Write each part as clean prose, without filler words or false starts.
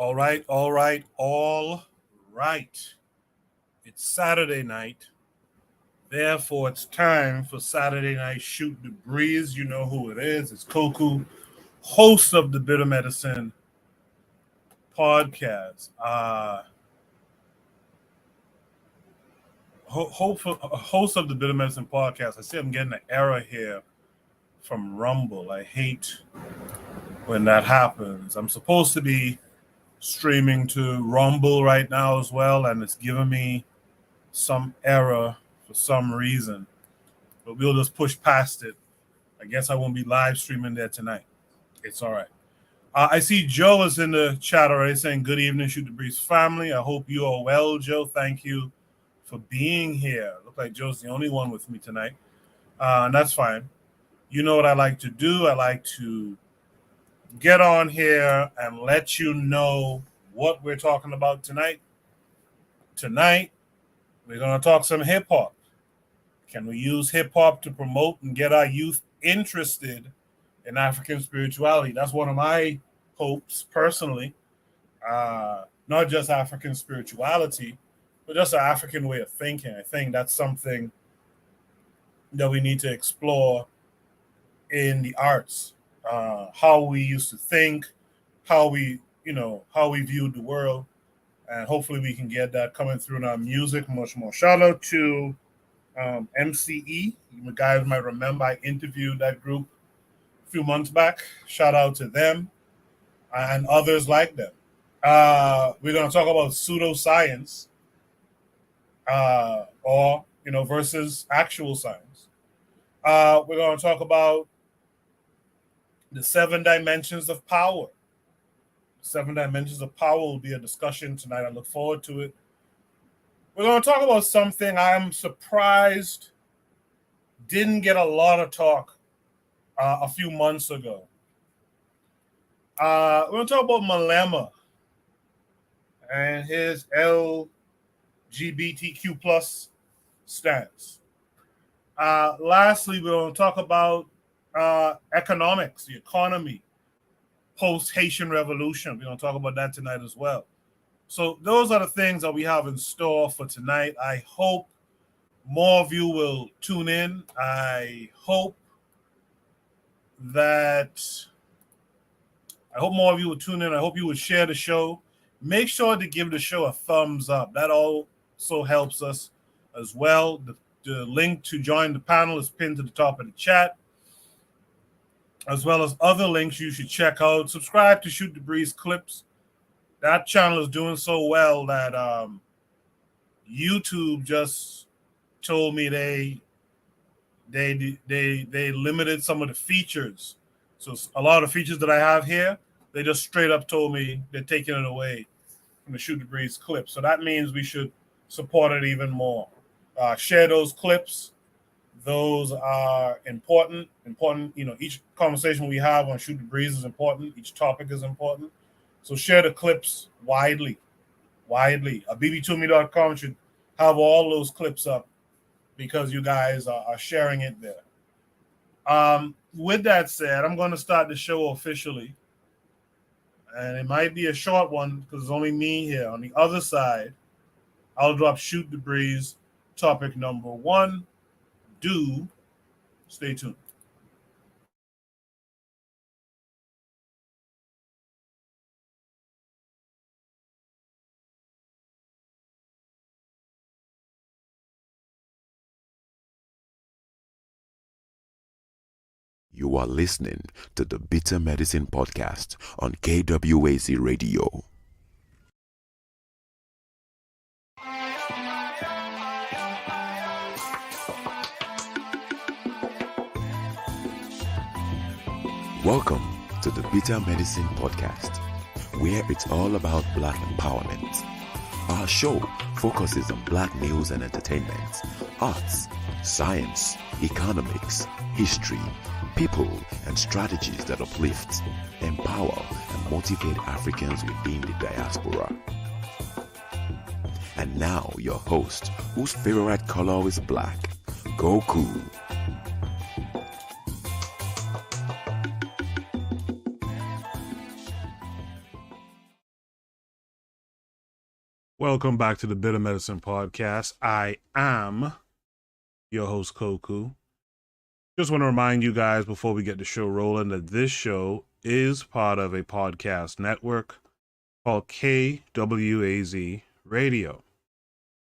All right, all right, all right. It's Saturday night. Therefore, it's time for Saturday Night Shoot the Breeze. You know who it is. It's Koku, host of the Bitter Medicine podcast. Host of the Bitter Medicine podcast. I see I'm getting an error here from Rumble. I hate when that happens. I'm supposed to be streaming to Rumble right now as well, and it's giving me some error for some reason, but we'll just push past it. I guess I won't be live streaming there tonight. It's all right. I see Joe is in the chat already saying good evening, Shoot the Breeze family. I hope you are well, Joe. Thank you for being here. Look like Joe's the only one with me tonight, and that's fine. You know what I like to do? I like to get on here and let you know what we're talking about tonight. Tonight, we're going to talk some hip hop. Can we use hip hop to promote and get our youth interested in African spirituality? That's one of my hopes personally. Not just African spirituality, but just an African way of thinking. I think that's something that we need to explore in the arts. How we used to think, how we viewed the world, and hopefully we can get that coming through in our music much more. Shout out to MCE. You guys might remember I interviewed that group a few months back. Shout out to them and others like them. We're going to talk about pseudoscience versus actual science. We're going to talk about the 7 dimensions of power. 7 dimensions of power will be a discussion tonight. I look forward to it. We're going to talk about something I'm surprised didn't get a lot of talk a few months ago. We're going to talk about Malema and his LGBTQ plus stance. Lastly, we're going to talk about economics, the economy, post-Haitian Revolution. We're going to talk about that tonight as well. So those are the things that we have in store for tonight. I hope more of you will tune in. I hope more of you will tune in. I hope you would share the show. Make sure to give the show a thumbs up. That also helps us as well. The link to join the panel is pinned to the top of the chat, as well as other links you should check out. Subscribe to Shoot the Breeze Clips. That channel is doing so well that YouTube just told me they limited some of the features. So a lot of features that I have here, they just straight up told me they're taking it away from the Shoot the Breeze clips. So that means we should support it even more. Share those clips. Those are important. Each conversation we have on Shoot the Breeze is important. Each topic is important. So share the clips widely. bb2me.com should have all those clips up because you guys are sharing it there. With that said, I'm going to start the show officially. And it might be a short one because it's only me here. On the other side, I'll drop Shoot the Breeze topic number 1. Do stay tuned. You are listening to the Bitter Medicine podcast on KWAZ Radio. Welcome to the Bitter Medicine podcast, where it's all about Black empowerment. Our show focuses on Black news and entertainment, arts, science, economics, history, people, and strategies that uplift, empower, and motivate Africans within the diaspora. And now your host, whose favorite color is black, Goku. Welcome back to the Bitter Medicine Podcast. I am your host, Koku. Just want to remind you guys before we get the show rolling that this show is part of a podcast network called KWAZ Radio.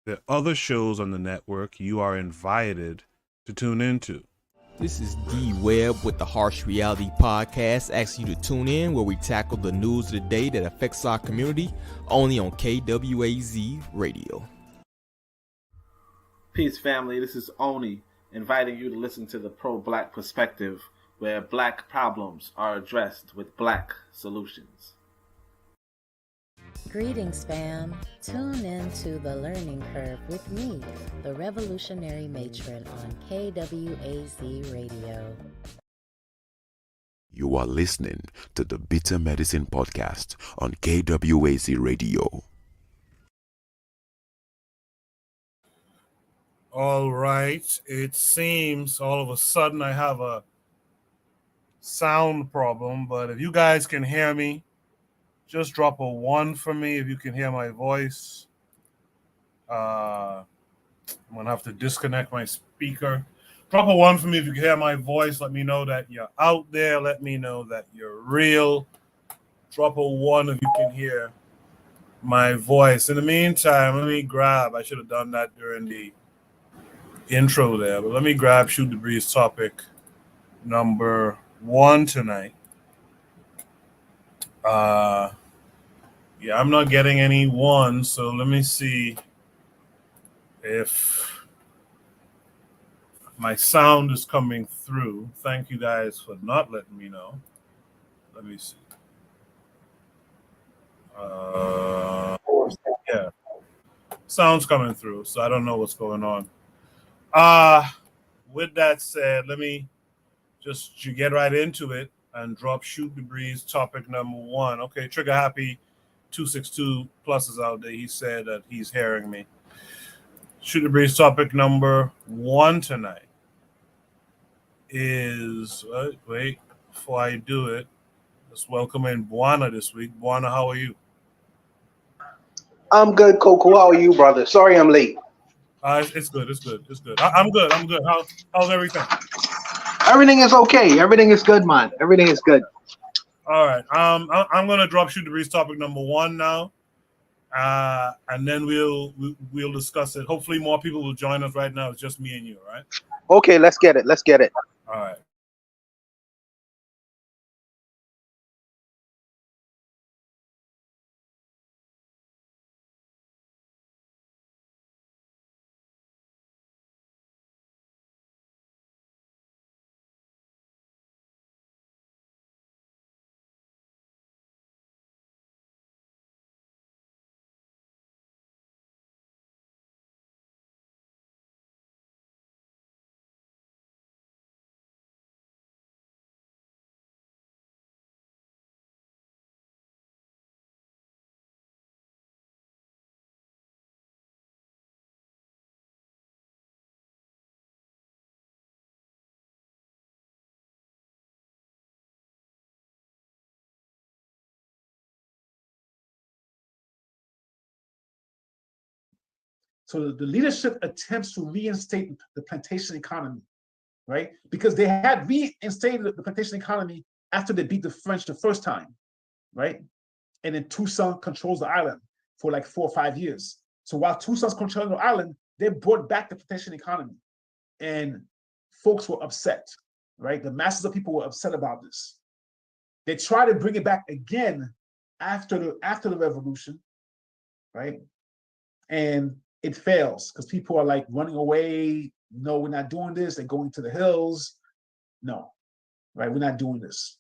There are other shows on the network you are invited to tune into. This is D Webb with the Harsh Reality Podcast, asking you to tune in where we tackle the news of the day that affects our community, only on KWAZ Radio. Peace, family. This is Oni, inviting you to listen to the Pro-Black Perspective, where black problems are addressed with black solutions. Greetings, fam. Tune in to The Learning Curve with me, the Revolutionary Matron on KWAZ Radio. You are listening to the Bitter Medicine Podcast on KWAZ Radio. All right. It seems all of a sudden I have a sound problem, but if you guys can hear me, just drop a 1 for me if you can hear my voice. I'm going to have to disconnect my speaker. Drop a 1 for me if you can hear my voice. Let me know that you're out there. Let me know that you're real. Drop a 1 if you can hear my voice. In the meantime, let me grab. I should have done that during the intro there, but let me grab Shoot the Breeze topic number 1 tonight. Yeah, I'm not getting any 1, so let me see if my sound is coming through. Thank you guys for not letting me know. Let me see. Yeah, sound's coming through, so I don't know what's going on. With that said, let me just get right into it and drop Shoot the Breeze topic number 1. Okay, Trigger Happy 262 Plus is out there. He said that he's hearing me. Shoot the Breeze topic number 1 tonight is wait before I do it. Let's welcome in Buana this week. Buana, how are you? I'm good, Coco. How are you, brother? Sorry I'm late. It's good. I'm good. How's everything? Everything is okay. Everything is good, man. Everything is good. All right. I'm gonna drop Shoot the Breeze topic number 1 now, and then we'll discuss it. Hopefully, more people will join us. Right now, it's just me and you. All right. Okay, let's get it. All right. So the leadership attempts to reinstate the plantation economy, right? Because they had reinstated the plantation economy after they beat the French the first time, right? And then Toussaint controls the island for like 4 or 5 years. So while Toussaint's controlling the island, they brought back the plantation economy. And folks were upset, right? The masses of people were upset about this. They tried to bring it back again after the revolution, right? And it fails because people are like running away. No, we're not doing this. They're going to the hills. No, right? We're not doing this.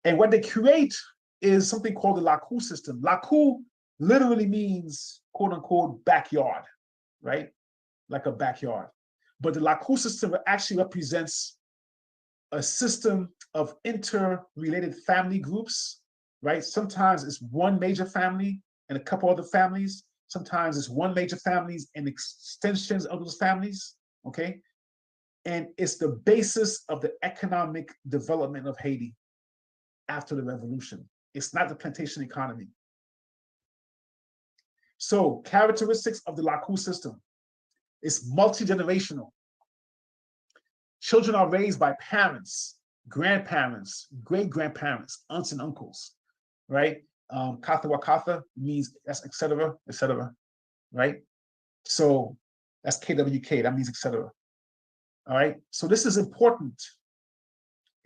And what they create is something called the Lakou system. Lakou literally means, quote unquote, backyard, right? Like a backyard. But the Lakou system actually represents a system of interrelated family groups, right? Sometimes it's one major family and a couple other families. Sometimes it's one major families and extensions of those families, okay? And it's the basis of the economic development of Haiti after the revolution. It's not the plantation economy. So characteristics of the Lakou system is multi-generational. Children are raised by parents, grandparents, great-grandparents, aunts and uncles, right? Katha Wakatha means that's etc., right? So that's KWK, that means etc. All right, so this is important.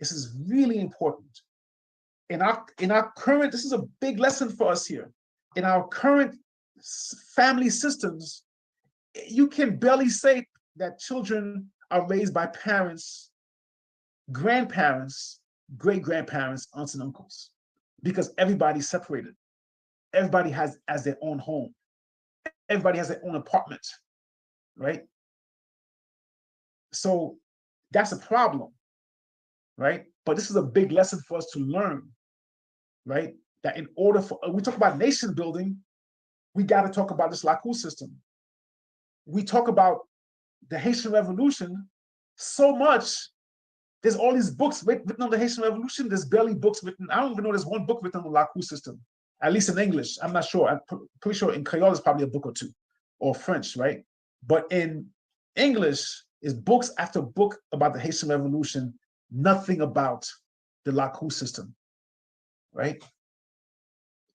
This is really important. In our current, this is a big lesson for us here. In our current family systems, you can barely say that children are raised by parents, grandparents, great-grandparents, aunts and uncles, because everybody's separated. Everybody has their own home. Everybody has their own apartment, right? So that's a problem, right? But this is a big lesson for us to learn, right? That in order for, we talk about nation building, we got to talk about this Lakou system. We talk about the Haitian Revolution so much. There's all these books written on the Haitian Revolution. There's barely books written. I don't even know there's one book written on the Lakou system, at least in English. I'm not sure. I'm pretty sure in Creole there's probably a book or two, or French, right? But in English, is books after book about the Haitian Revolution, nothing about the Lakou system, right?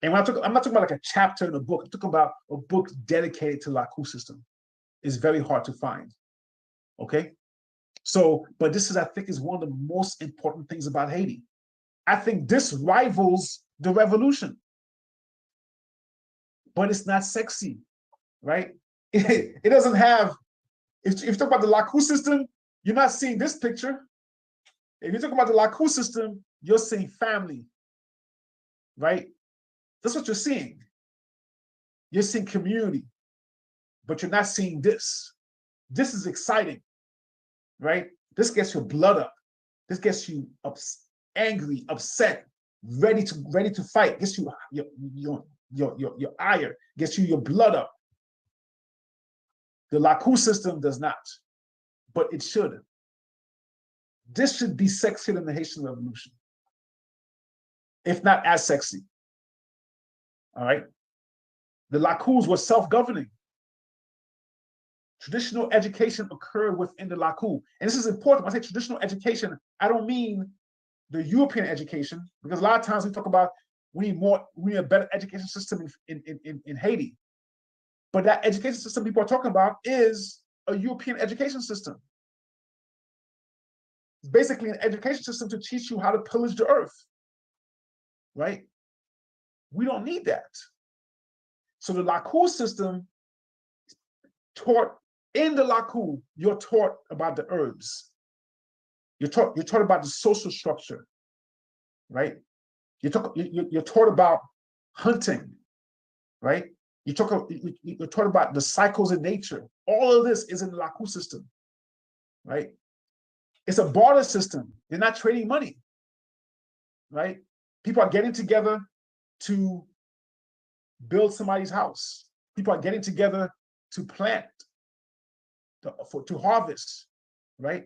And when I'm not talking about like a chapter in a book. I'm talking about a book dedicated to Lakou system. It's very hard to find, okay? So, but this is, I think, is one of the most important things about Haiti. I think this rivals the revolution, but it's not sexy, right? It doesn't have, if you talk about the Lakou system, you're not seeing this picture. If you talk about the Lakou system, you're seeing family, right? That's what you're seeing. You're seeing community, but you're not seeing this. This is exciting, right? This gets your blood up. This gets you angry, upset, ready to fight. Gets you your ire. Gets you your blood up. The Lakou system does not, but it should. This should be sexier than the Haitian Revolution, if not as sexy. All right. The Lakous were self-governing. Traditional education occurred within the Lakou. And this is important. When I say traditional education, I don't mean the European education, because a lot of times we talk about we need a better education system in Haiti. But that education system people are talking about is a European education system. It's basically an education system to teach you how to pillage the earth, right? We don't need that. So the Lakou system taught, in the Lakou, you're taught about the herbs. You're taught about the social structure, right? You're taught about hunting, right? You're taught about the cycles in nature. All of this is in the Lakou system, right? It's a barter system. They're not trading money, right? People are getting together to build somebody's house. People are getting together to plant, to harvest, right?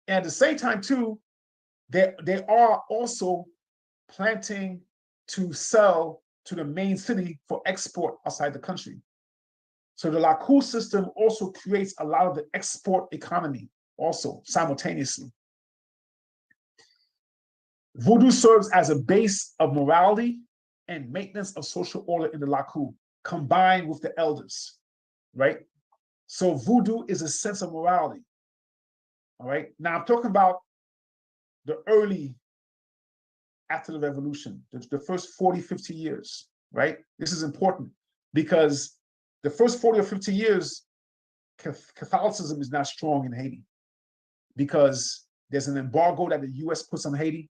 And at the same time, too, they are also planting to sell to the main city for export outside the country. So the Lakou system also creates a lot of the export economy also simultaneously. Voodoo serves as a base of morality and maintenance of social order in the Lakou, combined with the elders, right? So voodoo is a sense of morality, all right? Now I'm talking about the early, after the revolution, the first 40, 50 years, right? This is important because the first 40 or 50 years, Catholicism is not strong in Haiti because there's an embargo that the US puts on Haiti.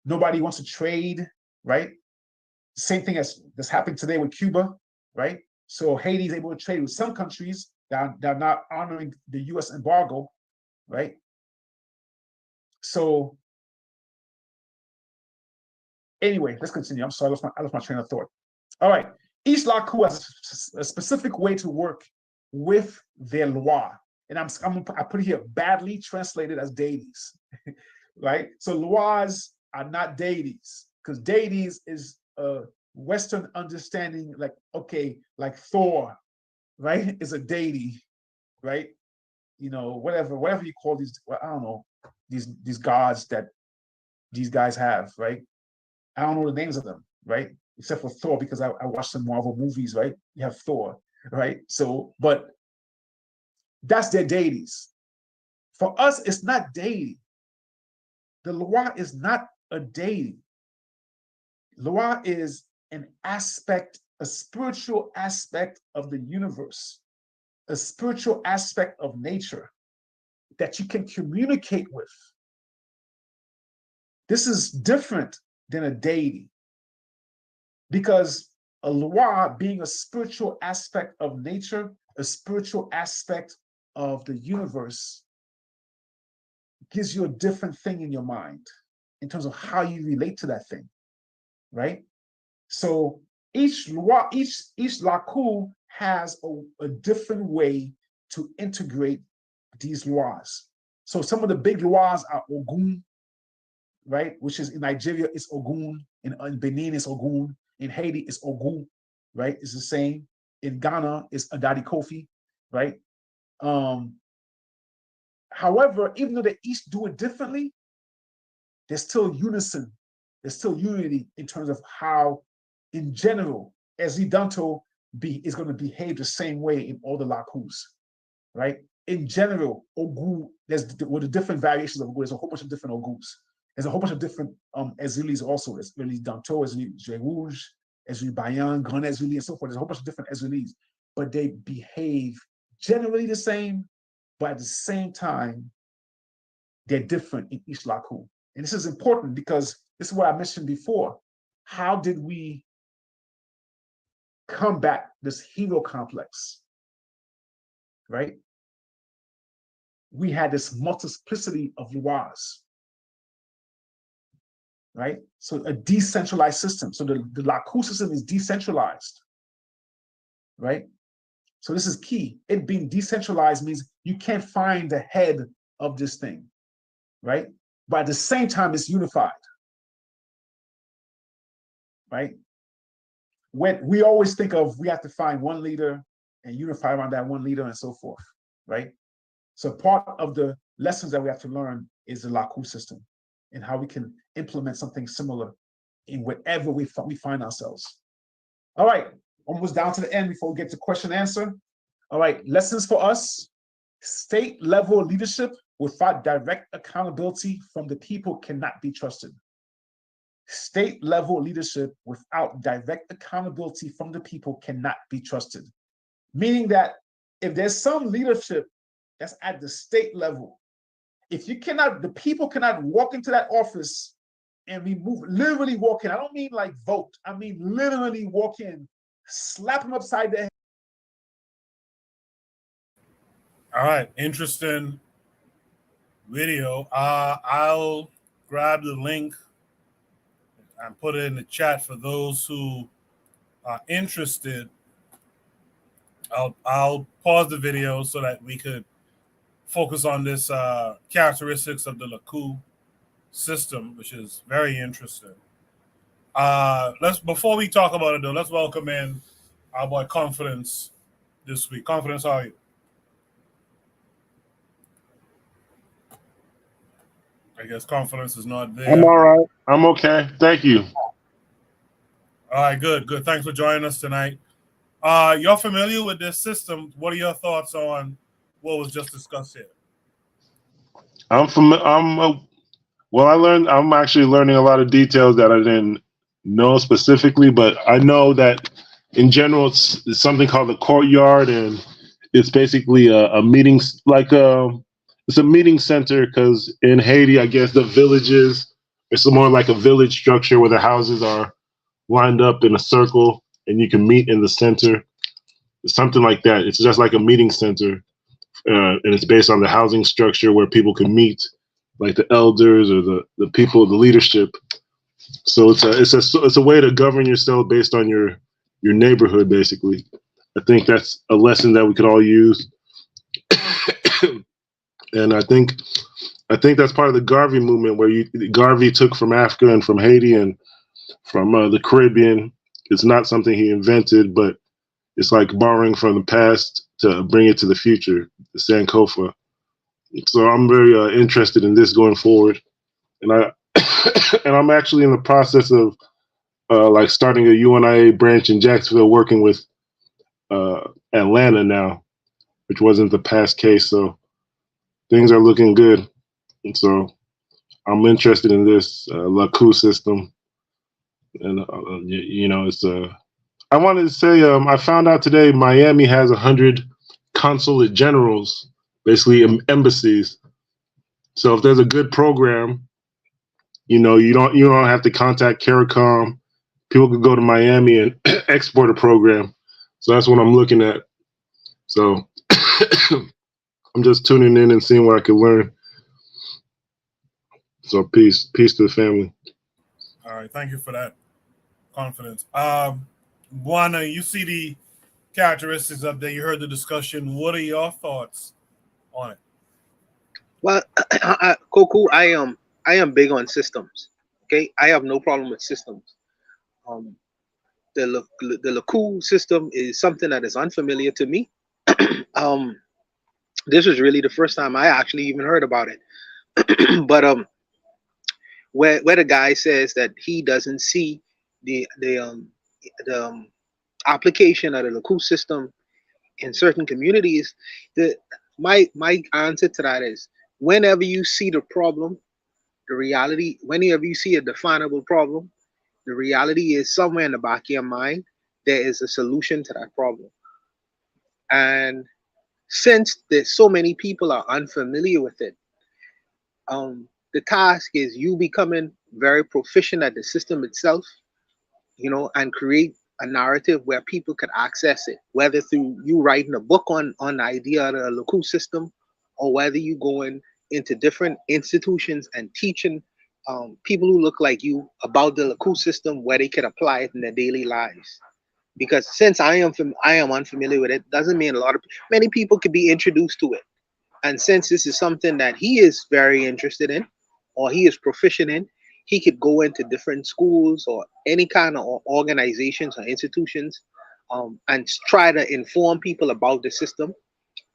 Nobody wants to trade, right? Same thing that's happening today with Cuba, right? So Haiti is able to trade with some countries that are not honoring the US embargo, right? So anyway, let's continue. I'm sorry, I lost my train of thought. All right, each Lakou has a specific way to work with their loi. And I put it here, badly translated as deities, right? So lois are not deities, because deities is Western understanding, like, okay, like Thor, right, is a deity, right? You know, whatever you call these, I don't know, these gods that these guys have, right? I don't know the names of them, right? Except for Thor, because I watched some Marvel movies, right? You have Thor, right? So, but that's their deities. For us, it's not deity. The Loa is not a deity. Loa is an aspect, a spiritual aspect of the universe, a spiritual aspect of nature that you can communicate with. This is different than a deity, because a Loa, being a spiritual aspect of nature, a spiritual aspect of the universe, gives you a different thing in your mind in terms of how you relate to that thing, right? So each Loa, each Laku has a different way to integrate these Loas. So some of the big Loas are Ogun, right? Which is in Nigeria, it's Ogun. In Benin, it's Ogun. In Haiti, it's Ogun, right? It's the same. In Ghana, it's Adadi Kofi, right? However, even though they each do it differently, there's still unison. There's still unity in terms of how, in general, Ezidanto is going to behave the same way in all the Lakus, right? In general, Ogu, with the different variations of Ogu, there's a whole bunch of different Ogus. There's a whole bunch of different Ezilis also. There's Ezili Danto, Ezili Rouge, Ezili Bayan, Grand Ezili, and so forth. There's a whole bunch of different Ezilis, but they behave generally the same, but at the same time, they're different in each Laku. And this is important because this is what I mentioned before. How did we combat this hero complex, right? We had this multiplicity of Loas, right? So a decentralized system. So the Laku system is decentralized, right? So this is key. It being decentralized means you can't find the head of this thing, right? But at the same time, it's unified, right? When we always think of, we have to find one leader and unify around that one leader and so forth, right? So part of the lessons that we have to learn is the Laku system and how we can implement something similar in wherever we find ourselves. All right, almost down to the end before we get to question and answer. All right, lessons for us. State level leadership without direct accountability from the people cannot be trusted. State level leadership without direct accountability from the people cannot be trusted. Meaning that if there's some leadership that's at the state level, if you cannot, the people cannot walk into that office and literally walk in. I don't mean like vote. I mean literally walk in, slap them upside the head. All right, interesting video. I'll grab the link and put it in the chat for those who are interested. I'll pause the video so that we could focus on this characteristics of the Laku system, which is very interesting. Before we talk about it though, let's welcome in our boy Confidence this week. Confidence, how are you? I guess Confidence is not there. I'm all right. I'm okay. Thank you. All right, good. Thanks for joining us tonight. You're familiar with this system. What are your thoughts on what was just discussed here? I'm actually learning a lot of details that I didn't know specifically, but I know that in general it's something called the courtyard, and it's basically a meeting, it's a meeting center, because in Haiti, I guess the villages, it's more like a village structure where the houses are lined up in a circle and you can meet in the center. Something like that. It's just like a meeting center, and it's based on the housing structure where people can meet, like the elders or the people, the leadership. So it's a way to govern yourself based on your neighborhood, basically. I think that's a lesson that we could all use. And I think that's part of the Garvey movement, where Garvey took from Africa and from Haiti and from the Caribbean, It's not something he invented, but it's like borrowing from the past to bring it to the future, the Sankofa. So I'm very interested in this going forward. And and I'm actually in the process of like starting a UNIA branch in Jacksonville, working with Atlanta now, which wasn't the past case. So things are looking good. And so I'm interested in this LACU system. And, it's I wanted to say, I found out today Miami has 100 consulate generals, basically embassies. So if there's a good program, you don't have to contact CARICOM. People could go to Miami and export a program. So that's what I'm looking at. So I'm just tuning in and seeing what I can learn. So peace to the family. All right, thank you for that confidence. Buana, you see the characteristics up there. You heard the discussion. What are your thoughts on it? Well, Koku, I am big on systems. Okay, I have no problem with systems. The LACU system is something that is unfamiliar to me. This was really the first time I actually even heard about it. But where the guy says that he doesn't see the application of the LACU system in certain communities, my answer to that is, whenever you see the problem, the reality, whenever you see a definable problem, the reality is somewhere in the back of your mind, there is a solution to that problem. And since there's so many people are unfamiliar with it, the task is you becoming very proficient at the system itself, and create a narrative where people can access it, whether through you writing a book on the idea of the LACU system, or whether you going into different institutions and teaching people who look like you about the LACU system, where they can apply it in their daily lives. Because since I am unfamiliar with it, doesn't mean many people could be introduced to it. And since this is something that he is very interested in, or he is proficient in, he could go into different schools or any kind of organizations or institutions, and try to inform people about the system,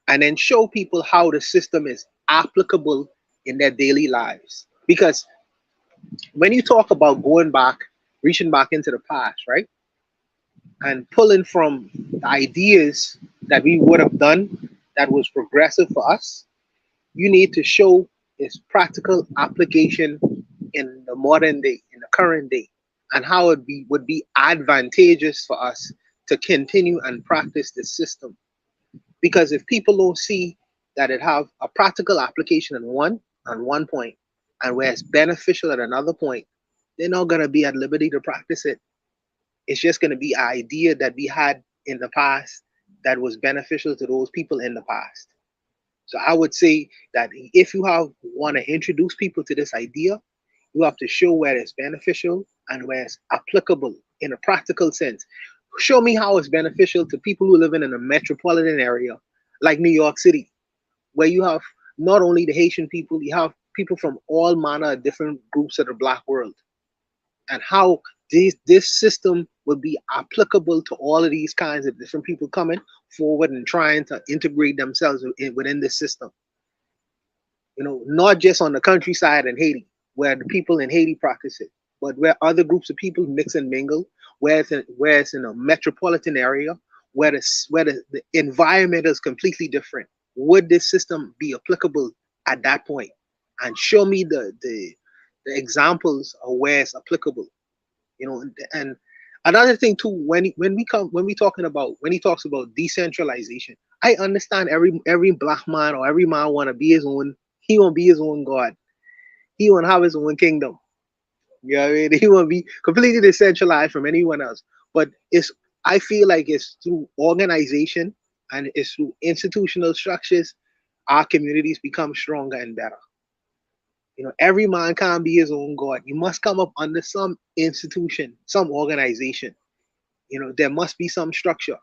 and then show people how the system is applicable in their daily lives. Because when you talk about going back, reaching back into the past, right, and pulling from the ideas that we would have done that was progressive for us, you need to show its practical application in the modern day, in the current day, and how it would be advantageous for us to continue and practice this system. Because if people don't see that it have a practical application on one point, and where it's beneficial at another point, they're not going to be at liberty to practice it. It's just going to be an idea that we had in the past that was beneficial to those people in the past. So I would say that if you want to introduce people to this idea, you have to show where it's beneficial and where it's applicable in a practical sense. Show me how it's beneficial to people who live in a metropolitan area like New York City, where you have not only the Haitian people, you have people from all manner of different groups of the Black world, and how this system would be applicable to all of these kinds of different people coming forward and trying to integrate themselves within this system. Not just on the countryside in Haiti, where the people in Haiti practice it, but where other groups of people mix and mingle, where it's in a metropolitan area, where the environment is completely different. Would this system be applicable at that point? And show me the examples of where it's applicable. And another thing too, when he talks about decentralization, I understand every Black man or every man want to be his own. He want to be his own God. He want to have his own kingdom. You know what I mean? He want to be completely decentralized from anyone else. But I feel like it's through organization and it's through institutional structures our communities become stronger and better. Every man can't be his own God. You must come up under some institution, some organization. There must be some structure.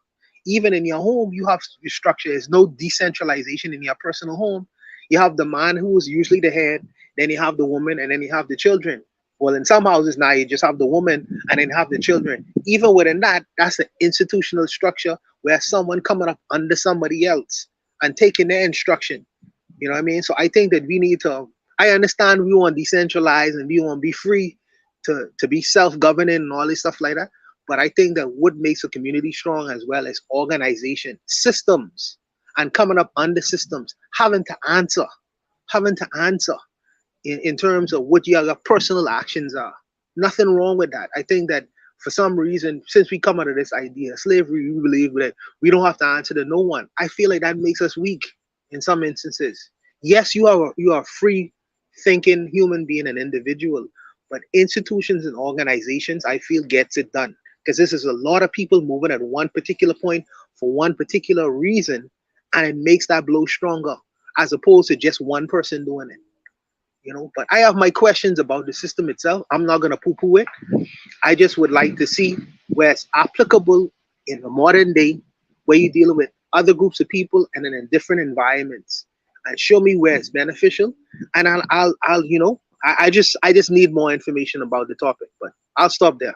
Even in your home, you have your structure. There's no decentralization in your personal home. You have the man who is usually the head, then you have the woman, and then you have the children. Well, in some houses now you just have the woman and then have the children. Even within that, that's an institutional structure where someone coming up under somebody else and taking their instruction. You know what I mean? So I think that we need to. I understand we want to decentralize and we want to be free to be self-governing and all this stuff like that. But I think that what makes a community strong as well as organization, systems, and coming up under systems, having to answer in terms of what your personal actions are. Nothing wrong with that. I think that for some reason, since we come out of this idea of slavery, we believe that we don't have to answer to no one. I feel like that makes us weak in some instances. Yes, you are a free thinking human being, an individual, but institutions and organizations, I feel, gets it done. Because this is a lot of people moving at one particular point for one particular reason, and it makes that blow stronger as opposed to just one person doing it. You know, but I have my questions about the system itself. I'm not gonna poo-poo it. I just would like to see where it's applicable in the modern day, where you're dealing with other groups of people and then in different environments, and show me where it's beneficial. And I'll you know, I just need more information about the topic. But I'll stop there.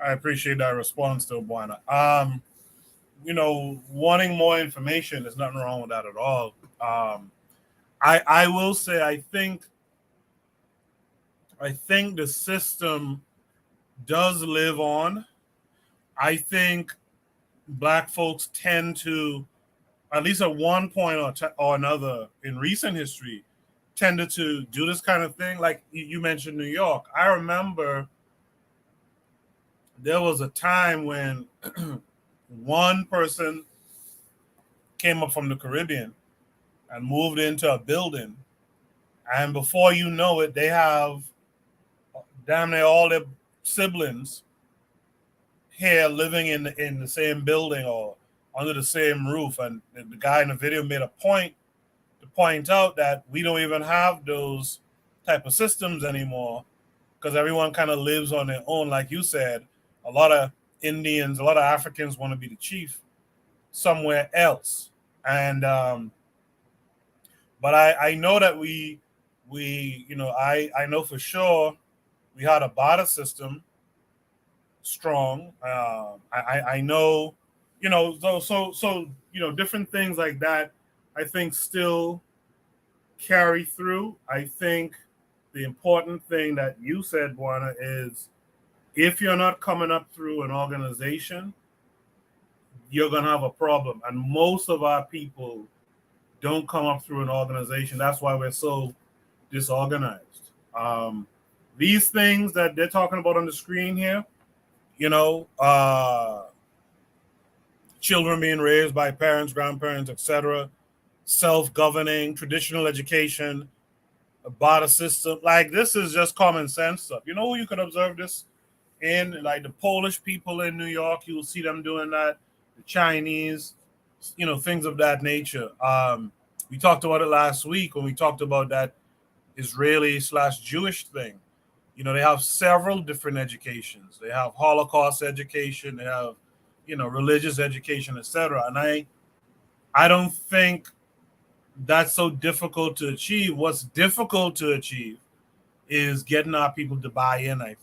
I appreciate that response, though, Buana. You know, wanting more information, there's nothing wrong with that at all. I will say I think the system does live on. I think Black folks tend to, at least at one point or another in recent history, tended to do this kind of thing. Like you mentioned New York. I remember there was a time when one person came up from the Caribbean and moved into a building, and before you know it, they have damn near all their siblings here living in the same building or under the same roof. And the guy in the video made a point to point out that we don't even have those type of systems anymore because everyone kind of lives on their own. Like you said, a lot of Indians, a lot of Africans want to be the chief somewhere else. And but I know that we you know, I know for sure we had a barter system strong. I know, you know, so you know, different things like that I think still carry through. I think the important thing that you said, Buana, is if you're not coming up through an organization, you're gonna have a problem. And most of our people don't come up through an organization. That's why we're so disorganized. These things that they're talking about on the screen here, you know, children being raised by parents, grandparents, etc., self-governing, traditional education, a barter system, like this is just common sense stuff. You know who you could observe this in? Like the Polish people in New York, you will see them doing that. The Chinese, you know, things of that nature. We talked about it last week when we talked about that Israeli/Jewish thing. You know, they have several different educations. They have Holocaust education. They have, you know, religious education, etc. And I don't think that's so difficult to achieve. What's difficult to achieve is getting our people to buy in. I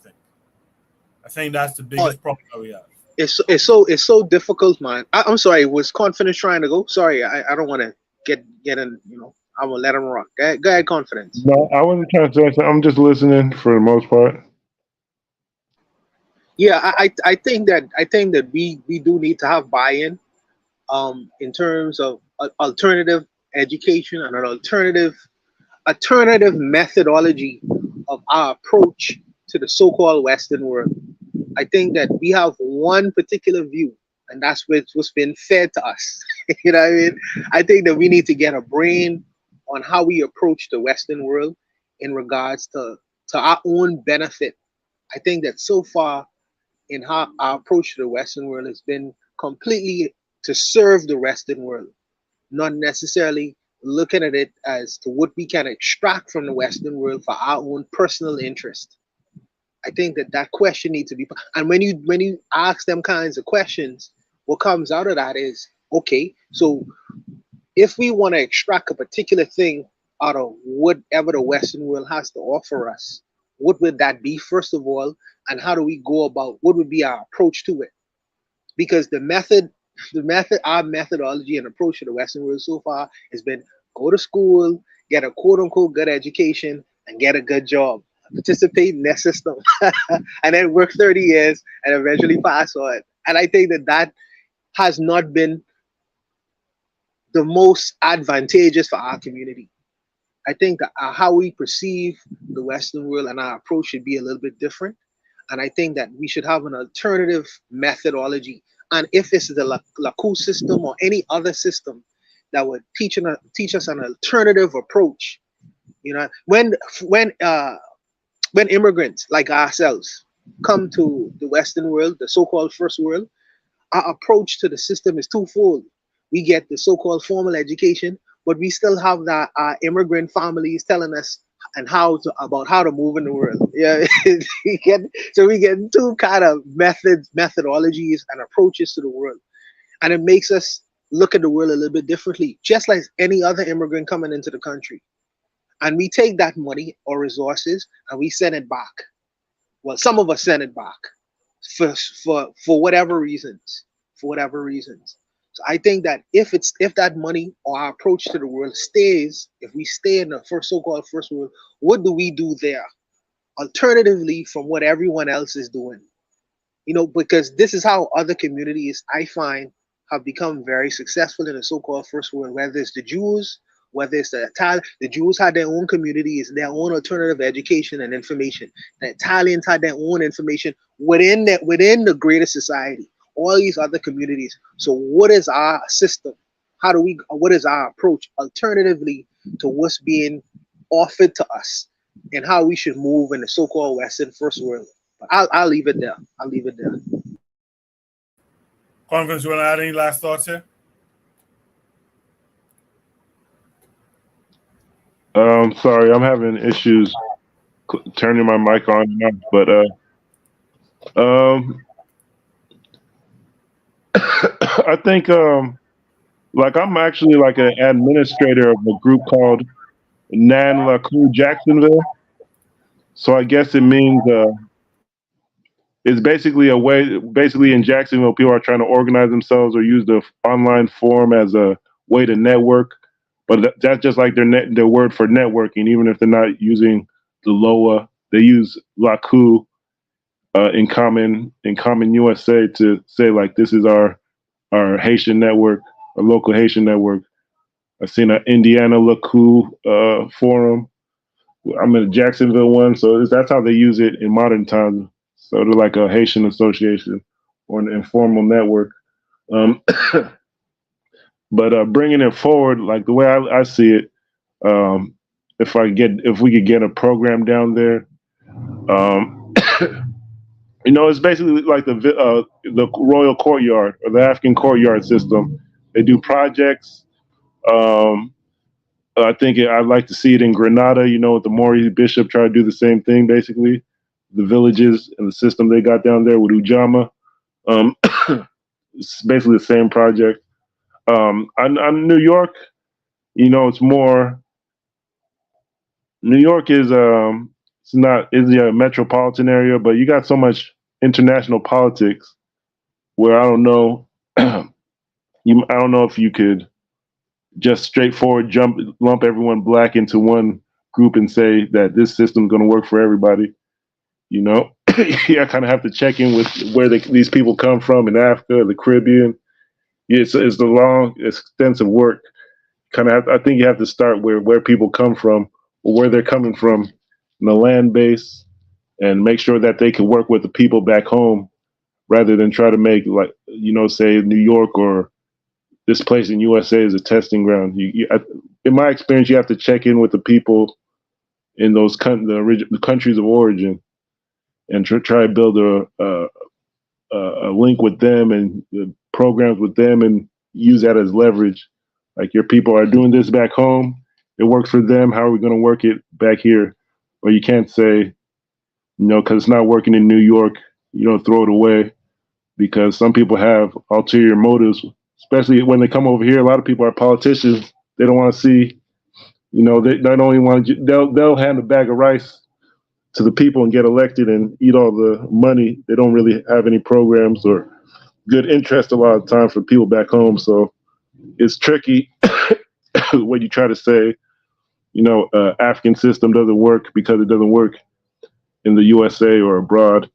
think that's the biggest problem that we have. It's so difficult, man. I'm sorry. Was Confidence trying to go? Sorry, I don't want to get in. You know, I'm gonna let him rock. Go ahead, Confidence. No, I wasn't trying to say anything. I'm just listening for the most part. Yeah, I think that we do need to have buy-in in terms of alternative education and an alternative methodology of our approach to the so-called Western world. I think that we have one particular view, and that's what's been fed to us. You know what I mean? I think that we need to get a brain on how we approach the Western world in regards to our own benefit. I think that so far in how our approach to the Western world has been completely to serve the Western world, not necessarily looking at it as to what we can extract from the Western world for our own personal interest. I think that question needs to be, and when you ask them kinds of questions, what comes out of that is, okay, so if we want to extract a particular thing out of whatever the Western world has to offer us, what would that be, first of all, and how do we go about, what would be our approach to it? Because our methodology and approach to the Western world so far has been go to school, get a quote unquote good education, and get a good job. Participate in that system, and then work 30 years and eventually pass on. And I think that has not been the most advantageous for our community. I think that how we perceive the Western world and our approach should be a little bit different. And I think that we should have an alternative methodology. And if it's the LACU system or any other system that would teach us an alternative approach, when immigrants like ourselves come to the Western world, the so-called first world, our approach to the system is twofold. We get the so-called formal education, but we still have our immigrant families telling us about how to move in the world. Yeah, we get two kind of methodologies and approaches to the world, and it makes us look at the world a little bit differently, just like any other immigrant coming into the country. And we take that money or resources and we send it back. Well, some of us send it back for whatever reasons. So I think that if that money or our approach to the world stays, if we stay in the so-called first world, what do we do there? Alternatively from what everyone else is doing. Because this is how other communities, I find, have become very successful in the so-called first world, whether it's the Jews, whether it's the Italians. The Jews had their own communities, their own alternative education and information. The Italians had their own information within the greater society, all these other communities. So what is our system? What is our approach alternatively to what's being offered to us and how we should move in the so-called Western first world? But I'll leave it there. Congress, you want to add any last thoughts here? Sorry, I'm having issues turning my mic on and off, but I think I'm actually like an administrator of a group called Nan LaCour Jacksonville. So I guess it means it's basically a way. Basically, in Jacksonville, people are trying to organize themselves or use the online forum as a way to network. But that's just like their word for networking. Even if they're not using the LOA, they use LACU in common USA to say like this is our Haitian network, a local Haitian network. I've seen an Indiana LACU forum. I'm in a Jacksonville one, so that's how they use it in modern times. So they're like a Haitian association or an informal network. But bringing it forward, like the way I see it, if we could get a program down there, it's basically like the Royal Courtyard or the African Courtyard system. They do projects. I think I'd like to see it in Grenada. With the Maurice Bishop try to do the same thing, basically. The villages and the system they got down there with Ujamaa. It's basically the same project. On New York, it's more. New York is it's a metropolitan area, but you got so much international politics where I don't know. I don't know if you could just straightforward lump everyone black into one group and say that this system's going to work for everybody. I kind of have to check in with where these people come from in Africa, the Caribbean. It's the long, extensive work. I think you have to start where people come from, or where they're coming from in the land base, and make sure that they can work with the people back home, rather than try to make say New York or this place in USA is a testing ground. In my experience, you have to check in with the people in those the countries of origin, and try to build a link with them and programs with them, and use that as leverage. Like, your people are doing this back home, it works for them. How are we going to work it back here? Or you can't say, because it's not working in New York, throw it away, because some people have ulterior motives, especially when they come over here. A lot of people are politicians. They don't want to see, they not only want they'll hand a bag of rice to the people and get elected and eat all the money. They don't really have any programs or good interest a lot of time for people back home. So it's tricky when you try to say, African system doesn't work because it doesn't work in the USA or abroad.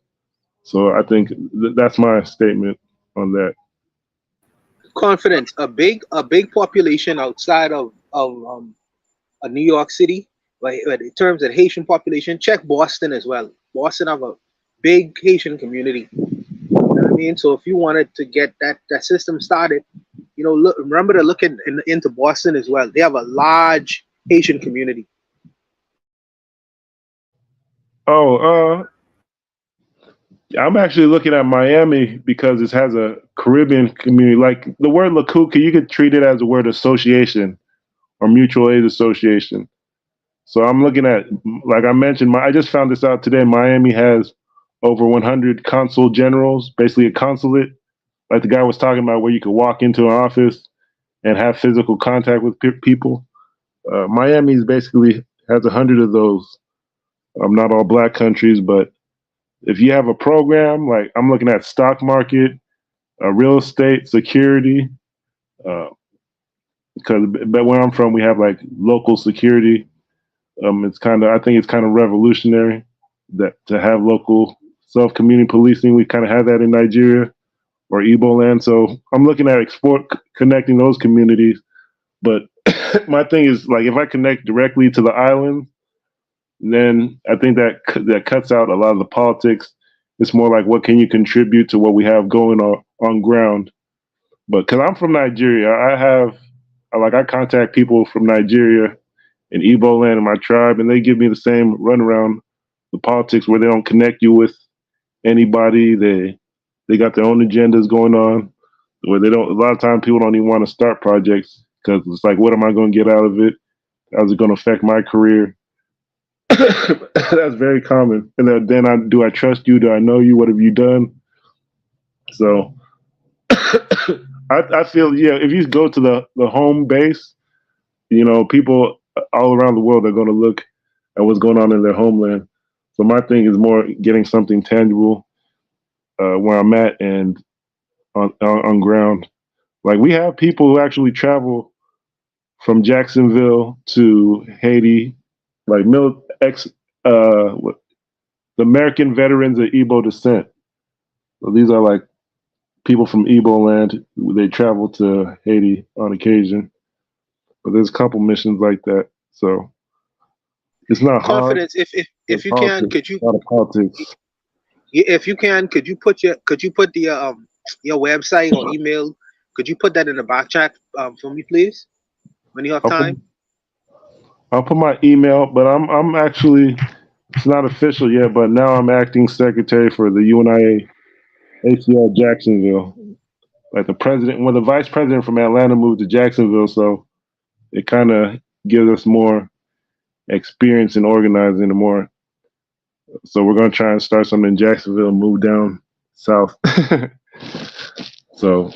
So I think that's my statement on that. Confidence. A big population outside of New York City, but in terms of Haitian population, check Boston as well. Boston have a big Haitian community. You know what I mean? So if you wanted to get that system started, remember to look into Boston as well. They have a large Haitian community. Oh, I'm actually looking at Miami because it has a Caribbean community. Like the word Lakuka, you could treat it as a word association or mutual aid association. So I'm looking at, like I mentioned, I just found this out today. Miami has over 100 consul generals, basically a consulate, like the guy was talking about, where you could walk into an office and have physical contact with people. Miami basically has 100 of those. Not all black countries, but if you have a program, like I'm looking at stock market, real estate, security, because but where I'm from, we have like local security. I think it's kind of revolutionary that to have local self-community policing. We kind of have that in Nigeria or Igbo land. So I'm looking at connecting those communities. But my thing is, like, if I connect directly to the island, then I think that cuts out a lot of the politics. It's more like, what can you contribute to what we have going on ground? But because I'm from Nigeria, I contact people from Nigeria and Igbo land in my tribe, and they give me the same runaround, the politics, where they don't connect you with anybody. They got their own agendas going on, where they don't. A lot of times, people don't even want to start projects because it's like, what am I going to get out of it? How's it going to affect my career? That's very common. And then do I trust you? Do I know you? What have you done? So I feel, if you go to the home base, people all around the world are going to look at what's going on in their homeland. So my thing is more getting something tangible where I'm at and on ground. Like, we have people who actually travel from Jacksonville to Haiti, like the American veterans of Igbo descent. So these are like people from Igbo land. They travel to Haiti on occasion. But there's a couple missions like that. So it's not confidence. hard. If you can, could you? A lot of politics. If you can, could you put your website or email? Could you put that in the back chat for me, please, when you have time? I'll put my email, but I'm actually, it's not official yet, but now I'm acting secretary for the UNIA ACL Jacksonville. Like the vice president from Atlanta moved to Jacksonville, so it kind of gives us more experience in organizing and more. So we're going to try and start something in Jacksonville and move down south. So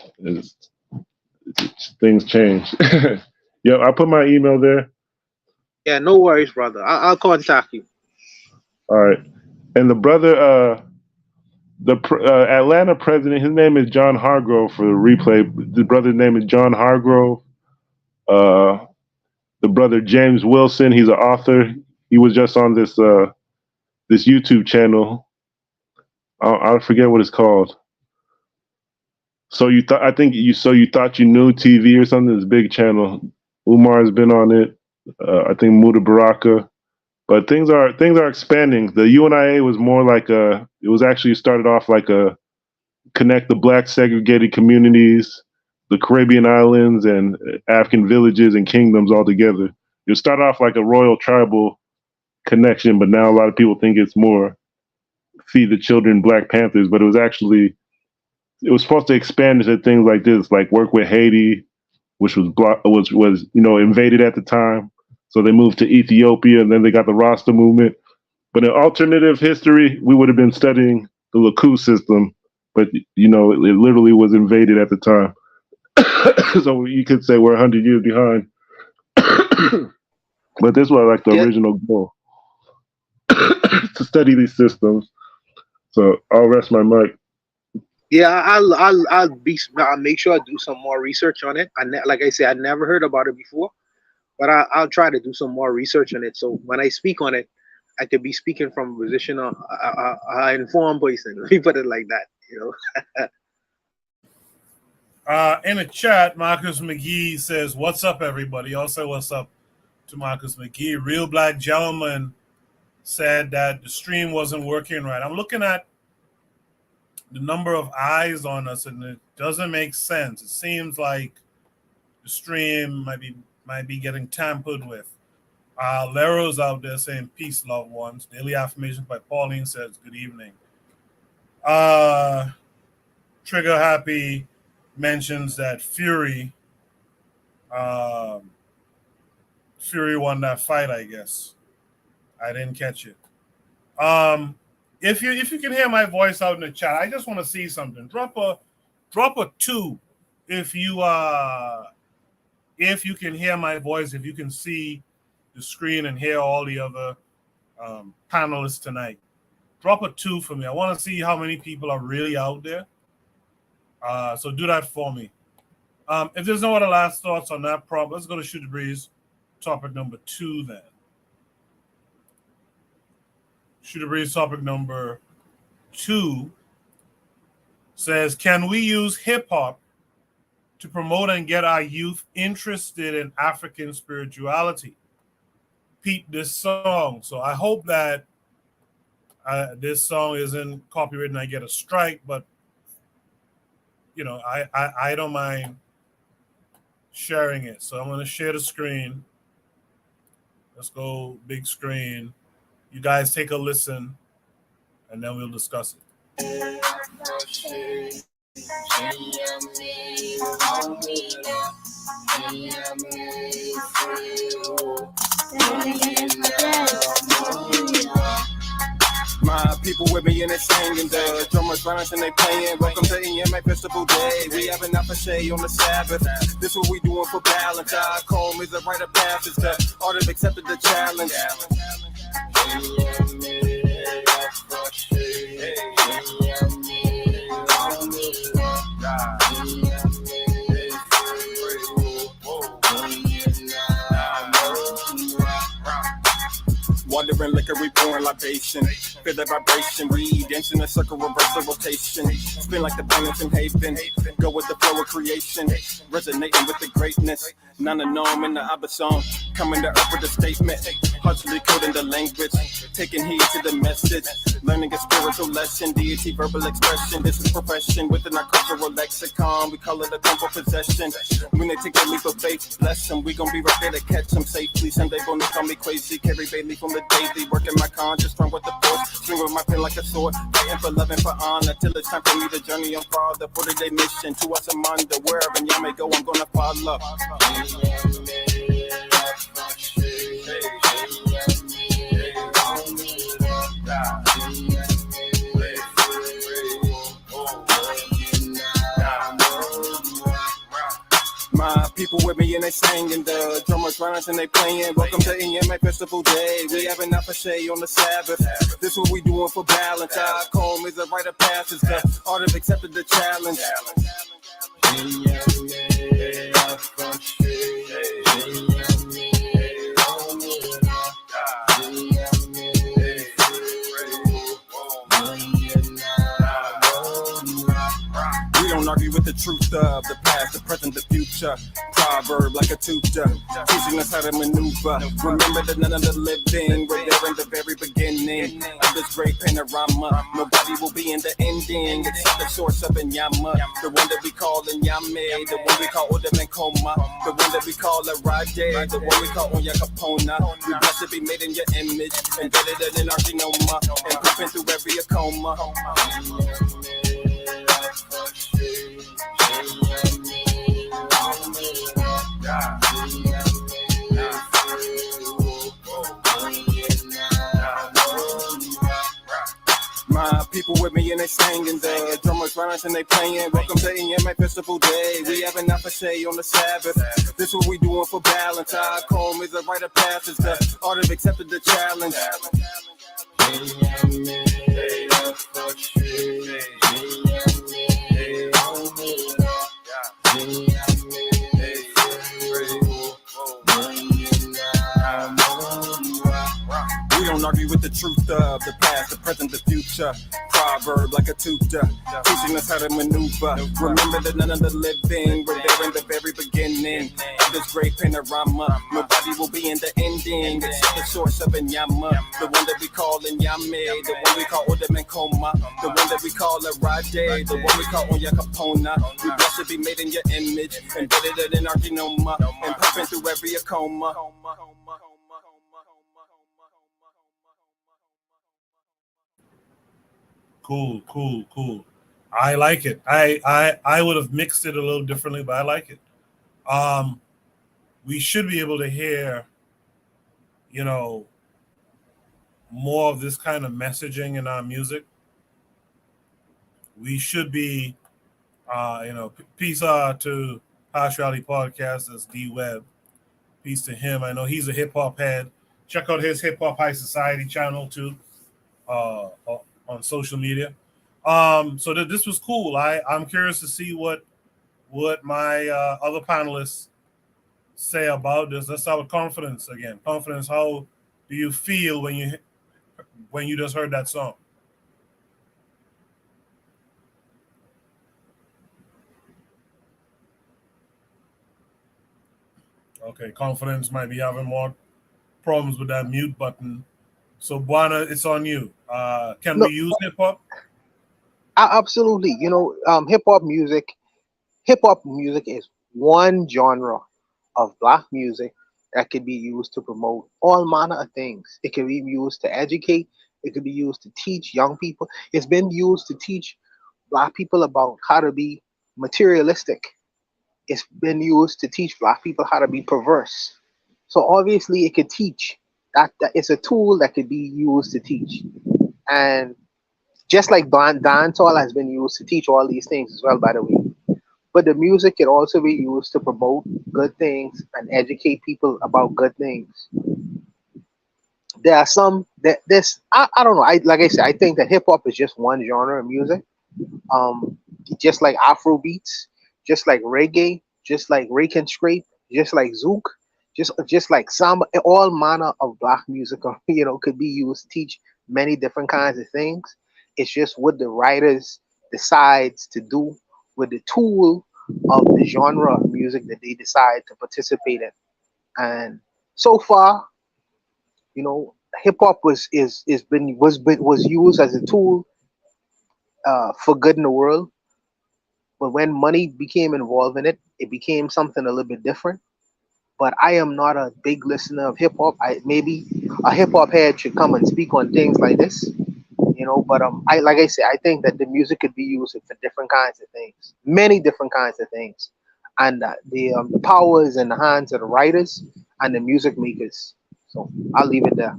things change. Yeah, I'll put my email there. Yeah, no worries, brother. I'll contact you. All right. And the brother, the Atlanta president, his name is John Hargrove for the replay. The brother's name is John Hargrove. The brother James Wilson, he's an author. He was just on this this YouTube channel. I forget what it's called. So you thought you knew TV or something. This big channel. Umar has been on it. I think Muda Baraka. But things are expanding. The UNIA was more like it was actually started off like a connect the black segregated communities, the Caribbean islands and African villages and kingdoms all together. It started off like a royal tribal connection, but now a lot of people think it's more Feed the Children, Black Panthers, but it was supposed to expand into things like this, like work with Haiti, which was invaded at the time. So they moved to Ethiopia, and then they got the Rasta movement. But in alternative history, we would have been studying the Laku system, but it literally was invaded at the time. So you could say we're 100 years behind. But this was like the original goal. to study these systems. So I'll rest my mic. Yeah, I'll make sure I do some more research on it. Like I said, I never heard about it before, but I'll try to do some more research on it. So when I speak on it, I could be speaking from a position of an informed person. Let me put it like that, In the chat, Marcus McGee says, "What's up, everybody?" Also, what's up to Marcus McGee? Real Black Gentleman said that the stream wasn't working right. I'm looking at the number of eyes on us, and it doesn't make sense. It seems like the stream might be getting tampered with. Lero's out there saying, "Peace, loved ones." Daily Affirmations by Pauline says, "Good evening." Trigger Happy mentions that Fury won that fight, I guess. I didn't catch it. If you can hear my voice out in the chat, I just want to see something. Drop a 2 if you can hear my voice, if you can see the screen and hear all the other panelists tonight. Drop a 2 for me. I want to see how many people are really out there. So do that for me. If there's no other last thoughts on that problem, let's go to Shoot the Breeze, topic number 2 then. Shoot the Breeze topic number 2 says, can we use hip-hop to promote and get our youth interested in African spirituality? Peep this song. So I hope that this song isn't copyrighted and I get a strike, but I don't mind sharing it. So I'm going to share the screen. Let's go big screen. You guys take a listen, and then we'll discuss it. My people with me and they singing, the drummers running and they playing. Welcome to EMA Festival Day. We have an aftershave on the Sabbath. This what we doing for balance. Our comb is a rite of passage. The art of accepted the challenge. Water and liquor, we pouring libation. Feel the vibration, we dance in a circle, reverse the rotation. Spin like the planets in haven. Go with the flow of creation. Resonating with the greatness. None of norm in the other song. Coming to earth with a statement. Hardly coding the language. Taking heed to the message. Learning a spiritual lesson. Deity, verbal expression. This is profession within our cultural lexicon. We call it a temple possession. When they take a leap of faith, bless them. We gon' be right there to catch them safely. Sunday bonus call me crazy. Carry Bailey from the daily. Working my conscience, strong with the force. Swing with my pen like a sword. Fighting for love and for honor. Till it's time for me to journey on farther. 40-day mission to us Amanda. Wherever y'all may go, I'm gonna follow. My people with me and they singing, the drummers running and they playing. Welcome to EMA Festival Day. We have an aftershave on the Sabbath. This what we doing for balance. Our comb is a rite of passage. The art of accepted the challenge. Don't argue with the truth of the past, the present, the future. Proverb like a tutor, teaching us how to maneuver. Remember that none of the living were there in the very beginning of this great panorama. Nobody will be in the ending except the source of Inyama. The one that we call Inyame, the one we call Odem Koma, the one that we call Arade, the one we call Onya Capona. We blessed to be made in your image, embedded in our genoma, and pooping through every coma. My people with me and they singing, the drummers running and they playing. Welcome to EMA Festival Day. We have an aftershave on the Sabbath. This what we doing for balance. Our comb is a rite of passage. The art of accepted the challenge. We don't argue with the truth of the past, the present, the future. Proverb like a tutor, teaching us how to maneuver. Remember that none of the living were there in the very beginning of this great panorama. Nobody will be in the ending except the source of Nyama, the one that we call Nyame, the one we call Odamenkoma, the one that we call Arade, the one we call Onya Capona. We blessed to be made in your image, embedded in our genoma, and pumping through every coma. Cool. I like it. I would have mixed it a little differently, but I like it. We should be able to hear, more of this kind of messaging in our music. We should be, peace to Harsh Reality Podcast. That's D Web. Peace to him. I know he's a hip hop head. Check out his Hip Hop High Society channel too. On social media. So this was cool. I'm curious to see what my other panelists say about this. Let's start with confidence again. Confidence. How do you feel when you just heard that song? Okay, confidence might be having more problems with that mute button. So, Buana, it's on you. Can we use hip hop? Absolutely. Hip hop music is one genre of black music that could be used to promote all manner of things. It can be used to educate. It could be used to teach young people. It's been used to teach black people about how to be materialistic. It's been used to teach black people how to be perverse. So obviously, it could teach. That it's a tool that could be used to teach. And just like dancehall has been used to teach all these things as well, by the way. But the music can also be used to promote good things and educate people about good things. There are some that I don't know. Like I said, I think that hip hop is just one genre of music. Just like Afro beats, just like reggae, just like rake and scrape, just like zouk, just like samba, all manner of black music, could be used to teach many different kinds of things. It's just what the writers decides to do with the tool of the genre of music that they decide to participate in. And so far, hip hop was used as a tool for good in the world. But when money became involved in it, it became something a little bit different. But I am not a big listener of hip hop. Maybe a hip hop head should come and speak on things like this, But like I said, I think that the music could be used for different kinds of things, many different kinds of things, and the power is in the hands of the writers and the music makers. So I'll leave it there.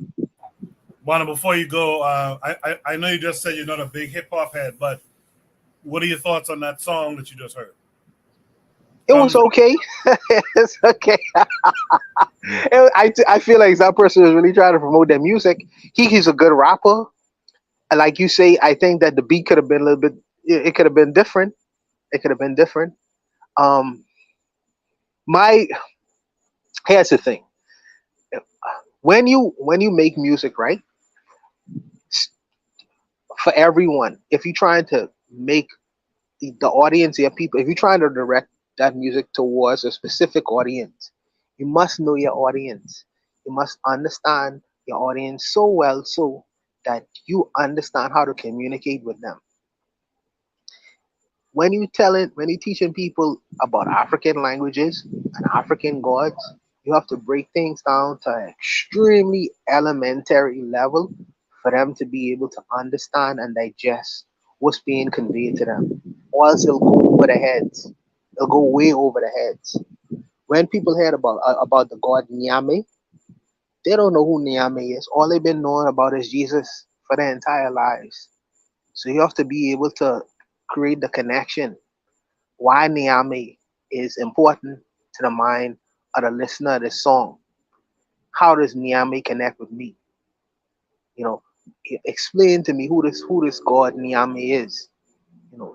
Buana, before you go, I know you just said you're not a big hip hop head, but what are your thoughts on that song that you just heard? It was okay. It's okay. I feel like that person was really trying to promote their music. He's a good rapper. And like you say, I think that the beat could have been a little bit. It could have been different. It could have been different. Here's the thing. When you make music, right? For everyone, if you're trying to make the audience, your people, if you're trying to direct that music towards a specific audience, you must know your audience. You must understand your audience so well so that you understand how to communicate with them. When you're teaching people about African languages and African gods, you have to break things down to an extremely elementary level for them to be able to understand and digest what's being conveyed to them. Or else it'll go over their heads. It'll go way over their heads. When people heard about the god Nyame, they don't know who Nyame is. All they've been knowing about is Jesus for their entire lives. So you have to be able to create the connection. Why Nyame is important to the mind of the listener of this song. How does Nyame connect with me? explain to me who this God Nyame is.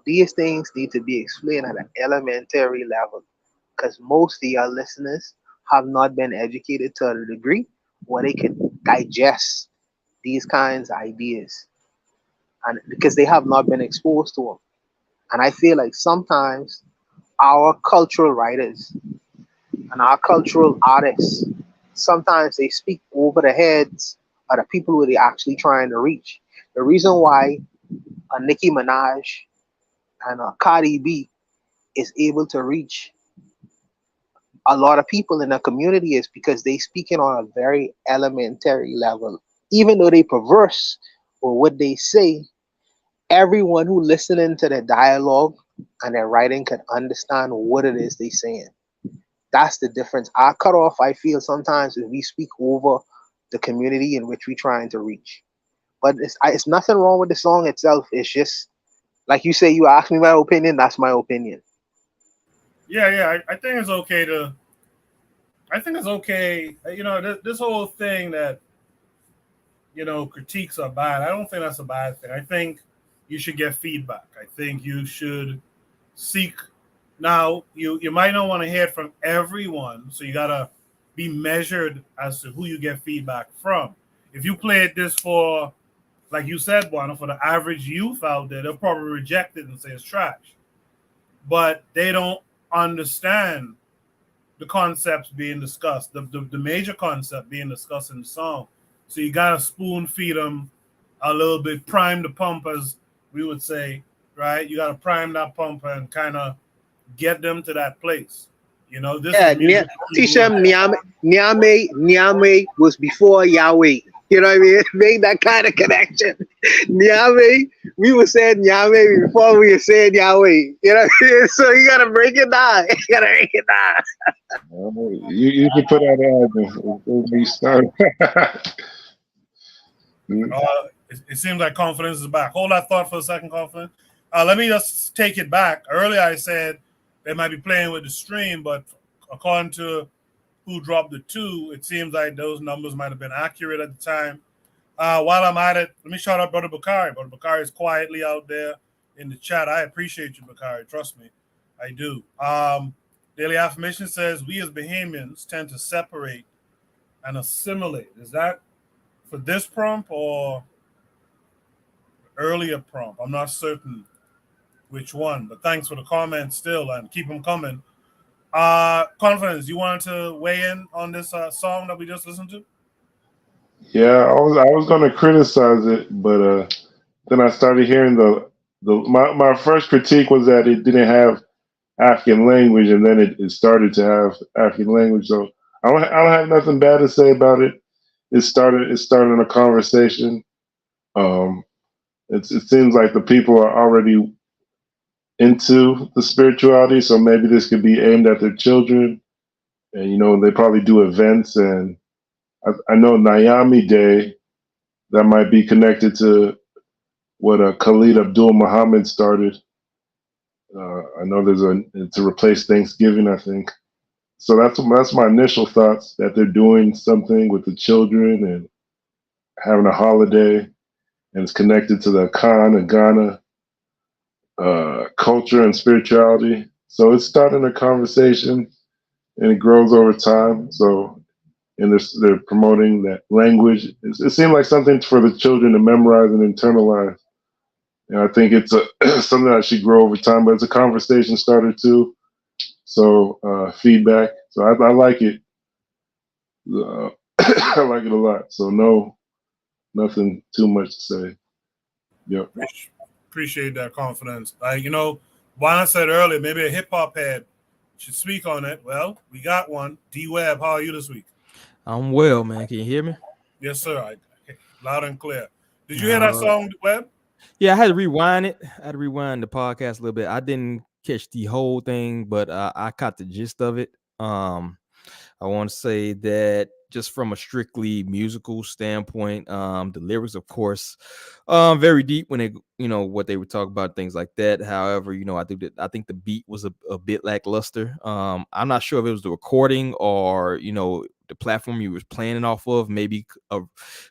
These things need to be explained at an elementary level because most of your listeners have not been educated to a degree where they can digest these kinds of ideas, and because they have not been exposed to them. And I feel like sometimes our cultural writers and our cultural artists, sometimes they speak over the heads of the people who they're actually trying to reach. The reason why a Nicki Minaj and a Cardi B is able to reach a lot of people in the community is because they speaking on a very elementary level. Even though they perverse or what they say, everyone who listening to their dialogue and their writing can understand what it is they saying. That's the difference. Our cutoff, I feel, sometimes is we speak over the community in which we're trying to reach. But it's nothing wrong with the song itself. It's just like you say. You ask me my opinion. That's my opinion. Yeah. I think it's okay to. I think it's okay. This whole thing that critiques are bad. I don't think that's a bad thing. I think you should get feedback. I think you should seek. Now, you might not want to hear it from everyone, so you gotta be measured as to who you get feedback from. If you played this for, like you said, Juana, for the average youth out there, they'll probably reject it and say it's trash. But they don't understand the concepts being discussed, the major concept being discussed in the song. So you gotta spoon feed them a little bit, prime the pump, as we would say, right? You gotta prime that pump and kind of get them to that place. This is teach them Nyame was before Yahweh. You know what I mean? Make that kind of connection. Nyame, we were saying Nyame before we were saying Yahweh. You know what I mean? So you gotta break it down. You can put that out there. Start. It seems like confidence is back. Hold that thought for a second, confidence. Let me just take it back. Earlier I said they might be playing with the stream, but according to who dropped the 2, it seems like those numbers might have been accurate at the time. While I'm at it, let me shout out Brother Bakari. Brother Bakari is quietly out there in the chat. I appreciate you, Bakari. Trust me, I do. Daily Affirmation says, we as Bahamians tend to separate and assimilate. Is that for this prompt or earlier prompt? I'm not certain which one, but thanks for the comments still, and keep them coming. Confidence, you wanted to weigh in on this song that we just listened to? Yeah, I was going to criticize it, but then I started hearing my first critique was that it didn't have African language, and then it started to have African language. So I don't have nothing bad to say about it. It started a conversation. It seems like the people are already into the spirituality, so maybe this could be aimed at their children, and they probably do events. And I know Nyame Day, that might be connected to what Khalid Abdul Muhammad started. I know to replace Thanksgiving, I think. So that's my initial thoughts, that they're doing something with the children and having a holiday, and it's connected to the Khan and Ghana culture and spirituality. So it's starting a conversation, and it grows over time. So, and they're promoting that language. It seemed like something for the children to memorize and internalize. And I think it's something that should grow over time, but it's a conversation starter too. So feedback. So I like it. I like it a lot. So nothing too much to say. Yep. Appreciate that confidence. Juana said earlier, maybe a hip hop head should speak on it. Well, we got one. D Webb, how are you this week? I'm well, man. Can you hear me? Yes, sir. Loud and clear. Did you hear that song, Webb? Yeah, I had to rewind it. I had to rewind the podcast a little bit. I didn't catch the whole thing, but I caught the gist of it. I want to say that just from a strictly musical standpoint, the lyrics, of course, very deep when they, what they were talking about, things like that. However, I think the beat was a bit lackluster. I'm not sure if it was the recording or, the platform you was playing it off of, maybe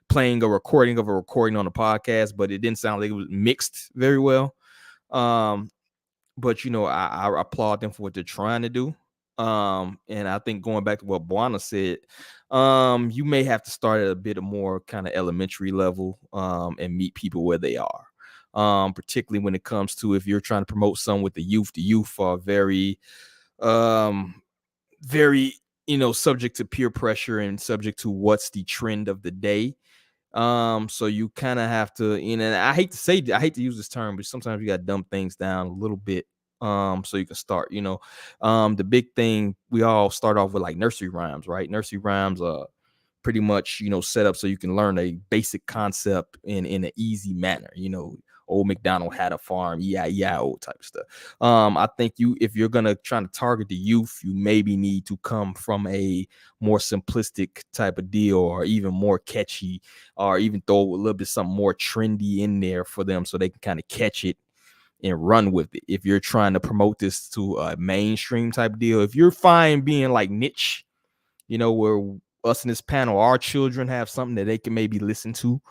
playing a recording of a recording on the podcast, but it didn't sound like it was mixed very well. But you know, I applaud them for what they're trying to do. And I think going back to what Buana said, you may have to start at a bit of more kind of elementary level, and meet people where they are. Particularly when it comes to if you're trying to promote something with the youth are very, very, you know, subject to peer pressure and subject to what's the trend of the day. So you kind of have to, you know, and I hate to use this term, but sometimes you got to dumb things down a little bit. So you can start, you know, the big thing, we all start off with like nursery rhymes, right? Nursery rhymes are pretty much, you know, set up so you can learn a basic concept in an easy manner. You know, old McDonald had a farm, E-I-E-I-O type stuff. I think if you're gonna try to target the youth, you maybe need to come from a more simplistic type of deal, or even more catchy, or even throw a little bit something more trendy in there for them so they can kind of catch it and run with it. If you're trying to promote this to a mainstream type deal, if you're fine being like niche, you know, where us in this panel, our children have something that they can maybe listen to,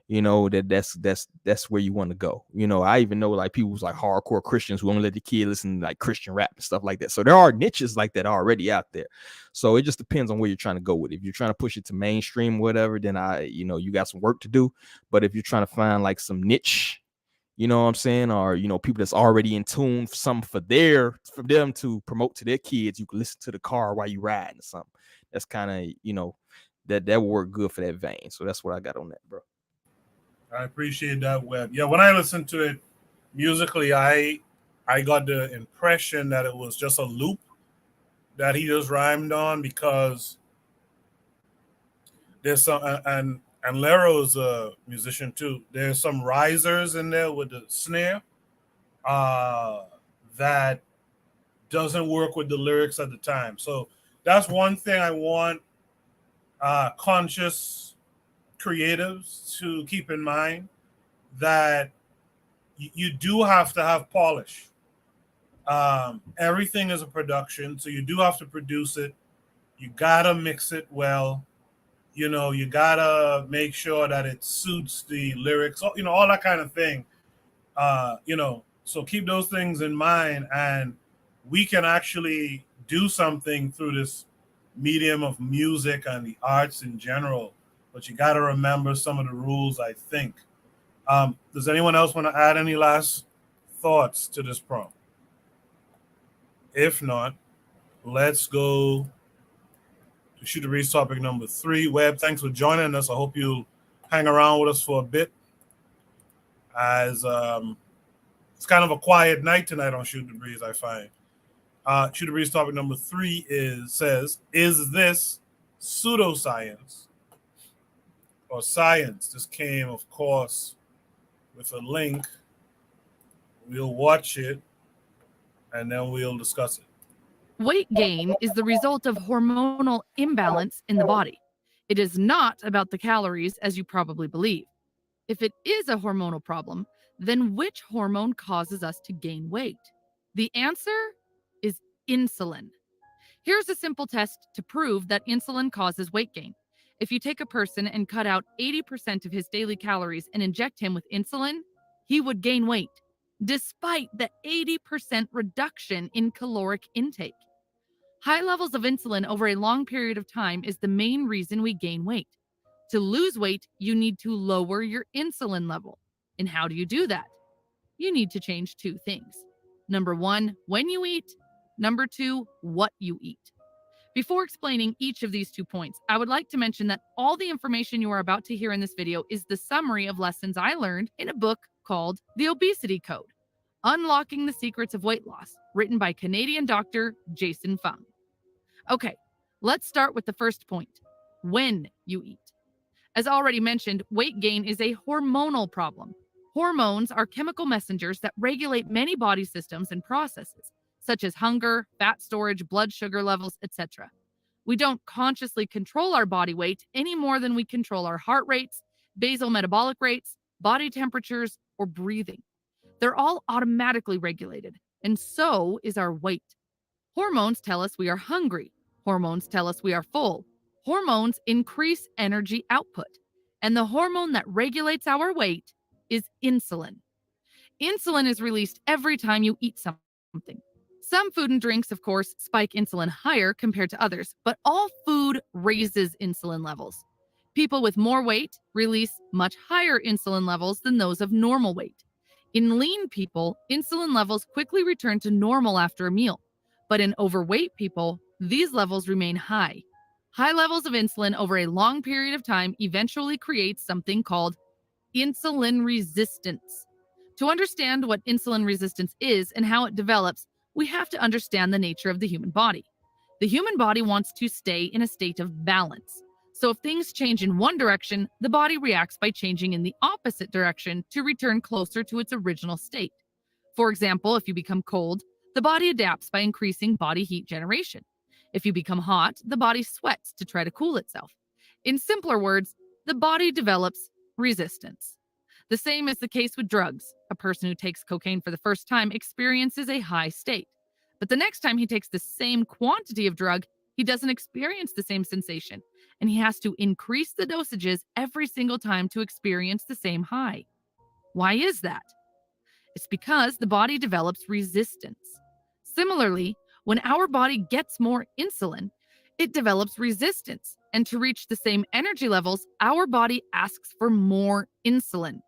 you know, that's where you want to go. You know, I even know like people who's like hardcore Christians who only let the kid listen to like Christian rap and stuff like that. So there are niches like that already out there. So it just depends on where you're trying to go with it. If you're trying to push it to mainstream, whatever, then you got some work to do. But if you're trying to find like some niche, you know what I'm saying, or, you know, people that's already in tune for something for them to promote to their kids, you can listen to the car while you riding or something. That's kind of, you know, that will work good for that vein. So that's what I got on that, bro. I appreciate that, Webb. Yeah, when I listened to it musically, I got the impression that it was just a loop that he just rhymed on, because there's some, and Lero's a musician too. There's some risers in there with the snare that doesn't work with the lyrics at the time. So that's one thing I want conscious creatives to keep in mind, that you do have to have polish. Everything is a production, so you do have to produce it. You gotta mix it well. You know, you gotta make sure that it suits the lyrics, you know, all that kind of thing. You know, so keep those things in mind, and we can actually do something through this medium of music and the arts in general. But you got to remember some of the rules, I think. Does anyone else want to add any last thoughts to this prompt? If not, let's go to Shoot the Breeze topic number 3. Webb, thanks for joining us. I hope you'll hang around with us for a bit, as it's kind of a quiet night tonight on Shoot the Breeze, I find. Shoot the Breeze topic number 3 says, is this pseudoscience or science? This came, of course, with a link. We'll watch it, and then we'll discuss it. Weight gain is the result of hormonal imbalance in the body. It is not about the calories, as you probably believe. If it is a hormonal problem, then which hormone causes us to gain weight? The answer is insulin. Here's a simple test to prove that insulin causes weight gain. If you take a person and cut out 80% of his daily calories and inject him with insulin, he would gain weight, despite the 80% reduction in caloric intake. High levels of insulin over a long period of time is the main reason we gain weight. To lose weight, you need to lower your insulin level. And how do you do that? You need to change 2 things. Number 1, when you eat. Number 2, what you eat. Before explaining each of these 2 points, I would like to mention that all the information you are about to hear in this video is the summary of lessons I learned in a book called The Obesity Code: Unlocking the Secrets of Weight Loss, written by Canadian doctor Jason Fung. Okay, let's start with the first point: when you eat. As already mentioned, weight gain is a hormonal problem. Hormones are chemical messengers that regulate many body systems and processes, such as hunger, fat storage, blood sugar levels, etc. We don't consciously control our body weight any more than we control our heart rates, basal metabolic rates, body temperatures, or breathing. They're all automatically regulated, and so is our weight. Hormones tell us we are hungry. Hormones tell us we are full. Hormones increase energy output, and the hormone that regulates our weight is insulin. Insulin is released every time you eat something. Some food and drinks, of course, spike insulin higher compared to others, but all food raises insulin levels. People with more weight release much higher insulin levels than those of normal weight. In lean people, insulin levels quickly return to normal after a meal, but in overweight people, these levels remain high. High levels of insulin over a long period of time eventually creates something called insulin resistance. To understand what insulin resistance is and how it develops, we have to understand the nature of the human body. The human body wants to stay in a state of balance. So if things change in one direction, the body reacts by changing in the opposite direction to return closer to its original state. For example, if you become cold, the body adapts by increasing body heat generation. If you become hot, the body sweats to try to cool itself. In simpler words, the body develops resistance. The same is the case with drugs. A person who takes cocaine for the first time experiences a high state. But the next time he takes the same quantity of drug, he doesn't experience the same sensation, and he has to increase the dosages every single time to experience the same high. Why is that? It's because the body develops resistance. Similarly, when our body gets more insulin, it develops resistance, and to reach the same energy levels, our body asks for more insulin.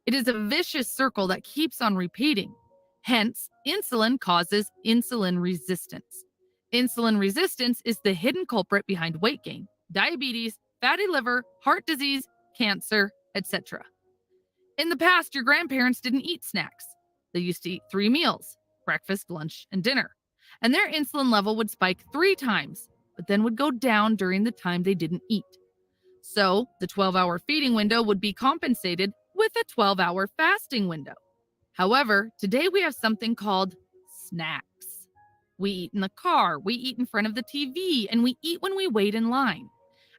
It is a vicious circle that keeps on repeating. Hence, insulin causes insulin resistance. Insulin resistance is the hidden culprit behind weight gain, diabetes, fatty liver, heart disease, cancer, etc. In the past, your grandparents didn't eat snacks. They used to eat 3 meals, breakfast, lunch, and dinner. And their insulin level would spike 3 times, but then would go down during the time they didn't eat. So, the 12-hour feeding window would be compensated with a 12-hour fasting window. However, today we have something called snacks. We eat in the car, we eat in front of the TV, and we eat when we wait in line.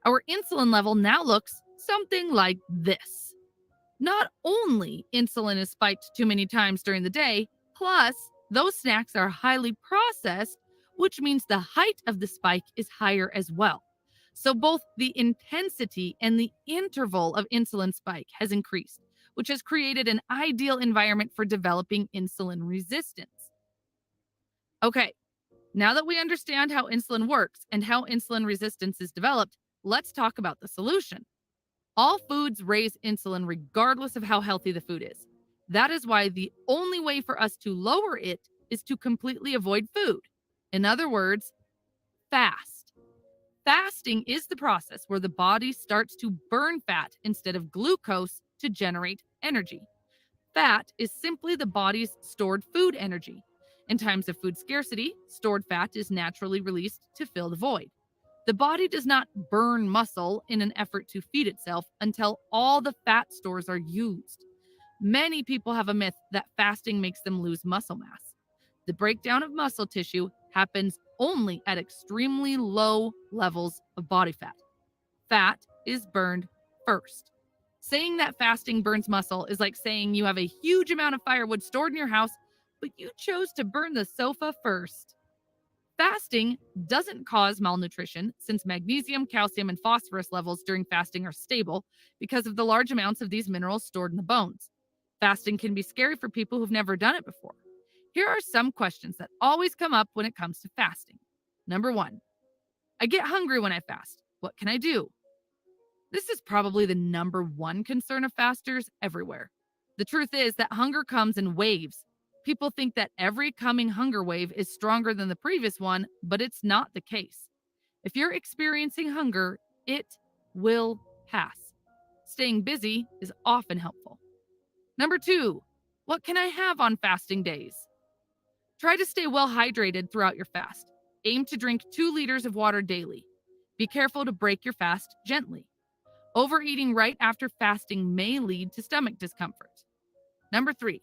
Our insulin level now looks something like this. Not only insulin is spiked too many times during the day, plus those snacks are highly processed, which means the height of the spike is higher as well. So both the intensity and the interval of insulin spike has increased, which has created an ideal environment for developing insulin resistance. Okay, now that we understand how insulin works and how insulin resistance is developed, let's talk about the solution. All foods raise insulin regardless of how healthy the food is. That is why the only way for us to lower it is to completely avoid food. In other words, fast. Fasting is the process where the body starts to burn fat instead of glucose to generate energy. Fat is simply the body's stored food energy. In times of food scarcity, stored fat is naturally released to fill the void. The body does not burn muscle in an effort to feed itself until all the fat stores are used. Many people have a myth that fasting makes them lose muscle mass. The breakdown of muscle tissue happens only at extremely low levels of body fat. Fat is burned first. Saying that fasting burns muscle is like saying you have a huge amount of firewood stored in your house, but you chose to burn the sofa first. Fasting doesn't cause malnutrition since magnesium, calcium, and phosphorus levels during fasting are stable because of the large amounts of these minerals stored in the bones. Fasting can be scary for people who've never done it before. Here are some questions that always come up when it comes to fasting. Number 1, I get hungry when I fast. What can I do? This is probably the number 1 concern of fasters everywhere. The truth is that hunger comes in waves. People think that every coming hunger wave is stronger than the previous one, but it's not the case. If you're experiencing hunger, it will pass. Staying busy is often helpful. Number 2, what can I have on fasting days? Try to stay well hydrated throughout your fast. Aim to drink 2 liters of water daily. Be careful to break your fast gently. Overeating right after fasting may lead to stomach discomfort. Number 3,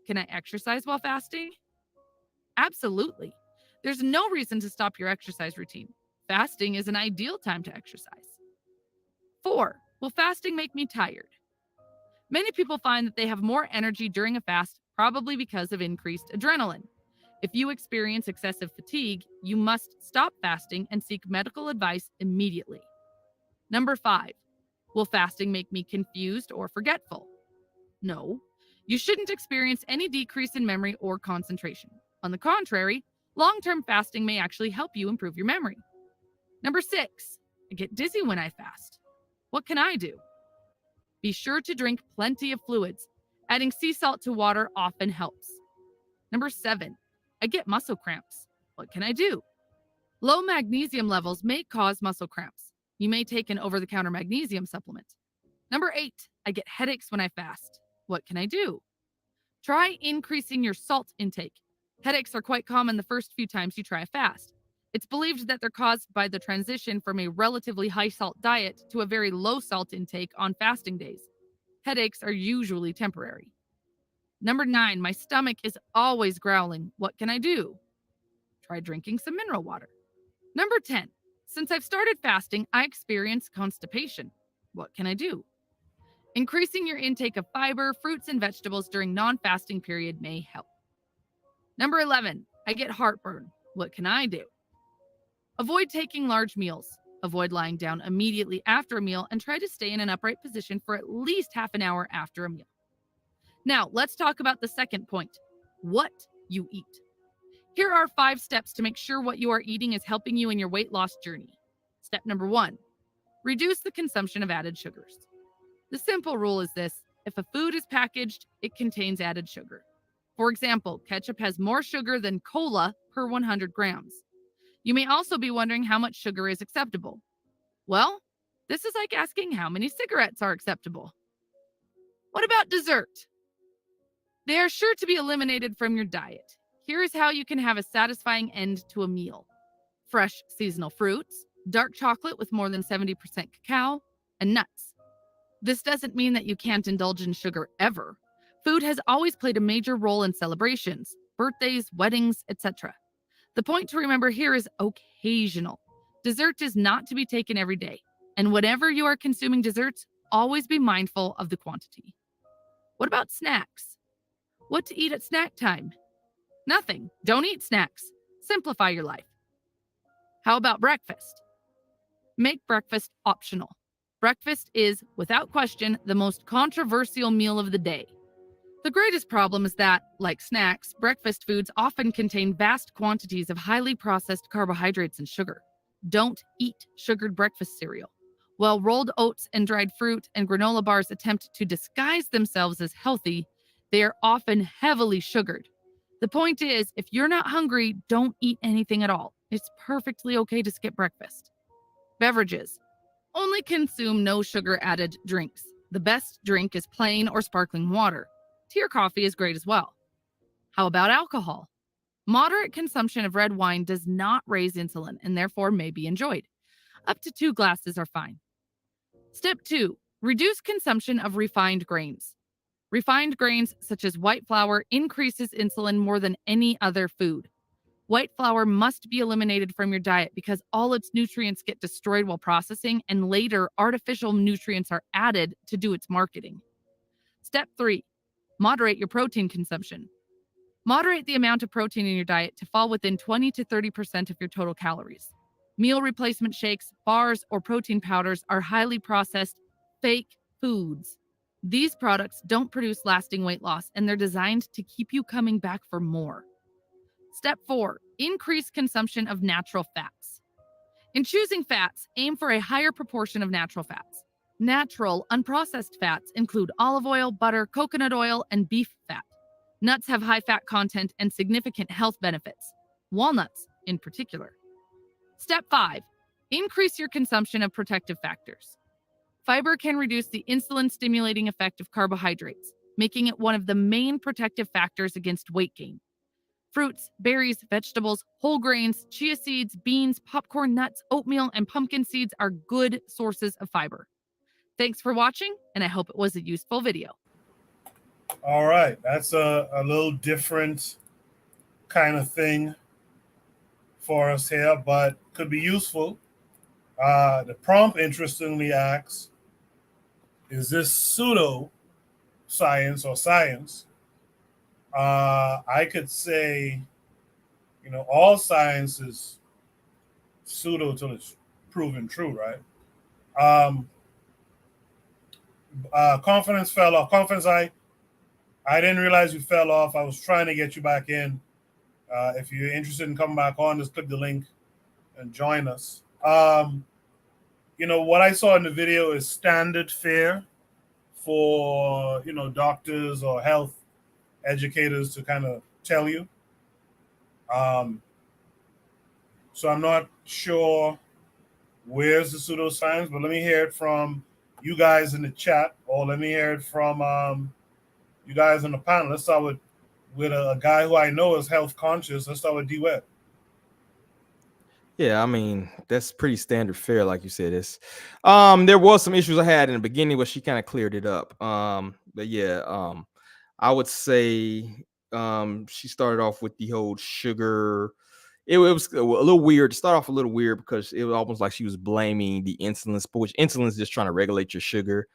can I exercise while fasting? Absolutely. There's no reason to stop your exercise routine. Fasting is an ideal time to exercise. 4, will fasting make me tired? Many people find that they have more energy during a fast, probably because of increased adrenaline. If you experience excessive fatigue, you must stop fasting and seek medical advice immediately. Number 5, will fasting make me confused or forgetful? No, you shouldn't experience any decrease in memory or concentration. On the contrary, long-term fasting may actually help you improve your memory. Number 6, I get dizzy when I fast. What can I do? Be sure to drink plenty of fluids. Adding sea salt to water often helps. Number 7, I get muscle cramps. What can I do? Low magnesium levels may cause muscle cramps. You may take an over-the-counter magnesium supplement. Number 8, I get headaches when I fast. What can I do? Try increasing your salt intake. Headaches are quite common the first few times you try a fast. It's believed that they're caused by the transition from a relatively high salt diet to a very low salt intake on fasting days. Headaches are usually temporary. Number 9, my stomach is always growling. What can I do? Try drinking some mineral water. Number 10, since I've started fasting, I experience constipation. What can I do? Increasing your intake of fiber, fruits, and vegetables during non-fasting period may help. Number 11, I get heartburn. What can I do? Avoid taking large meals. Avoid lying down immediately after a meal and try to stay in an upright position for at least half an hour after a meal. Now, let's talk about the second point, what you eat. Here are 5 steps to make sure what you are eating is helping you in your weight loss journey. Step number 1, reduce the consumption of added sugars. The simple rule is this: if a food is packaged, it contains added sugar. For example, ketchup has more sugar than cola per 100 grams. You may also be wondering how much sugar is acceptable. Well, this is like asking how many cigarettes are acceptable. What about dessert? They are sure to be eliminated from your diet. Here is how you can have a satisfying end to a meal: fresh seasonal fruits, dark chocolate with more than 70% cacao, and nuts. This doesn't mean that you can't indulge in sugar ever. Food has always played a major role in celebrations, birthdays, weddings, etc. The point to remember here is occasional. Dessert is not to be taken every day, and whenever you are consuming desserts, always be mindful of the quantity. What about snacks? What to eat at snack time? Nothing. Don't eat snacks. Simplify your life. How about breakfast? Make breakfast optional. Breakfast is, without question, the most controversial meal of the day. The greatest problem is that, like snacks, breakfast foods often contain vast quantities of highly processed carbohydrates and sugar. Don't eat sugared breakfast cereal. While rolled oats and dried fruit and granola bars attempt to disguise themselves as healthy, they are often heavily sugared. The point is, if you're not hungry, don't eat anything at all. It's perfectly okay to skip breakfast. Beverages. Only consume no sugar added drinks. The best drink is plain or sparkling water. Tea or coffee is great as well. How about alcohol? Moderate consumption of red wine does not raise insulin and therefore may be enjoyed. Up to 2 glasses are fine. Step 2, reduce consumption of refined grains. Refined grains such as white flour increases insulin more than any other food. White flour must be eliminated from your diet because all its nutrients get destroyed while processing, and later artificial nutrients are added to do its marketing. Step 3, moderate your protein consumption. Moderate the amount of protein in your diet to fall within 20 to 30% of your total calories. Meal replacement shakes, bars, or protein powders are highly processed, fake foods. These products don't produce lasting weight loss, and they're designed to keep you coming back for more. Step 4, increase consumption of natural fats. In choosing fats, aim for a higher proportion of natural fats. Natural, unprocessed fats include olive oil, butter, coconut oil, and beef fat. Nuts have high fat content and significant health benefits, walnuts in particular. Step 5, increase your consumption of protective factors. Fiber can reduce the insulin-stimulating effect of carbohydrates, making it one of the main protective factors against weight gain. Fruits, berries, vegetables, whole grains, chia seeds, beans, popcorn, nuts, oatmeal, and pumpkin seeds are good sources of fiber. Thanks for watching, and I hope it was a useful video. All right, that's a little different kind of thing for us here, but could be useful. The prompt interestingly asks, is this pseudo science or science? I could say all science is pseudo till it's proven true, right? Confidence fell off. Confidence, I didn't realize you fell off. I was trying to get you back in. If you're interested in coming back on, just click the link and join us. What I saw in the video is standard fare for, doctors or health educators to kind of tell you. So I'm not sure where's the pseudoscience, but let me hear it from you guys in the chat, or let me hear it from you guys on the panel. Let's start with a guy who I know is health conscious. Let's start with D-Web. Yeah, I mean, that's pretty standard fare, like you said. It's there was some issues I had in the beginning, but she kind of cleared it up. But yeah, I would say she started off with the whole sugar. It was a little weird to start off, a little weird, because it was almost like she was blaming the insulin, which insulin is just trying to regulate your sugar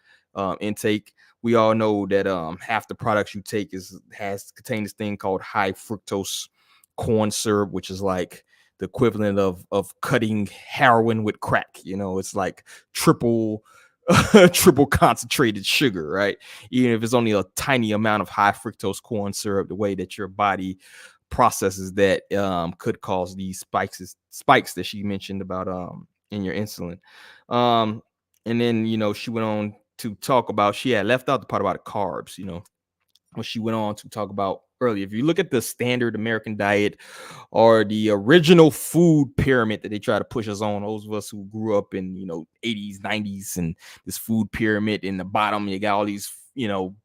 intake. We all know that half the products you take contain this thing called high fructose corn syrup, which is like the equivalent of cutting heroin with crack. It's like triple concentrated sugar, right? Even if it's only a tiny amount of high fructose corn syrup, the way that your body processes that could cause these spikes that she mentioned about in your insulin. And then she went on to talk about, she had left out the part about the carbs, what she went on to talk about earlier. If you look at the standard American diet or the original food pyramid that they try to push us on, those of us who grew up in 80s, 90s, and this food pyramid, in the bottom you got all these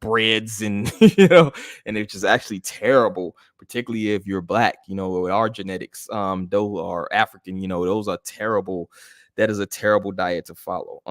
breads and and it's just actually terrible, particularly if you're black, with our genetics, those are African, those are terrible. That is a terrible diet to follow.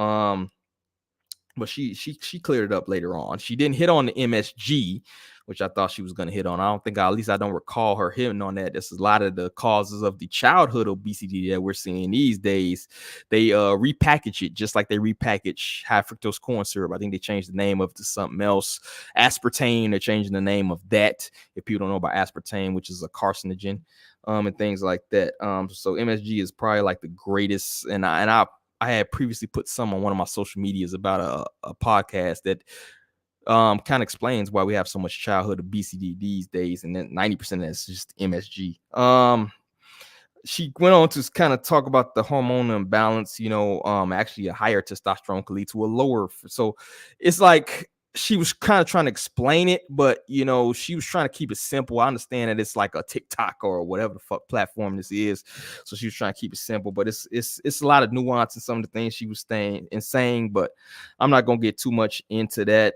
But she cleared it up later on. She didn't hit on the MSG, which I thought she was going to hit on. At least I don't recall her hitting on that. This is a lot of the causes of the childhood obesity that we're seeing these days. They repackage it just like they repackage high fructose corn syrup. I think they changed the name of it to something else. Aspartame, they're changing the name of that. If people don't know about aspartame, which is a carcinogen, and things like that. So MSG is probably like the greatest. And I had previously put some on one of my social medias about a podcast that kind of explains why we have so much childhood obesity these days, and then 90% of that's just MSG. She went on to kind of talk about the hormonal imbalance. Actually a higher testosterone could lead to a lower. So it's like she was kind of trying to explain it, but she was trying to keep it simple. I understand that it's like a TikTok or whatever the fuck platform this is, so she was trying to keep it simple. But it's a lot of nuance in some of the things she was saying. But I'm not gonna get too much into that.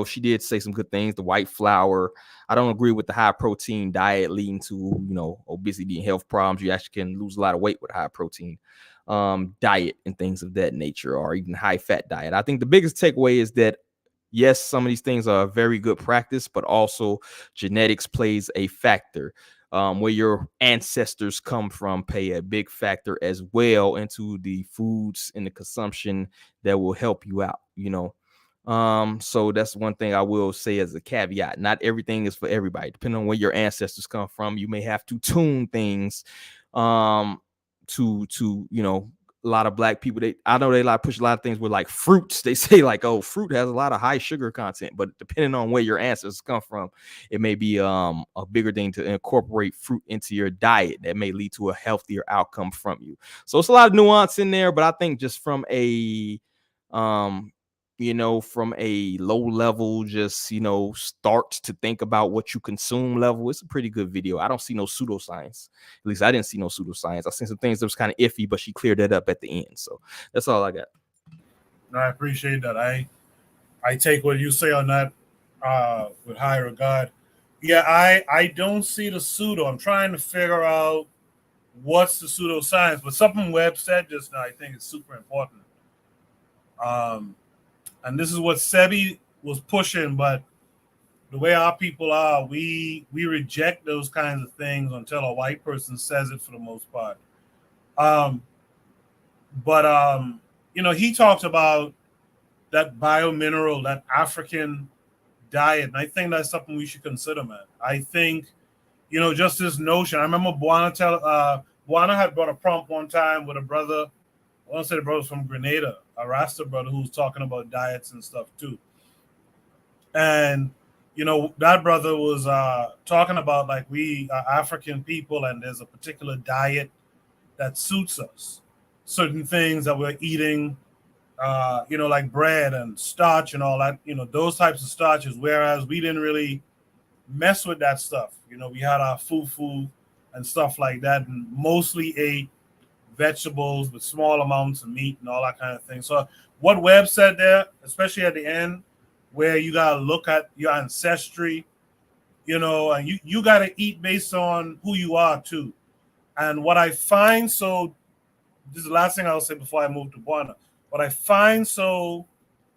She did say some good things. The white flour. I don't agree with the high protein diet leading to obesity and health problems. You actually can lose a lot of weight with high protein diet and things of that nature, or even high fat diet. I think the biggest takeaway is that yes, some of these things are very good practice, but also genetics plays a factor. Where your ancestors come from play a big factor as well into the foods and the consumption that will help you out. So that's one thing I will say as a caveat. Not everything is for everybody. Depending on where your ancestors come from, you may have to tune things to a lot of black people. I know they like push a lot of things with like fruits. They say like, oh, fruit has a lot of high sugar content, but depending on where your ancestors come from, it may be a bigger thing to incorporate fruit into your diet that may lead to a healthier outcome from you. So it's a lot of nuance in there, but I think just from a from a low level, just start to think about what you consume level, it's a pretty good video. I don't see no pseudoscience. At least I didn't see no pseudoscience. I seen some things that was kind of iffy, but she cleared that up at the end. So that's all I got. No, I appreciate that. I take what you say on that with high regard. Yeah, I don't see the pseudo. I'm trying to figure out what's the pseudoscience, but something Webb said just now I think is super important. And this is what Sebi was pushing, but the way our people are, we reject those kinds of things until a white person says it for the most part. He talked about that biomineral, that African diet, and I think that's something we should consider, man. I think, you know, just this notion. I remember Buana had brought a prompt one time with a brother. I want to say the brother's from Grenada, a Rasta brother who was talking about diets and stuff too. And you know, that brother was talking about like we are African people, and there's a particular diet that suits us. Certain things that we're eating, you know, like bread and starch and all that, you know, those types of starches. Whereas we didn't really mess with that stuff. You know, we had our fufu and stuff like that, and mostly ate vegetables with small amounts of meat and all that kind of thing. So what Webb said there, especially at the end, where you gotta look at your ancestry, you know, and you gotta eat based on who you are too. And what I find so, this is the last thing I'll say before I move to Buana. What I find so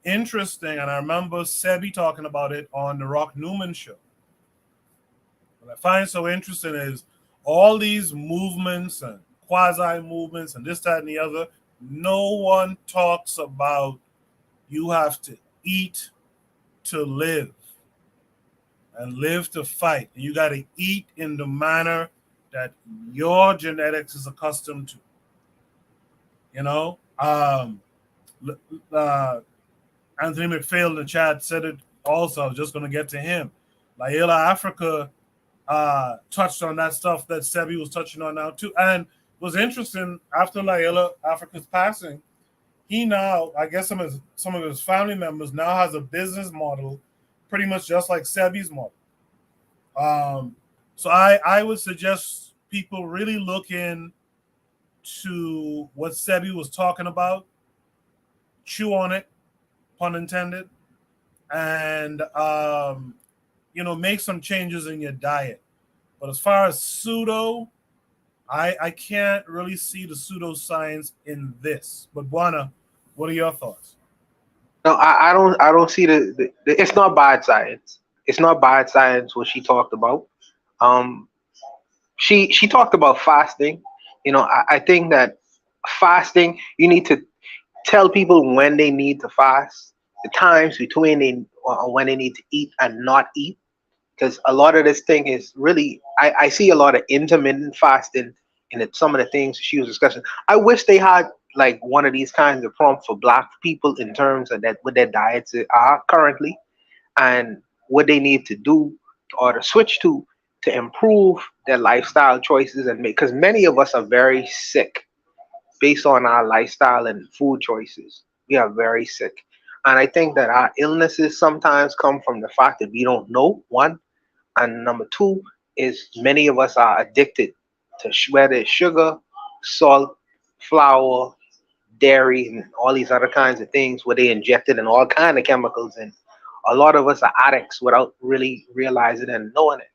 interesting, and I remember Sebi talking about it on the Rock Newman show. What I find so interesting is all these movements and quasi movements and this, that, and the other. No one talks about you have to eat to live and live to fight. You got to eat in the manner that your genetics is accustomed to. You know, Anthony McPhail in the chat said it also. I was just going to get to him. Laila Africa touched on that stuff that Sebi was touching on now too. And it was interesting, after Laila Africa's passing, he now, I guess some of his family members now has a business model pretty much just like Sebi's model. So I would suggest people really look into what Sebi was talking about, chew on it, pun intended, and you know, make some changes in your diet. But as far as pseudo, I can't really see the pseudoscience in this. But Buana, what are your thoughts? No, I don't see the it's not bad science. It's not bad science what she talked about. She talked about fasting. You know, I think that fasting, you need to tell people when they need to fast, the times between when they need to eat and not eat. Because a lot of this thing is really, I see a lot of intermittent fasting in some of the things she was discussing. I wish they had like one of these kinds of prompts for Black people in terms of that what their diets are currently and what they need to do or to switch to improve their lifestyle choices and make, because many of us are very sick based on our lifestyle and food choices. We are very sick. And I think that our illnesses sometimes come from the fact that we don't know, one. And number two is many of us are addicted to whether it's sugar, salt, flour, dairy, and all these other kinds of things where they injected in all kind of chemicals. And a lot of us are addicts without really realizing and knowing it.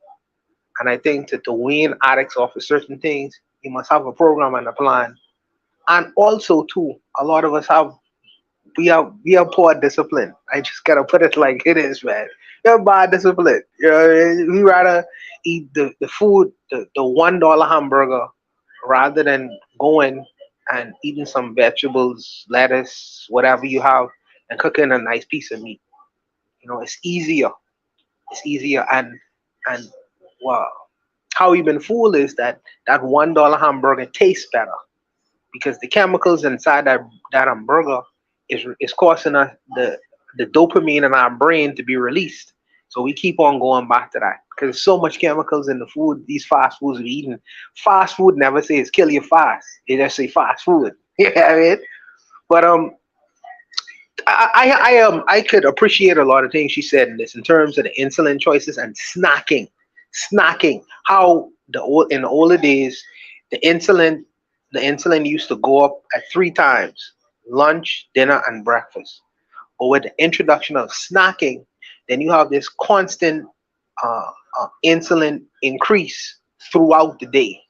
And I think that to wean addicts off of certain things, you must have a program and a plan. And also, too, a lot of us we have poor discipline. I just gotta put it like it is, man. We have bad discipline. You know, we rather eat the food, the $1 hamburger, rather than going and eating some vegetables, lettuce, whatever you have, and cooking a nice piece of meat. You know, it's easier. It's easier, and well, how we've been fooled is that $1 hamburger tastes better because the chemicals inside that hamburger is causing us the dopamine in our brain to be released. So we keep on going back to that because there's so much chemicals in the food. These fast foods we're eating. Fast food never says kill you fast. They just say fast food. You know what I mean? But I could appreciate a lot of things she said in this in terms of the insulin choices and snacking. How in the older days the insulin used to go up at 3 times: lunch, dinner, and breakfast. But with the introduction of snacking, then you have this constant insulin increase throughout the day,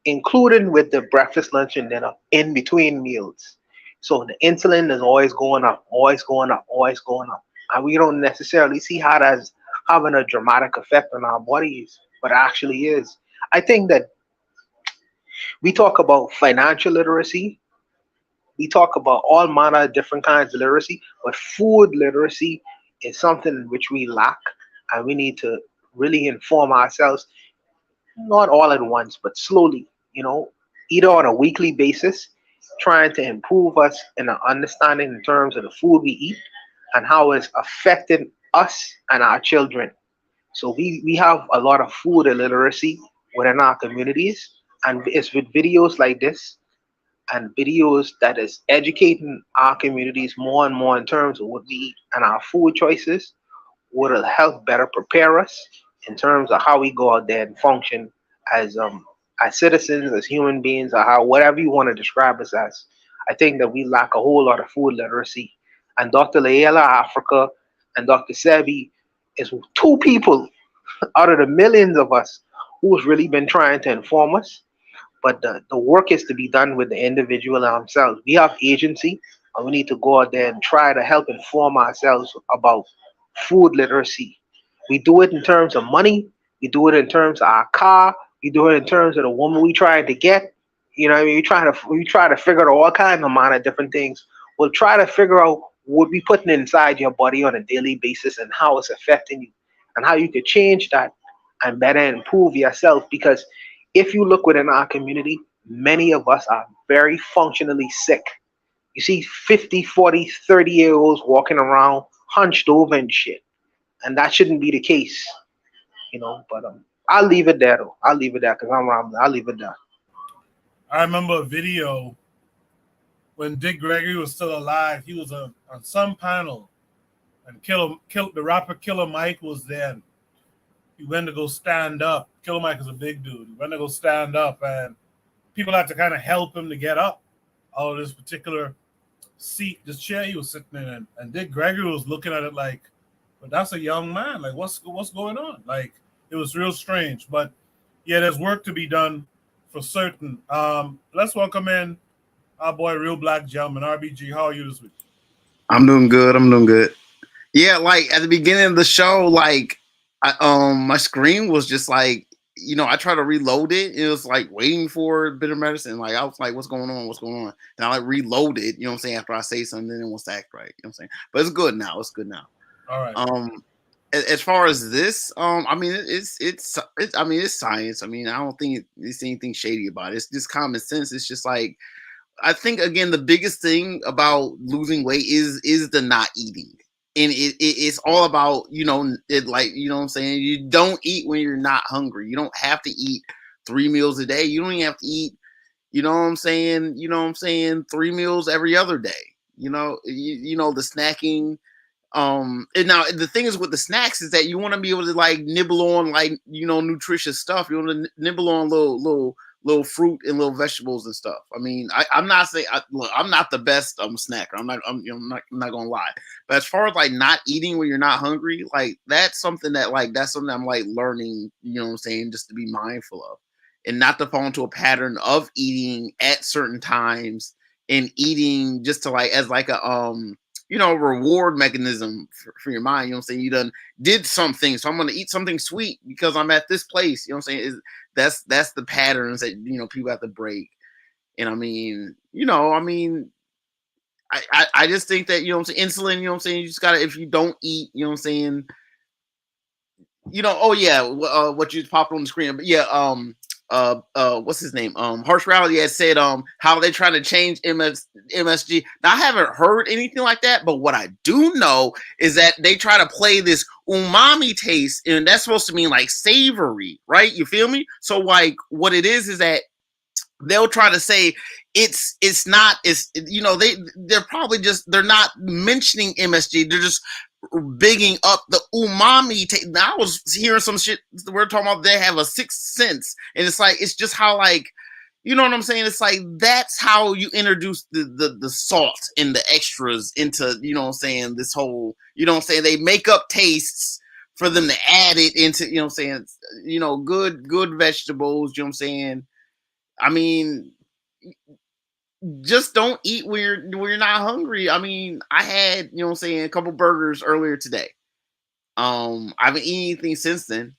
including with the breakfast, lunch, and dinner in between meals. So the insulin is always going up, always going up, always going up. And we don't necessarily see how that's having a dramatic effect on our bodies, but it actually is. I think that we talk about financial literacy. We talk about all manner of different kinds of literacy, but food literacy is something which we lack, and we need to really inform ourselves. not all at once, but slowly, either on a weekly basis, trying to improve us in our understanding in terms of the food we eat and how it's affecting us and our children. So we have a lot of food illiteracy within our communities, and it's with videos like this and videos that is educating our communities more and more in terms of what we eat and our food choices would help better prepare us in terms of how we go out there and function as citizens, as human beings, or how whatever you want to describe us as. I think that we lack a whole lot of food literacy. And Dr. Layla Africa and Dr. Sebi is two people out of the millions of us who's really been trying to inform us, but the work is to be done with the individual themselves. We have agency, and we need to go out there and try to help inform ourselves about food literacy. We do it in terms of money. We do it in terms of our car. We do it in terms of the woman we trying to get. What I mean, we try to figure out all kinds of amount of different things. We'll try to figure out what we putting inside your body on a daily basis and how it's affecting you and how you could change that and better improve yourself. Because if you look within our community, many of us are very functionally sick. You see 50, 40, 30-year olds walking around hunched over and shit. And that shouldn't be the case, But I'll leave it there, though. I'll leave it there because I'm rambling. I'll leave it there. I remember a video when Dick Gregory was still alive. He was on some panel, and the rapper Killer Mike was there. He went to go stand up. Killer Mike is a big dude. He went to go stand up, and people had to kind of help him to get up out of this particular seat, this chair he was sitting in. And Dick Gregory was looking at it like, but that's a young man. Like, what's going on? Like, it was real strange. But yeah, there's work to be done for certain. Let's welcome in our boy, Real Black Gentleman, RBG. How are you this week? I'm doing good. Yeah, like at the beginning of the show, like my screen was just like, I tried to reload it. It was like waiting for bitter medicine. Like I was like, what's going on? And I like reload it, you know what I'm saying, after I say something, then it wants to act right. You know what I'm saying? But it's good now. All right. As far as this, I mean it's science. I mean, I don't think there's anything shady about it. It's just common sense. It's just like, I think again the biggest thing about losing weight is the not eating. And it's all about, like, you know what I'm saying? You don't eat when you're not hungry. You don't have to eat 3 meals a day. You don't even have to eat, you know what I'm saying? 3 meals every other day. The snacking. And now the thing is with the snacks is that you want to be able to like nibble on like, nutritious stuff. You want to nibble on little fruit and little vegetables and stuff. I mean, I'm not saying I'm not the best snacker. I'm not gonna lie. But as far as like not eating when you're not hungry, like that's something I'm like learning, you know what I'm saying, just to be mindful of and not to fall into a pattern of eating at certain times and eating just to like as like a reward mechanism for your mind. You know what I'm saying? You done did something, so I'm gonna eat something sweet because I'm at this place. You know what I'm saying? That's the patterns that people have to break. And I just think that insulin, you know what I'm saying, you just gotta, if you don't eat, you know what I'm saying, what you popped on the screen, but what's his name? Harsh Reality had said how they're trying to change MSG. Now I haven't heard anything like that, but what I do know is that they try to play this umami taste, and that's supposed to mean like savory, right? You feel me? So like what it is that they'll try to say it's not, they're not mentioning MSG, they're just bigging up the umami taste. Now I was hearing some shit we're talking about, they have a sixth sense, and it's like, it's just how like, you know what I'm saying, it's like that's how you introduce the salt and the extras into, you know what I'm saying, this whole, you know what I'm saying, they make up tastes for them to add it into, you know what I'm saying, good vegetables, you know what I'm saying. I mean, just don't eat when you're not hungry. I mean, I had, you know what I'm saying, a couple burgers earlier today. I haven't eaten anything since then.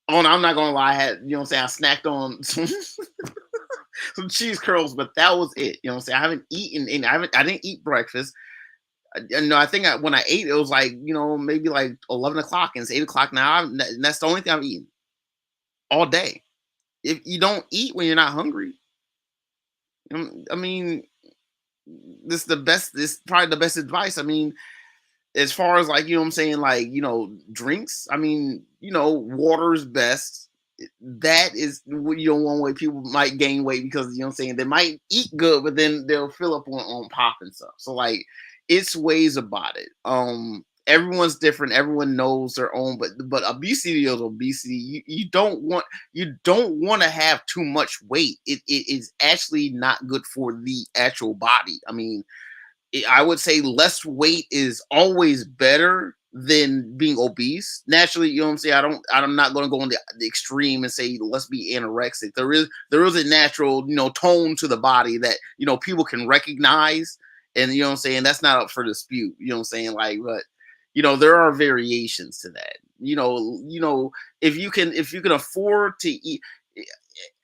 Oh, no, I'm not gonna lie, I had, you know what I'm saying, I snacked on some cheese curls, but that was it. You know what I'm saying? I haven't eaten any, I didn't eat breakfast. I think when I ate, it was like, maybe like 11 o'clock, and it's 8 o'clock now. And that's the only thing I've eaten. all day. If you don't eat when you're not hungry, I mean, this is probably the best advice. I mean, as far as like, you know what I'm saying, like, you know, drinks, I mean, you know, water is best. That is, you know, one way people might gain weight because, you know what I'm saying, they might eat good, but then they'll fill up on pop and stuff. So like, it's ways about it. Everyone's different. Everyone knows their own, but obesity is obesity. You don't want to have too much weight. It is actually not good for the actual body. I mean, I would say less weight is always better than being obese. Naturally, you know what I'm saying? I'm not going to go on the extreme and say let's be anorexic. There is a natural, you know, tone to the body that, you know, people can recognize, and you know what I'm saying, that's not up for dispute. You know what I'm saying? Like, but you know, there are variations to that. You know, if you can afford to eat.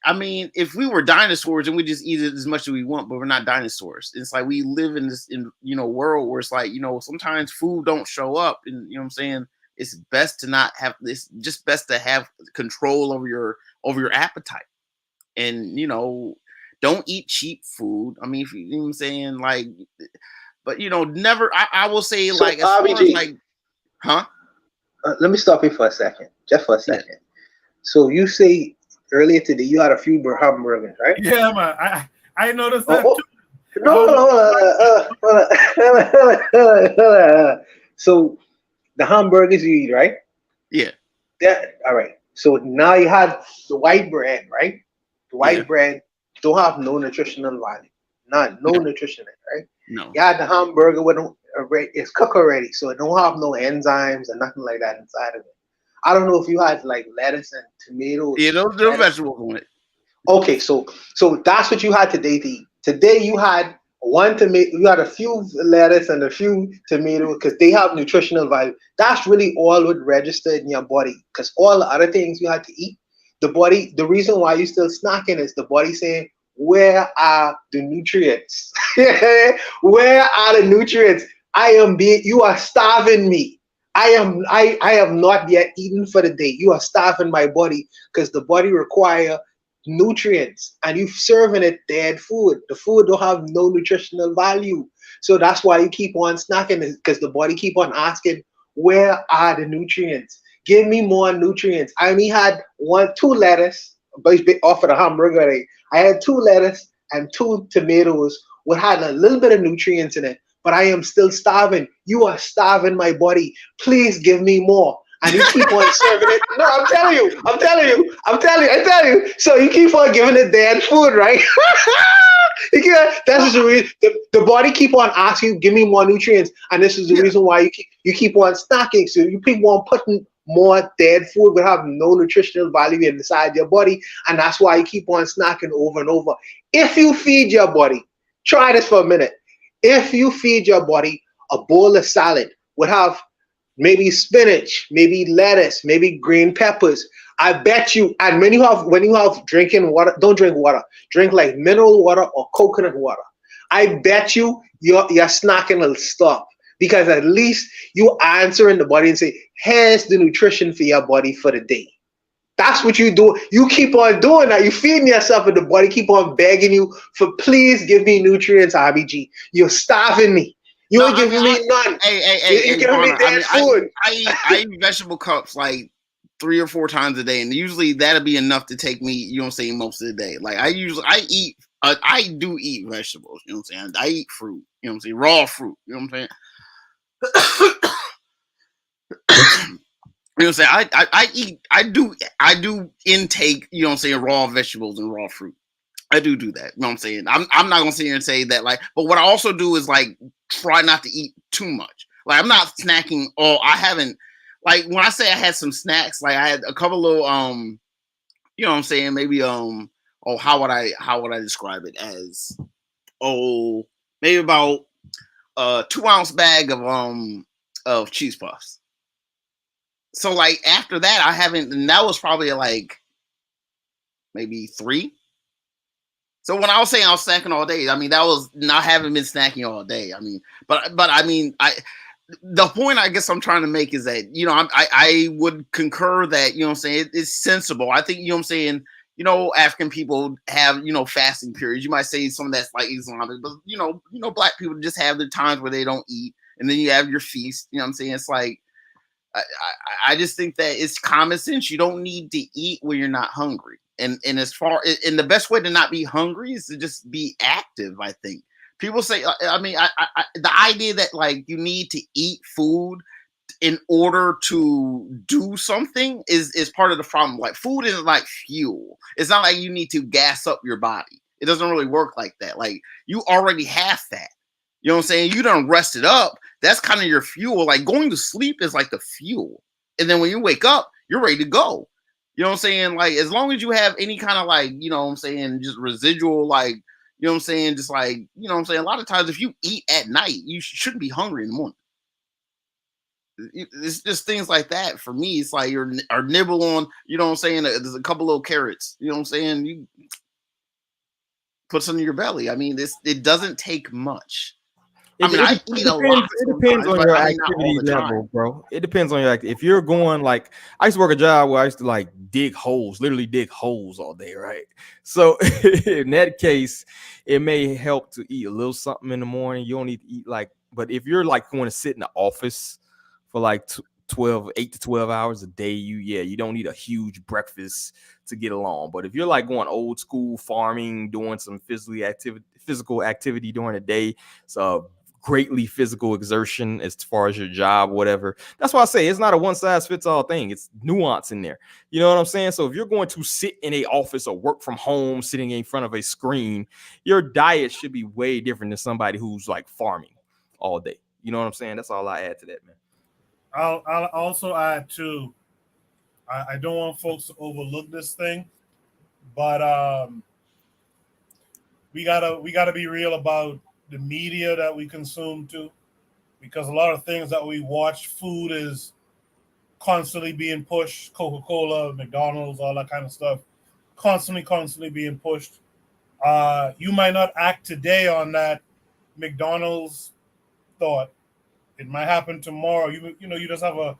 I mean, if we were dinosaurs and we just eat it as much as we want, but we're not dinosaurs. It's like we live in this, you know, world where it's like, you know, sometimes food don't show up, and you know what I'm saying. It's best to not have this. Just best to have control over your appetite, and you know, don't eat cheap food. I mean, if you know what I'm saying, like, but you know, never. I will say, So, like, as far as like, huh? Let me stop you for a second, just for a second. Yeah. So you say earlier today you had a few hamburgers, right? Yeah, man. I noticed that too. No. So the hamburgers you eat, right? Yeah. That all right. So now you had the white bread, right? The white bread don't have no nutritional value. No nutrition in it, right? No. You had the hamburger with it's cooked already, so it don't have no enzymes or nothing like that inside of it. I don't know if you had like lettuce and tomatoes. Yeah, those vegetables on it. Okay, so that's what you had today to eat. Today you had one tomato, you had a few lettuce and a few tomatoes because they have nutritional value. That's really all what registered in your body, because all the other things you had to eat, the body, the reason why you're still snacking is the body saying, where are the nutrients? Where are the nutrients? You are starving me. I have not yet eaten for the day. You are starving my body because the body require nutrients, and you serving it dead food. The food don't have no nutritional value. So that's why you keep on snacking, because the body keep on asking, where are the nutrients? Give me more nutrients. I only had two lettuce, but off of the hamburger. I had 2 lettuce and 2 tomatoes, which had a little bit of nutrients in it, but I am still starving. You are starving my body. Please give me more. And you keep on serving it. No, I'm telling you. So you keep on giving it dead food, right? That's the reason the body keep on asking you, give me more nutrients, and this is the reason why you keep on snacking. So you keep on putting more dead food will have no nutritional value inside your body, and that's why you keep on snacking over and over. If you feed your body, try this for a minute. If you feed your body a bowl of salad, would have maybe spinach, maybe lettuce, maybe green peppers, I bet you, and when you have drinking water, don't drink water. Drink like mineral water or coconut water. I bet you your snacking will stop, because at least you answering the body and say, here's the nutrition for your body for the day. That's what you do. You keep on doing that. You feeding yourself, and the body keep on begging you for, please give me nutrients, RBG. You're starving me. You ain't giving me none. Hey, giving me dead food. I eat vegetable cups like 3 or 4 times a day, and usually that'll be enough to take me, you know what I'm saying, most of the day. Like I do eat vegetables, you know what I'm saying. I eat fruit, you know what I'm saying, raw fruit, you know what I'm saying. You know what I'm saying. I do intake, you know what I'm saying, raw vegetables and raw fruit. I do that. You know what I'm saying? I'm not gonna sit here and say that, like, but what I also do is like try not to eat too much. Like I'm not snacking all. I haven't, like, when I say I had some snacks, like I had a couple of you know what I'm saying, maybe how would I describe it as, maybe about 2-ounce bag of cheese puffs. So like after that I haven't, and that was probably like maybe 3. So when I was saying I was snacking all day, I mean, that was not, having been snacking all day. I mean, but I mean, the point I guess I'm trying to make is that, you know, I would concur that, you know what I'm saying, it's sensible. I think, you know what I'm saying, you know, African people have, you know, fasting periods. You might say some of that's like Islamic, but you know, black people just have their times where they don't eat, and then you have your feast. You know what I'm saying? It's like I just think that it's common sense. You don't need to eat when you're not hungry. And the best way to not be hungry is to just be active, I think. People say, the idea that like you need to eat food in order to do something is part of the problem. Like food isn't like fuel. It's not like you need to gas up your body. It doesn't really work like that. Like you already have fat. You know what I'm saying? You done rest it up. That's kind of your fuel. Like going to sleep is like the fuel. And then when you wake up, you're ready to go. You know what I'm saying? Like as long as you have any kind of like, you know what I'm saying, just residual, like, you know what I'm saying? Just like, you know what I'm saying? A lot of times if you eat at night, you shouldn't be hungry in the morning. It's just things like that. For me, it's like or nibble on, you know what I'm saying? There's a couple little carrots. You know what I'm saying? You put some in your belly. I mean, it doesn't take much. I eat a lot. It depends on your activity level, bro. It depends on your activity. If you're going like, I used to work a job where I used to like literally dig holes all day, right? So in that case, it may help to eat a little something in the morning. You don't need to eat like, but if you're like going to sit in the office for like 8 to 12 hours a day, you don't need a huge breakfast to get along. But if you're like going old school farming, doing some physical activity during the day, so greatly physical exertion as far as your job, whatever. That's why I say it's not a one size fits all thing. It's nuance in there. You know what I'm saying? So if you're going to sit in a office or work from home, sitting in front of a screen, your diet should be way different than somebody who's like farming all day. You know what I'm saying? That's all I add to that, man. I'll also add too. I don't want folks to overlook this thing, but we gotta be real about the media that we consume too, because a lot of things that we watch, food is constantly being pushed. Coca-Cola, McDonald's, all that kind of stuff, constantly being pushed. You might not act today on that McDonald's thought. It might happen tomorrow. You just have a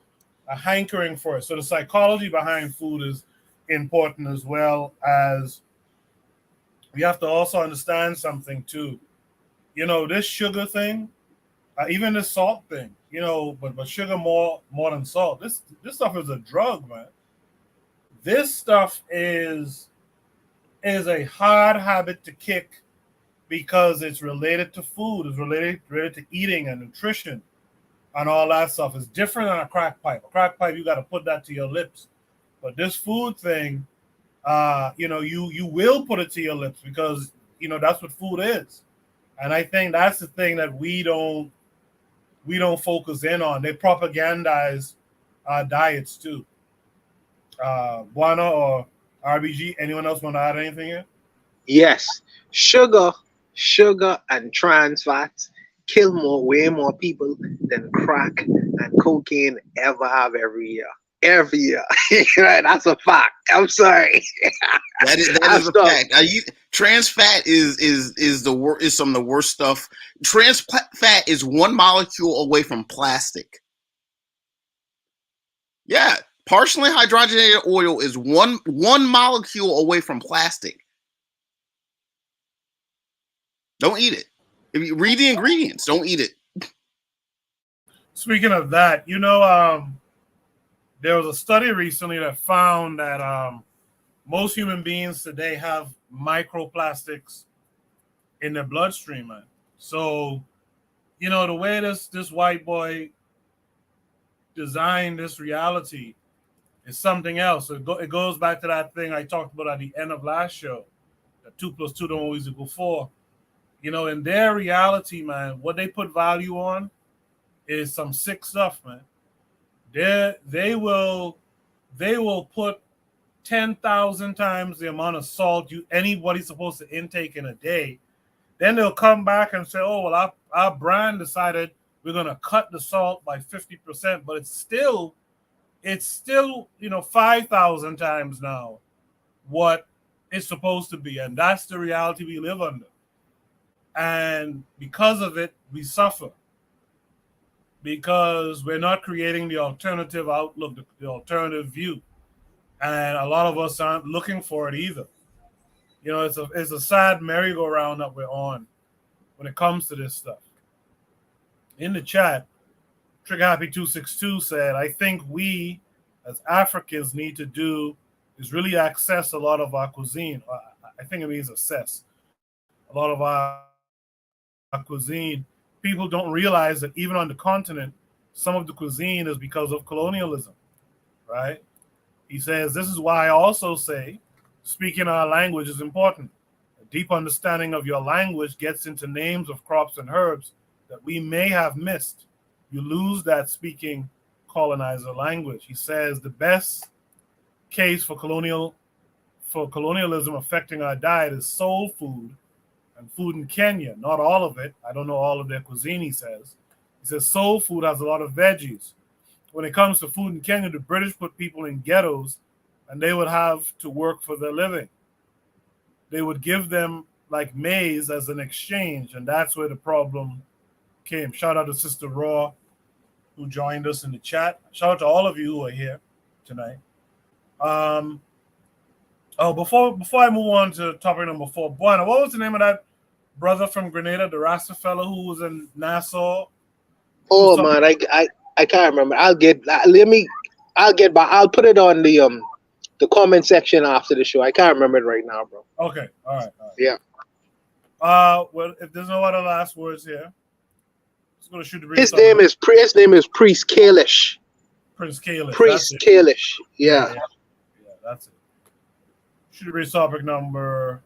hankering for it. So the psychology behind food is important, as well as we have to also understand something too. This sugar thing, even this salt thing, but sugar more than salt. This stuff is a drug, man. This stuff is a hard habit to kick because it's related to food, it's related to eating and nutrition and all that stuff. Is different than a crack pipe. A crack pipe, you got to put that to your lips. But this food thing, you will put it to your lips because, that's what food is. And I think that's the thing that we don't focus in on. They propagandize diets too. Buana or RBG, anyone else want to add anything here? Yes. Sugar and trans fats kill way more people than crack and cocaine ever have every year. Every year. Right, that's a fact. I'm sorry. That is a fact. Trans fat is some of the worst stuff. Trans fat is one molecule away from plastic. Yeah, partially hydrogenated oil is one molecule away from plastic. Don't eat it. If you read the ingredients, don't eat it. Speaking of that, there was a study recently that found that most human beings today have microplastics in their bloodstream, man. So, the way this white boy designed this reality is something else. It goes back to that thing I talked about at the end of last show, that 2 + 2 don't always equal 4. In their reality, man, what they put value on is some sick stuff, man. They will put 10,000 times the amount of salt anybody's supposed to intake in a day. Then they'll come back and say, "Oh, well, our brand decided we're gonna cut the salt by 50%," but it's still 5,000 times now what it's supposed to be, and that's the reality we live under. And because of it, we suffer. because we're not creating the alternative outlook, the alternative view. And a lot of us aren't looking for it either. You know, it's a sad merry-go-round that we're on when it comes to this stuff. In the chat, Trigger Happy 262 said, I think we as Africans need to do is really access a lot of our cuisine. I think it means assess a lot of our cuisine. People don't realize that even on the continent, some of the cuisine is because of colonialism, right? He says, this is why I also say speaking our language is important. A deep understanding of your language gets into names of crops and herbs that we may have missed. You lose that speaking colonizer language. He says the best case for colonialism affecting our diet is soul food and food in Kenya. Not all of it. I don't know all of their cuisine, he says. He says soul food has a lot of veggies. When it comes to food in Kenya, the British put people in ghettos and they would have to work for their living. They would give them like maize as an exchange, and that's where the problem came. Shout out to Sister Raw, who joined us in the chat. Shout out to all of you who are here tonight. Before I move on to topic number 4, Buana, what was the name of that brother from Grenada, the Rasta fellow who was in Nassau? Oh man, I can't remember. I'll get back. I'll put it on the comment section after the show. I can't remember it right now, bro. Okay, all right. Yeah. Well, if there's no other last words here, let's go to shoot the breeze. His name is Priest Kalish. Prince Kalish. Priest Kalish. Yeah, that's it. Shoot the breeze topic number.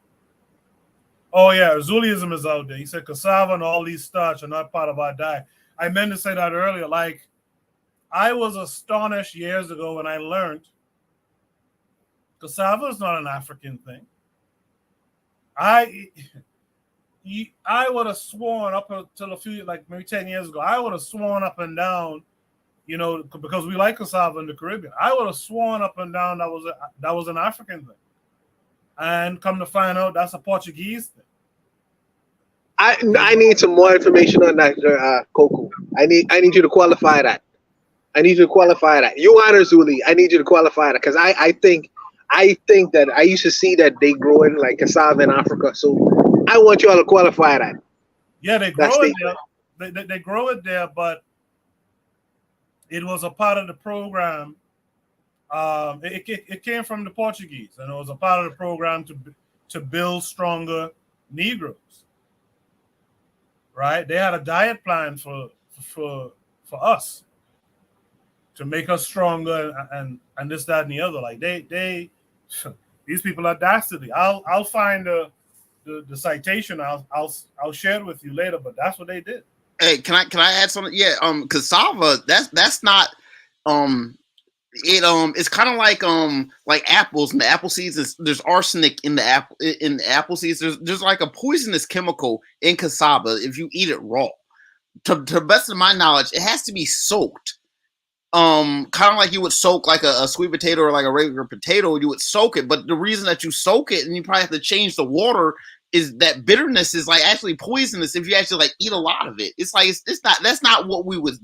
Oh yeah, Zuliism is out there. He said cassava and all these starch are not part of our diet. I meant to say that earlier. Like, I was astonished years ago when I learned cassava is not an African thing. I would have sworn up until maybe 10 years ago, I would have sworn up and down, you know, because we like cassava in the Caribbean. I would have sworn up and down that was an African thing. And come to find out, that's a Portuguese thing. I need some more information on that, Coco. I need you to qualify that. You honor Zuli. I need you to qualify that because I think that I used to see that they grow in like cassava in Africa. So I want you all to qualify that. Yeah, they grow it there. They grow it there, but it was a part of the program. It came from the Portuguese, and it was a part of the program to build stronger Negroes. Right? They had a diet plan for us to make us stronger and this, that, and the other. Like they these people are dastardly. I'll find the citation. I'll share it with you later. But that's what they did. Hey, can I add something? Yeah, cassava. That's not it's kind of like apples and the apple seeds. There's arsenic in the apple seeds. There's like a poisonous chemical in cassava if you eat it raw. To the best of my knowledge, it has to be soaked. Kind of like you would soak like a sweet potato or like a regular potato. You would soak it, but the reason that you soak it and you probably have to change the water is that bitterness is like actually poisonous if you actually like eat a lot of it. It's like that's not what we was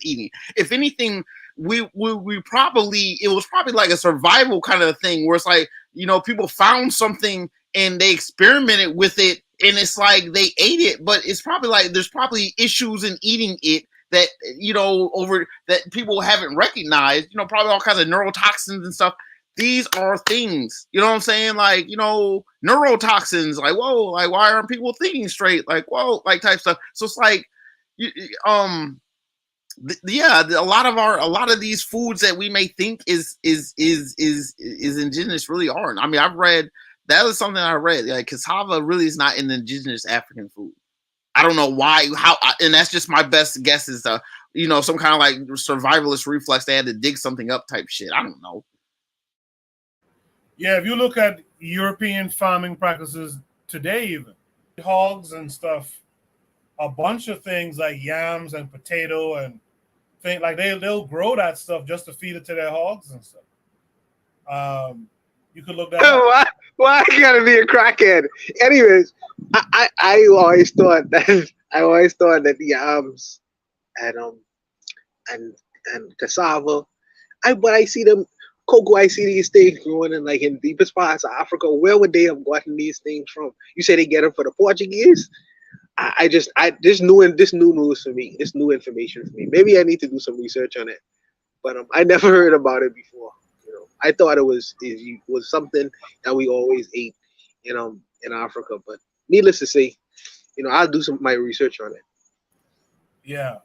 eating. If anything, it was probably like a survival kind of thing where it's like, you know, people found something and they experimented with it and it's like they ate it, but it's probably like there's probably issues in eating it that, you know, over that people haven't recognized, you know, probably all kinds of neurotoxins and stuff. These are things, you know what I'm saying? Like, you know, neurotoxins, like, whoa, like, why aren't people thinking straight? Like, whoa, like type stuff. So it's like, a lot of these foods that we may think is indigenous really aren't. I mean, I've read, that is something I read, like cassava really is not an indigenous African food. I don't know why, and that's just my best guess is you know, some kind of like survivalist reflex. They had to dig something up type shit. I don't know. Yeah, if you look at European farming practices today, even hogs and stuff, a bunch of things like yams and potato and things like they'll grow that stuff just to feed it to their hogs and stuff. You could look that up. Why I gotta be a crackhead? Anyways, I always thought that the yams and and cassava. But I see them cocoa. I see these things growing in like in deepest parts of Africa. Where would they have gotten these things from? You say they get them for the Portuguese? This new news for me. This new information for me. Maybe I need to do some research on it. But I never heard about it before. I thought it was something that we always ate, in Africa. But needless to say, I'll do some my research on it. Yeah.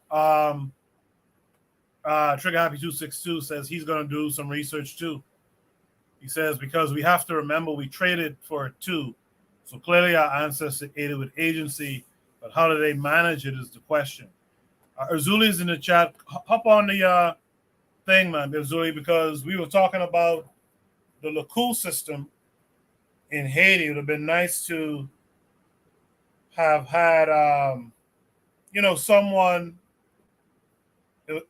Trigger Happy 262 says he's going to do some research too. He says because we have to remember we traded for it too. So clearly our ancestors ate it with agency, but how do they manage it is the question. Erzuli's in the chat. Hop on the thing, man, Erzuli, because we were talking about the LICU system in Haiti. It would have been nice to have had, someone. It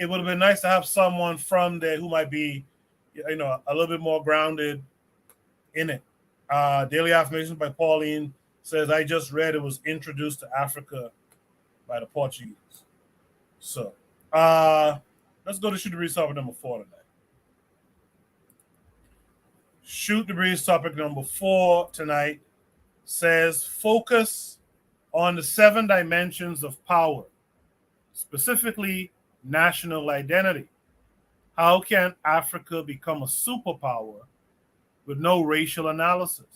would have been nice to have someone from there who might be, a little bit more grounded in it. Daily Affirmations by Pauline says, I just read it was introduced to Africa by the Portuguese. So let's go to Shoot the Breeze topic number 4 tonight. Shoot the Breeze topic number 4 tonight says, focus on the 7 dimensions of power, specifically national identity. How can Africa become a superpower with no racial analysis?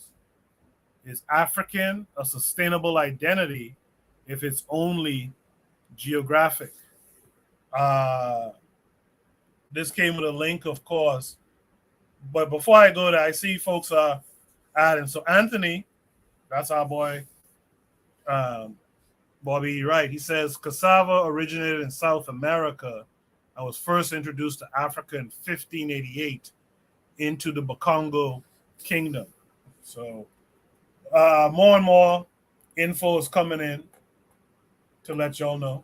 Is African a sustainable identity if it's only geographic? This came with a link, of course. But before I go there, I see folks are adding. So Anthony, that's our boy, Bobby, right? He says cassava originated in South America and was first introduced to Africa in 1588 into the Bakongo Kingdom. So more and more info is coming in to let y'all know.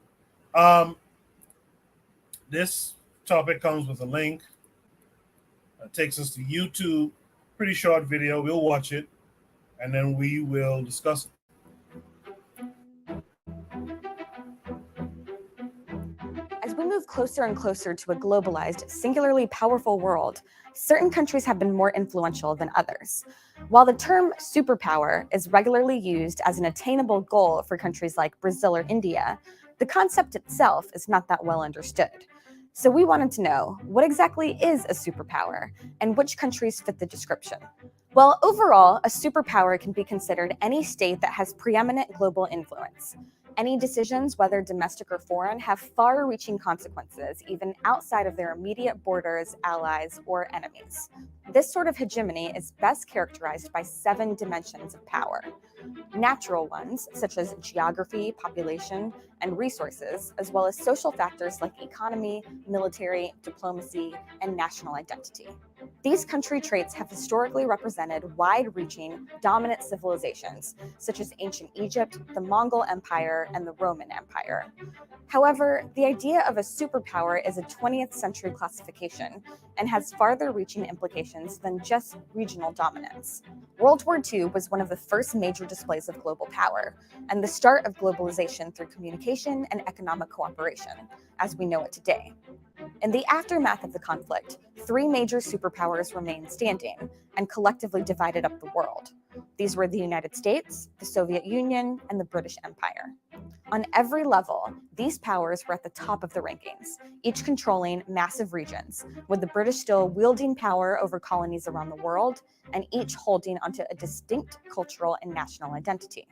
This topic comes with a link. It takes us to YouTube. Pretty short video. We'll watch it, and then we will discuss it. As we move closer and closer to a globalized, singularly powerful world, certain countries have been more influential than others. While the term superpower is regularly used as an attainable goal for countries like Brazil or India, the concept itself is not that well understood. So we wanted to know, what exactly is a superpower, and which countries fit the description? Well, overall, a superpower can be considered any state that has preeminent global influence. Any decisions, whether domestic or foreign, have far-reaching consequences, even outside of their immediate borders, allies, or enemies. This sort of hegemony is best characterized by 7 dimensions of power. Natural ones, such as geography, population, and resources, as well as social factors like economy, military, diplomacy, and national identity. These country traits have historically represented wide-reaching, dominant civilizations, such as ancient Egypt, the Mongol Empire, and the Roman Empire. However, the idea of a superpower is a 20th century classification and has farther-reaching implications than just regional dominance. World War II was one of the first major displays of global power, and the start of globalization through communication and economic cooperation, as we know it today. In the aftermath of the conflict, 3 major superpowers remained standing and collectively divided up the world. These were the United States, the Soviet Union, and the British Empire. On every level, these powers were at the top of the rankings, each controlling massive regions, with the British still wielding power over colonies around the world, and each holding onto a distinct cultural and national identity.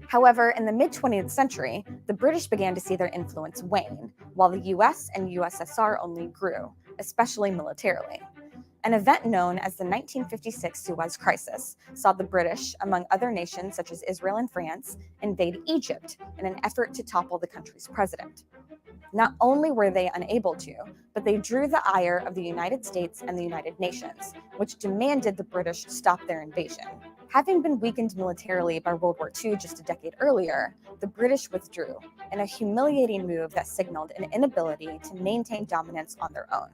However, in the mid-20th century, the British began to see their influence wane, while the US and USSR only grew, especially militarily. An event known as the 1956 Suez Crisis saw the British, among other nations such as Israel and France, invade Egypt in an effort to topple the country's president. Not only were they unable to, but they drew the ire of the United States and the United Nations, which demanded the British stop their invasion. Having been weakened militarily by World War II just a decade earlier, the British withdrew in a humiliating move that signaled an inability to maintain dominance on their own.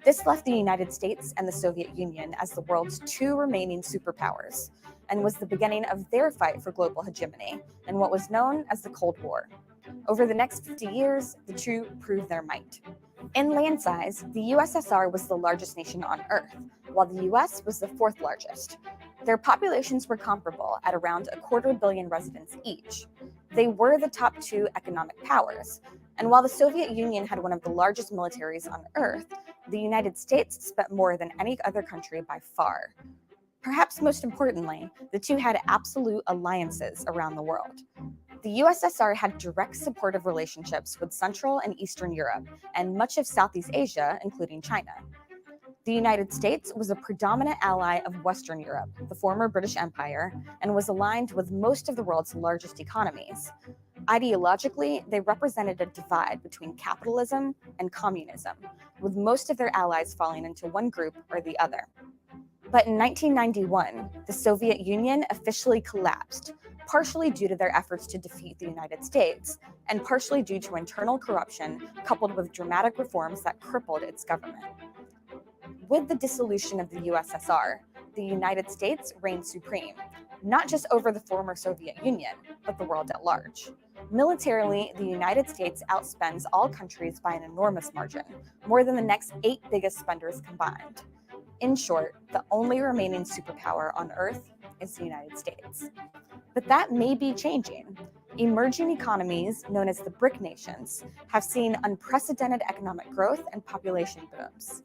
This left the United States and the Soviet Union as the world's 2 remaining superpowers, and was the beginning of their fight for global hegemony in what was known as the Cold War. Over the next 50 years, the two proved their might. In land size, the USSR was the largest nation on Earth, while the US was the fourth largest. Their populations were comparable at around 250 million residents each. They were the top two economic powers, and while the Soviet Union had one of the largest militaries on Earth, the United States spent more than any other country by far. Perhaps most importantly, the two had absolute alliances around the world. The USSR had direct supportive relationships with Central and Eastern Europe and much of Southeast Asia, including China. The United States was a predominant ally of Western Europe, the former British Empire, and was aligned with most of the world's largest economies. Ideologically, they represented a divide between capitalism and communism, with most of their allies falling into one group or the other. But in 1991, the Soviet Union officially collapsed, partially due to their efforts to defeat the United States, and partially due to internal corruption coupled with dramatic reforms that crippled its government. With the dissolution of the USSR, the United States reigned supreme, not just over the former Soviet Union, but the world at large. Militarily, the United States outspends all countries by an enormous margin, more than the next 8 biggest spenders combined. In short, the only remaining superpower on Earth is the United States. But that may be changing. Emerging economies, known as the BRIC nations, have seen unprecedented economic growth and population booms.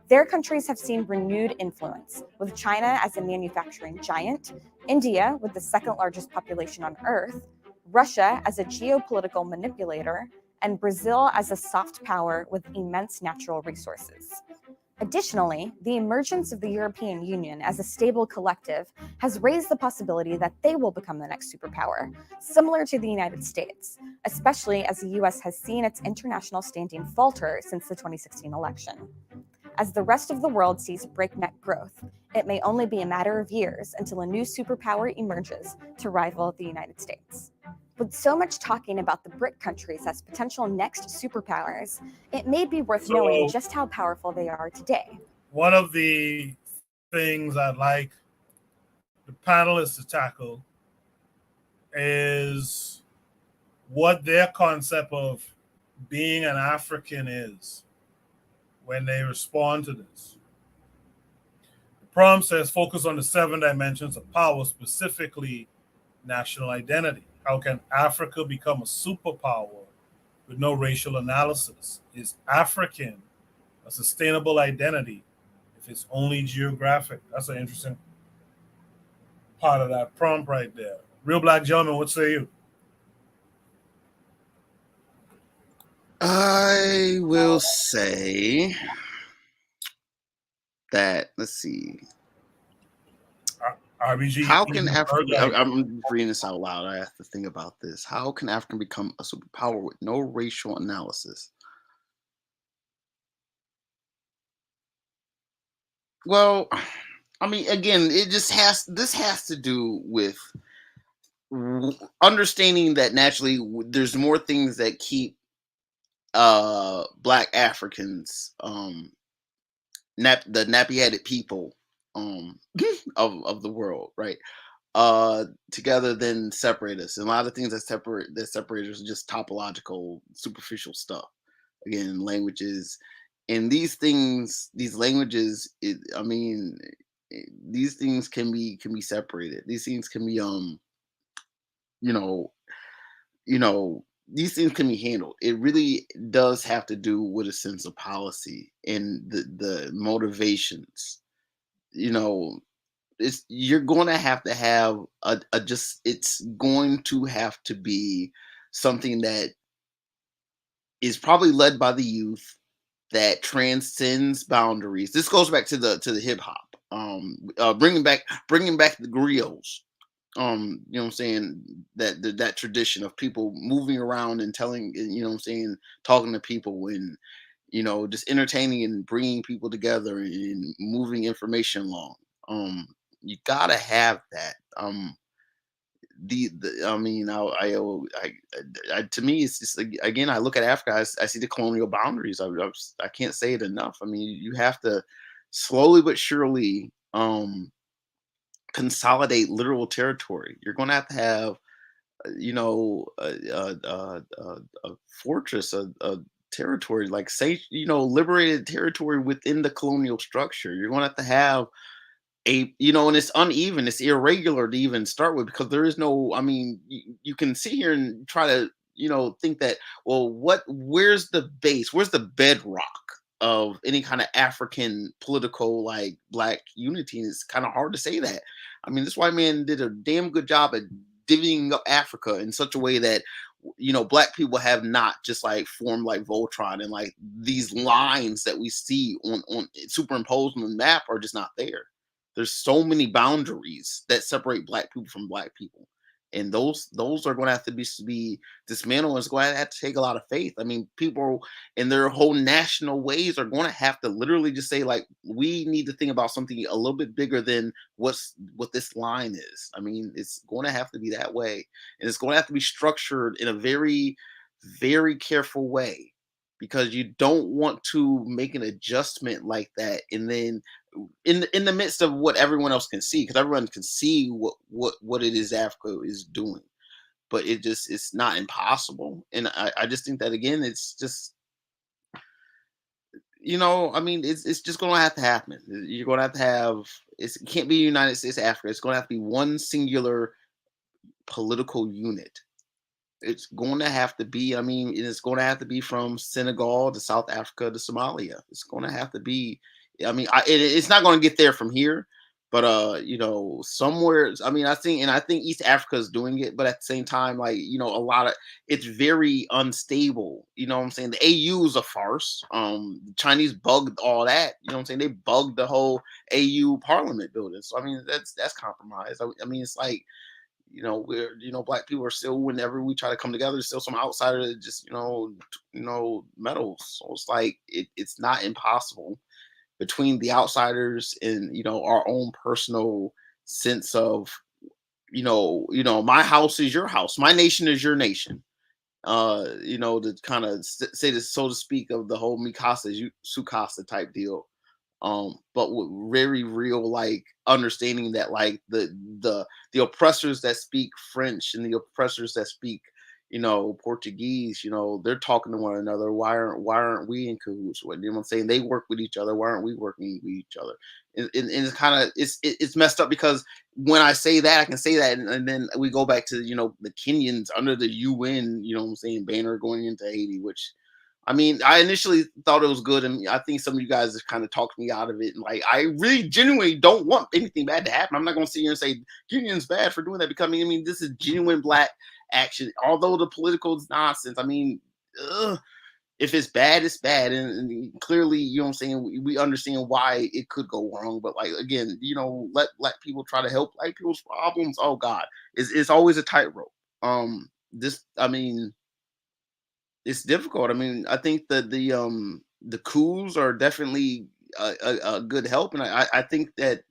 Their countries have seen renewed influence, with China as a manufacturing giant, India with the second largest population on Earth, Russia as a geopolitical manipulator, and Brazil as a soft power with immense natural resources. Additionally, the emergence of the European Union as a stable collective has raised the possibility that they will become the next superpower, similar to the United States, especially as the US has seen its international standing falter since the 2016 election. As the rest of the world sees breakneck growth, it may only be a matter of years until a new superpower emerges to rival the United States. With so much talking about the BRIC countries as potential next superpowers, it may be worth knowing just how powerful they are today. One of the things I'd like the panelists to tackle is what their concept of being an African is when they respond to this. The prompt says focus on the 7 dimensions of power, specifically national identity. How can Africa become a superpower with no racial analysis? Is African a sustainable identity if it's only geographic? That's an interesting part of that prompt right there. Real Black Gentleman, what say you? I will say that, let's see. RBG, how can Africa, I'm reading this out loud. I have to think about this. How can Africa become a superpower with no racial analysis? Well, I mean, again, this has to do with understanding that naturally there's more things that keep Black Africans, the nappy-headed people of the world, right, together than separate us. And a lot of things that separate us are just topological, superficial stuff. Again, languages, and these languages, these things can be separated. These things can be these things can be handled. It really does have to do with a sense of policy and the motivations. You're going to have it's going to have to be something that is probably led by the youth, that transcends boundaries. This goes back to the hip hop, bringing back the griots. You know what I'm saying, that tradition of people moving around and telling, you know what I'm saying, talking to people and, just entertaining and bringing people together and moving information along. You gotta have that. To me, it's just, again, I look at Africa, I see the colonial boundaries. I can't say it enough. I mean, you have to slowly but surely consolidate literal territory. You're going to have a fortress, a territory, like say, liberated territory within the colonial structure. You're going to have and it's uneven, it's irregular to even start with because there is no, I mean, you can sit here and try to, think that, well, where's the base? Where's the bedrock of any kind of African political, like black unity? And it's kind of hard to say that. I mean, this white man did a damn good job at divvying up Africa in such a way that, black people have not just like formed like Voltron, and like these lines that we see on superimposed on the map are just not there. There's so many boundaries that separate black people from black people. And those are going to have to be dismantled. It's going to have to take a lot of faith. I mean, people in their whole national ways are going to have to literally just say, like, we need to think about something a little bit bigger than what this line is. I mean, it's going to have to be that way. And it's going to have to be structured in a very, very careful way, because you don't want to make an adjustment like that and then in the midst of what everyone else can see, because everyone can see what it is Africa is doing, but it's not impossible. And I just think that, again, it's just, I mean, it's just going to have to happen. You're going to have it can't be United States Africa. It's going to have to be one singular political unit. It's going to have to be, I mean, it's going to have to be from Senegal to South Africa to Somalia. It's going to have to be, I mean, it's not going to get there from here, but somewhere. I mean, I think East Africa is doing it, but at the same time, like, a lot of it's very unstable. You know what I'm saying? The AU is a farce. The Chinese bugged all that. You know what I'm saying? They bugged the whole AU Parliament building. So I mean, that's compromise. I mean, it's like, we're, black people are still, whenever we try to come together, there's still some outsider that just, meddles. So it's like it's not impossible between the outsiders and our own personal sense of my house is your house, my nation is your nation, to kind of say this, so to speak, of the whole Mikasa Sukasa type deal, but with very real, like, understanding that, like, the oppressors that speak French and the oppressors that speak Portuguese, they're talking to one another. Why aren't we in cahoots with? You know what I'm saying? They work with each other. Why aren't we working with each other? And it's kind of it's messed up, because when I say that, I can say that, and then we go back to the Kenyans under the UN, what I'm saying, banner going into Haiti, which, I mean, I initially thought it was good, and I think some of you guys have kind of talked me out of it. And like, I really genuinely don't want anything bad to happen. I'm not going to sit here and say Kenyans bad for doing that, because I mean, this is genuine black action. Although the political is nonsense, I mean, if it's bad, it's bad, and clearly, what I'm saying, we understand why it could go wrong. But like, again, let black people try to help black people's problems. Oh God, it's always a tightrope. I mean, it's difficult. I mean, I think that the coups are definitely a good help, and I think that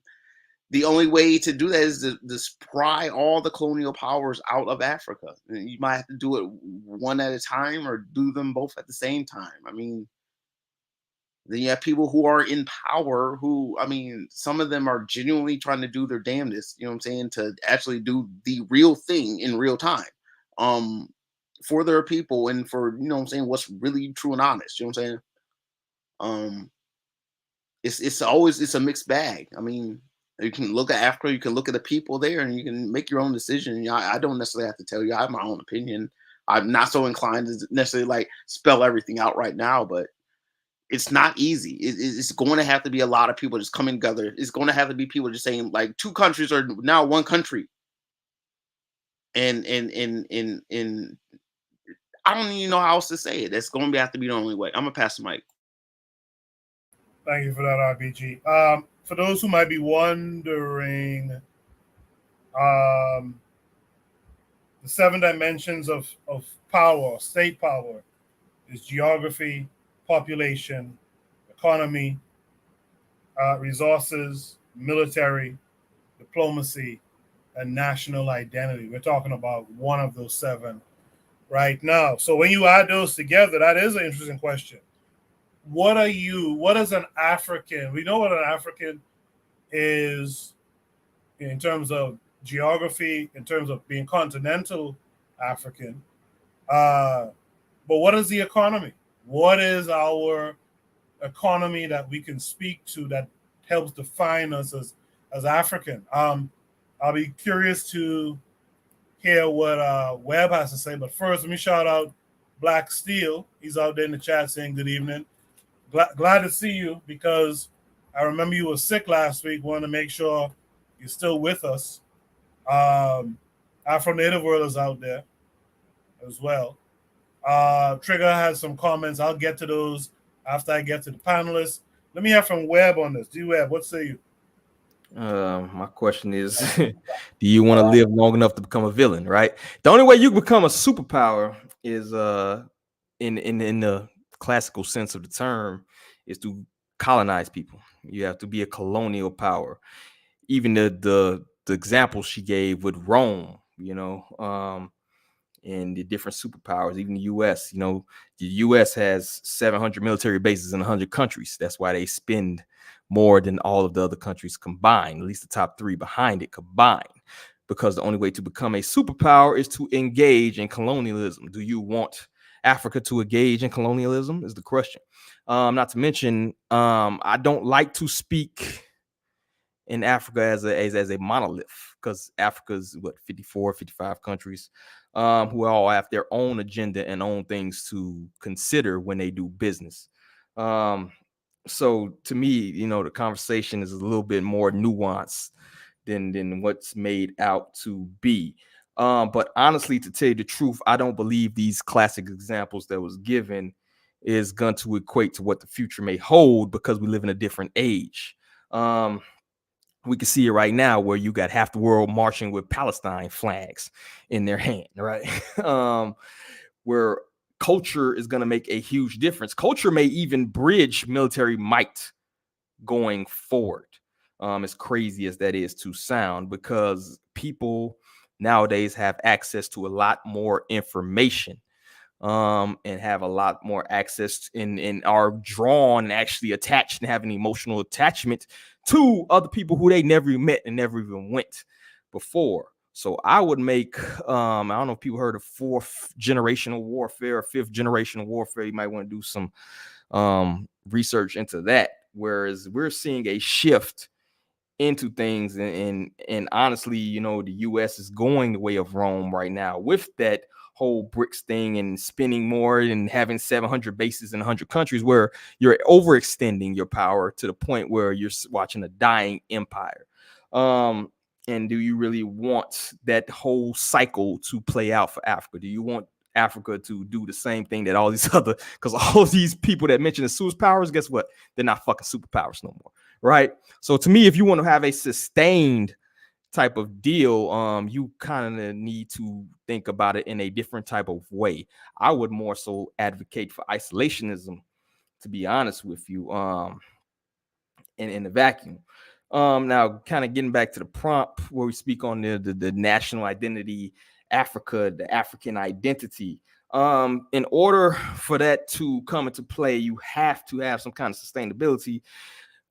the only way to do that is to pry all the colonial powers out of Africa. And you might have to do it one at a time, or do them both at the same time. I mean, then you have people who are in power who, I mean, some of them are genuinely trying to do their damnedest, what I'm saying, to actually do the real thing in real time, for their people, and for, what I'm saying, what's really true and honest. You know what I'm saying? It's a mixed bag. I mean, you can look at Africa, you can look at the people there, and you can make your own decision. I don't necessarily have to tell you. I have my own opinion. I'm not so inclined to necessarily like spell everything out right now, but it's not easy. It's going to have to be a lot of people just coming together. It's going to have to be people just saying, like, two countries are now one country. And I don't even know how else to say it. That's going to have to be the only way. I'm going to pass the mic. Thank you for that, RBG. For those who might be wondering, the 7 dimensions of power, state power, is geography, population, economy, resources, military, diplomacy, and national identity. We're talking about one of those 7 right now. So when you add those together, that is an interesting question. What is an African? We know what an African is in terms of geography, in terms of being continental African. But what is the economy? What is our economy that we can speak to that helps define us as African? I'll be curious to hear what Webb has to say. But first, let me shout out Black Steel. He's out there in the chat saying good evening. Glad to see you because I remember you were sick last week. Want to make sure you're still with us. Afro Native World is out there as well. Trigger has some comments. I'll get to those after I get to the panelists. Let me hear from Webb on this. D-Webb, what say you? My question is, do you want to live long enough to become a villain, right? The only way you become a superpower is in the classical sense of the term is to colonize people. You have to be a colonial power. Even the example she gave with Rome, and the different superpowers, even the US, the US has 700 military bases in 100 countries. That's why they spend more than all of the other countries combined, at least the top three behind it combined, because the only way to become a superpower is to engage in colonialism. Do you want Africa to engage in colonialism is the question. Not to mention, I don't like to speak in Africa as a monolith, because Africa's 54, 55 countries who all have their own agenda and own things to consider when they do business. So to me, the conversation is a little bit more nuanced than what's made out to be. But honestly, to tell you the truth, I don't believe these classic examples that was given is going to equate to what the future may hold, because we live in a different age. We can see it right now where you got half the world marching with Palestine flags in their hand, right? Where culture is going to make a huge difference. Culture may even bridge military might going forward. As crazy as that is to sound, because people nowadays have access to a lot more information, and have a lot more access and are drawn and actually attached and have an emotional attachment to other people who they never met and never even went before. So I would make, I don't know if people heard of fourth generational warfare or fifth generational warfare. You might want to do some research into that. Whereas we're seeing a shift into things, and honestly, the US is going the way of Rome right now with that whole BRICS thing and spending more and having 700 bases in 100 countries, where you're overextending your power to the point where you're watching a dying empire. And do you really want that whole cycle to play out for Africa? Do you want Africa to do the same thing that all these other, because all of these people that mention the superpowers, guess what? They're not fucking superpowers no more, right? So to me, if you want to have a sustained type of deal, you kind of need to think about it in a different type of way. I would more so advocate for isolationism, to be honest with you, in the vacuum. Now, kind of getting back to the prompt where we speak on the national identity, Africa, the African identity. In order for that to come into play, you have to have some kind of sustainability,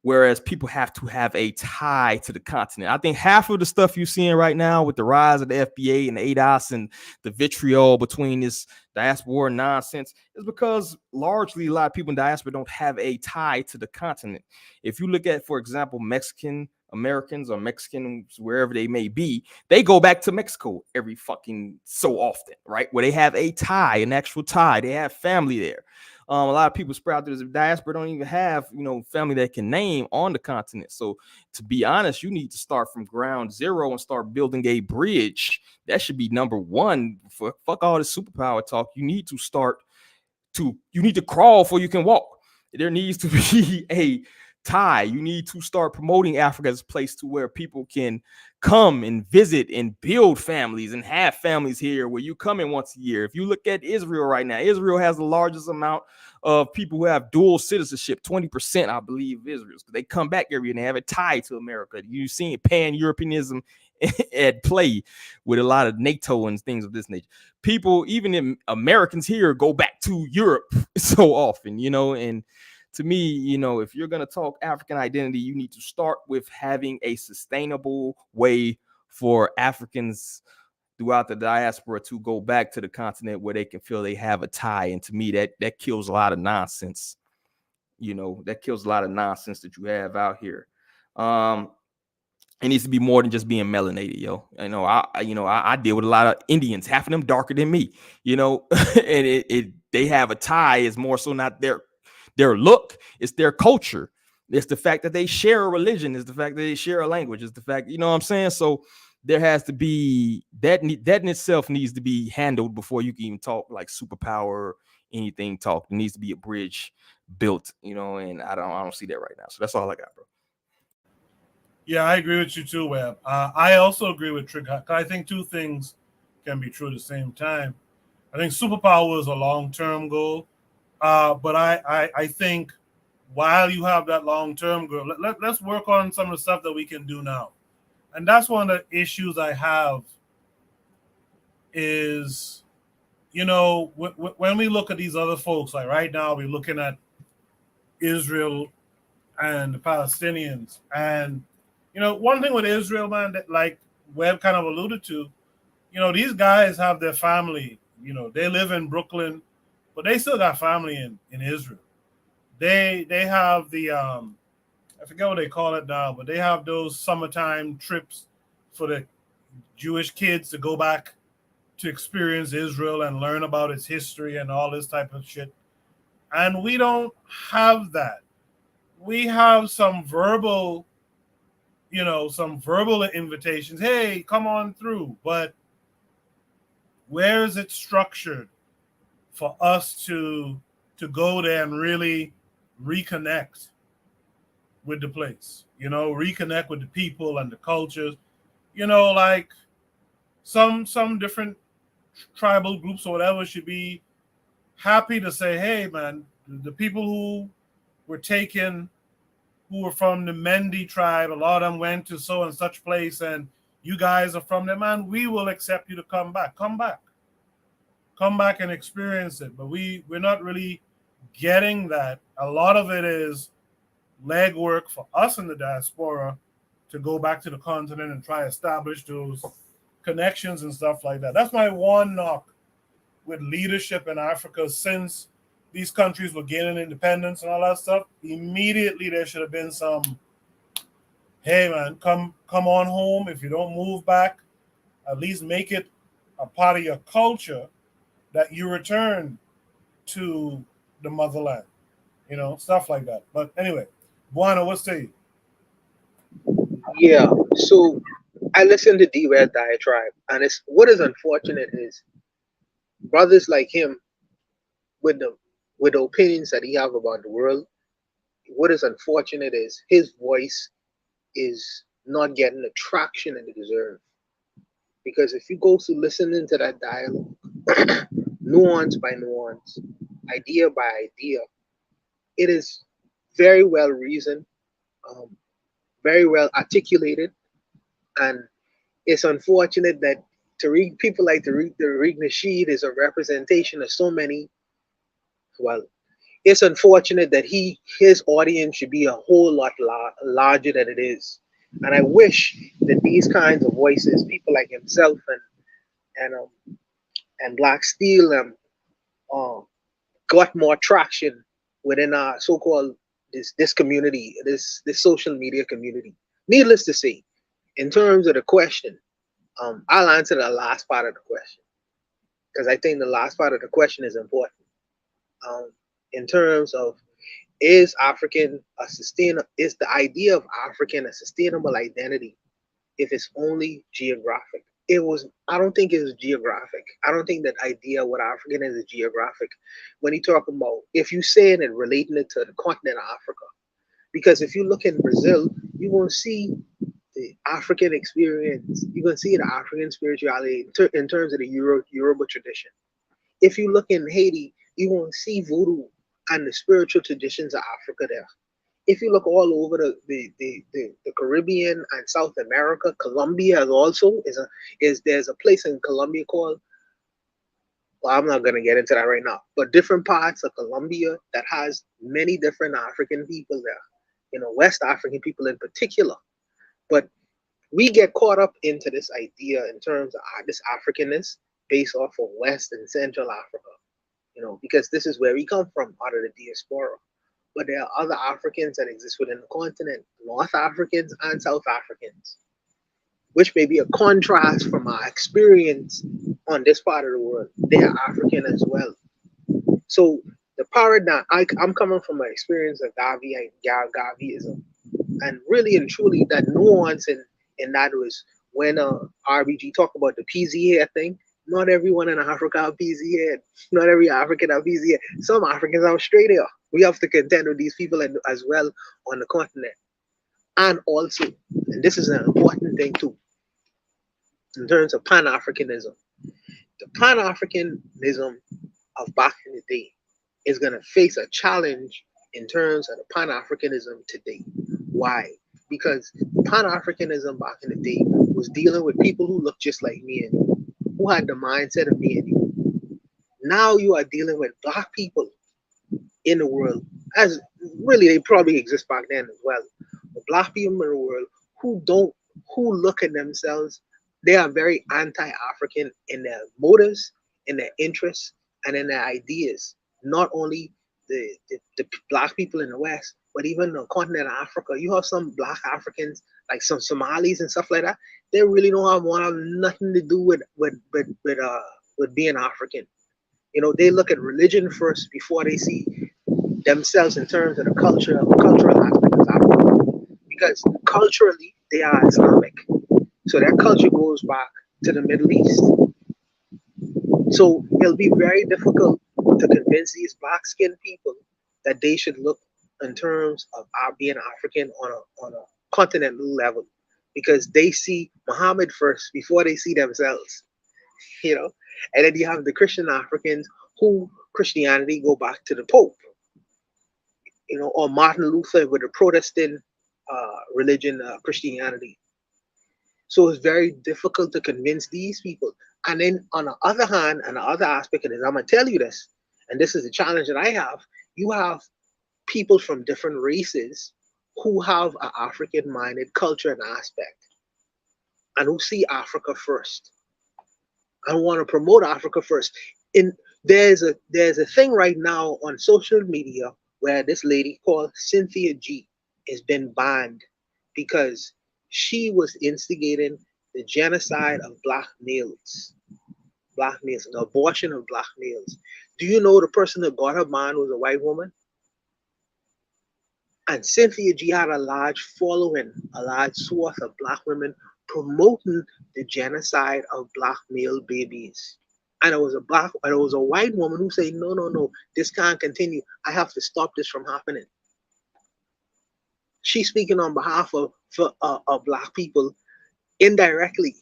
whereas people have to have a tie to the continent. I think half of the stuff you're seeing right now with the rise of the FBA and the ADOS and the vitriol between this diaspora nonsense is because largely a lot of people in diaspora don't have a tie to the continent. If you look at, for example, Mexican Americans or Mexicans, wherever they may be, they go back to Mexico every fucking so often, right? Where they have a tie, an actual tie. They have family there. A lot of people spread out there as a diaspora don't even have, family that can name on the continent. So to be honest, you need to start from ground zero and start building a bridge. That should be number one. Fuck all this superpower talk. You need to crawl before you can walk. There needs to be a tie. You need to start promoting Africa as a place to where people can come and visit and build families and have families here, where you come in once a year. If you look at Israel right now, Israel has the largest amount of people who have dual citizenship, 20%, I believe, of Israel. They come back every year and they have a tie to America. You've seen pan-Europeanism at play with a lot of NATO and things of this nature. People, even in Americans here, go back to Europe so often, and to me, if you're going to talk African identity, you need to start with having a sustainable way for Africans throughout the diaspora to go back to the continent where they can feel they have a tie. And to me, that kills a lot of nonsense. That kills a lot of nonsense that you have out here. It needs to be more than just being melanated, yo. I deal with a lot of Indians, half of them darker than me, and they have a tie. Is more so not their look, it's their culture. It's the fact that they share a religion, it's the fact that they share a language, it's the fact, you know what I'm saying? So there has to be that in itself needs to be handled before you can even talk like superpower or anything talk. There needs to be a bridge built, and I don't see that right now. So that's all I got, bro. Yeah, I agree with you too, Webb. I also agree with Trick. I think two things can be true at the same time. I think superpower is a long-term goal, but I think while you have that long-term goal, let's work on some of the stuff that we can do now. And that's one of the issues I have is, when we look at these other folks, like right now we're looking at Israel and the Palestinians. And, one thing with Israel, man, that like Webb kind of alluded to, these guys have their family, they live in Brooklyn, but they still got family in Israel. They have the, I forget what they call it now, but they have those summertime trips for the Jewish kids to go back to experience Israel and learn about its history and all this type of shit. And we don't have that. We have some verbal invitations. Hey, come on through. But where is it structured for us to go there and really reconnect with the place? Reconnect with the people and the cultures. Like some different tribal groups or whatever should be happy to say, hey, man, the people who were taken, who were from the Mendi tribe, a lot of them went to so and such place, and you guys are from there, man, we will accept you to come back and experience it. But we're not really getting that. A lot of it is legwork for us in the diaspora to go back to the continent and try to establish those connections and stuff like that. That's my one knock with leadership in Africa since these countries were gaining independence and all that stuff. Immediately there should have been some, hey man, come on home. If you don't move back, at least make it a part of your culture that you return to the motherland, stuff like that. But anyway, Buana, what say you? Yeah, so I listened to D-Red diatribe, and what is unfortunate is brothers like him with the opinions that he have about the world. What is unfortunate is his voice is not getting the traction that it deserves. Because if you go to listening to that dialogue, nuance by nuance, idea by idea, it is very well reasoned, very well articulated, and it's unfortunate that people like Tariq Nasheed is a representation of so many. Well, it's unfortunate that his audience should be a whole lot larger than it is. And I wish that these kinds of voices, people like himself and Black Steel, got more traction within our so-called this community, this social media community. Needless to say, in terms of the question, I'll answer the last part of the question because I think the last part of the question is important. In terms of is the idea of African a sustainable identity if it's only geographic? I don't think it was geographic. I don't think that idea what African is geographic. When you talk about, if you say it and relating it to the continent of Africa, because if you look in Brazil, you won't see the African experience. You're going to see the African spirituality in terms of the Yoruba tradition. If you look in Haiti, you won't see voodoo and the spiritual traditions of Africa there. If you look all over the Caribbean and South America, Colombia also there's a place in Colombia called, well, I'm not going to get into that right now, but different parts of Colombia that has many different African people there, West African people in particular. But we get caught up into this idea in terms of this Africanness based off of West and Central Africa, because this is where we come from, out of the diaspora. But there are other Africans that exist within the continent, North Africans and South Africans, which may be a contrast from our experience on this part of the world. They are African as well. So the paradigm, I'm coming from an experience of Gaviism, and really and truly that nuance in that was when RBG talked about the PZ hair thing. Not everyone in Africa have PZ hair. Not every African have PZ hair. Some Africans have straight hair. We have to contend with these people as well on the continent. And also, and this is an important thing too, in terms of Pan-Africanism. The Pan-Africanism of back in the day is going to face a challenge in terms of the Pan-Africanism today. Why? Because Pan-Africanism back in the day was dealing with people who look just like me and you, who had the mindset of me and you. Now you are dealing with Black people in the world, as really they probably exist back then as well. But Black people in the world who look at themselves, they are very anti-African in their motives, in their interests, and in their ideas. Not only the Black people in the West, but even the continent of Africa. You have some Black Africans, like some Somalis and stuff like that. They really don't want nothing to do with being African. They look at religion first before they see themselves in terms of the cultural aspect of Africa. Because culturally, they are Islamic. So their culture goes back to the Middle East. So it'll be very difficult to convince these Black-skinned people that they should look in terms of being African on a continental level, because they see Muhammad first before they see themselves. And then you have the Christian Africans who Christianity go back to the Pope, or Martin Luther with the Protestant religion, Christianity. So it's very difficult to convince these people. And then on the other hand, and the other aspect of this, I'm going to tell you this, and this is the challenge that I have. You have people from different races who have an African-minded culture and aspect, and who see Africa first and want to promote Africa first. There's a thing right now on social media where this lady called Cynthia G has been banned because she was instigating the genocide of Black males, the abortion of Black males. Do you know the person that got her banned was a white woman? And Cynthia G had a large following, a large swath of Black women promoting the genocide of Black male babies. And it was a white woman who said, no, this can't continue. I have to stop this from happening. She's speaking on behalf of Black people indirectly.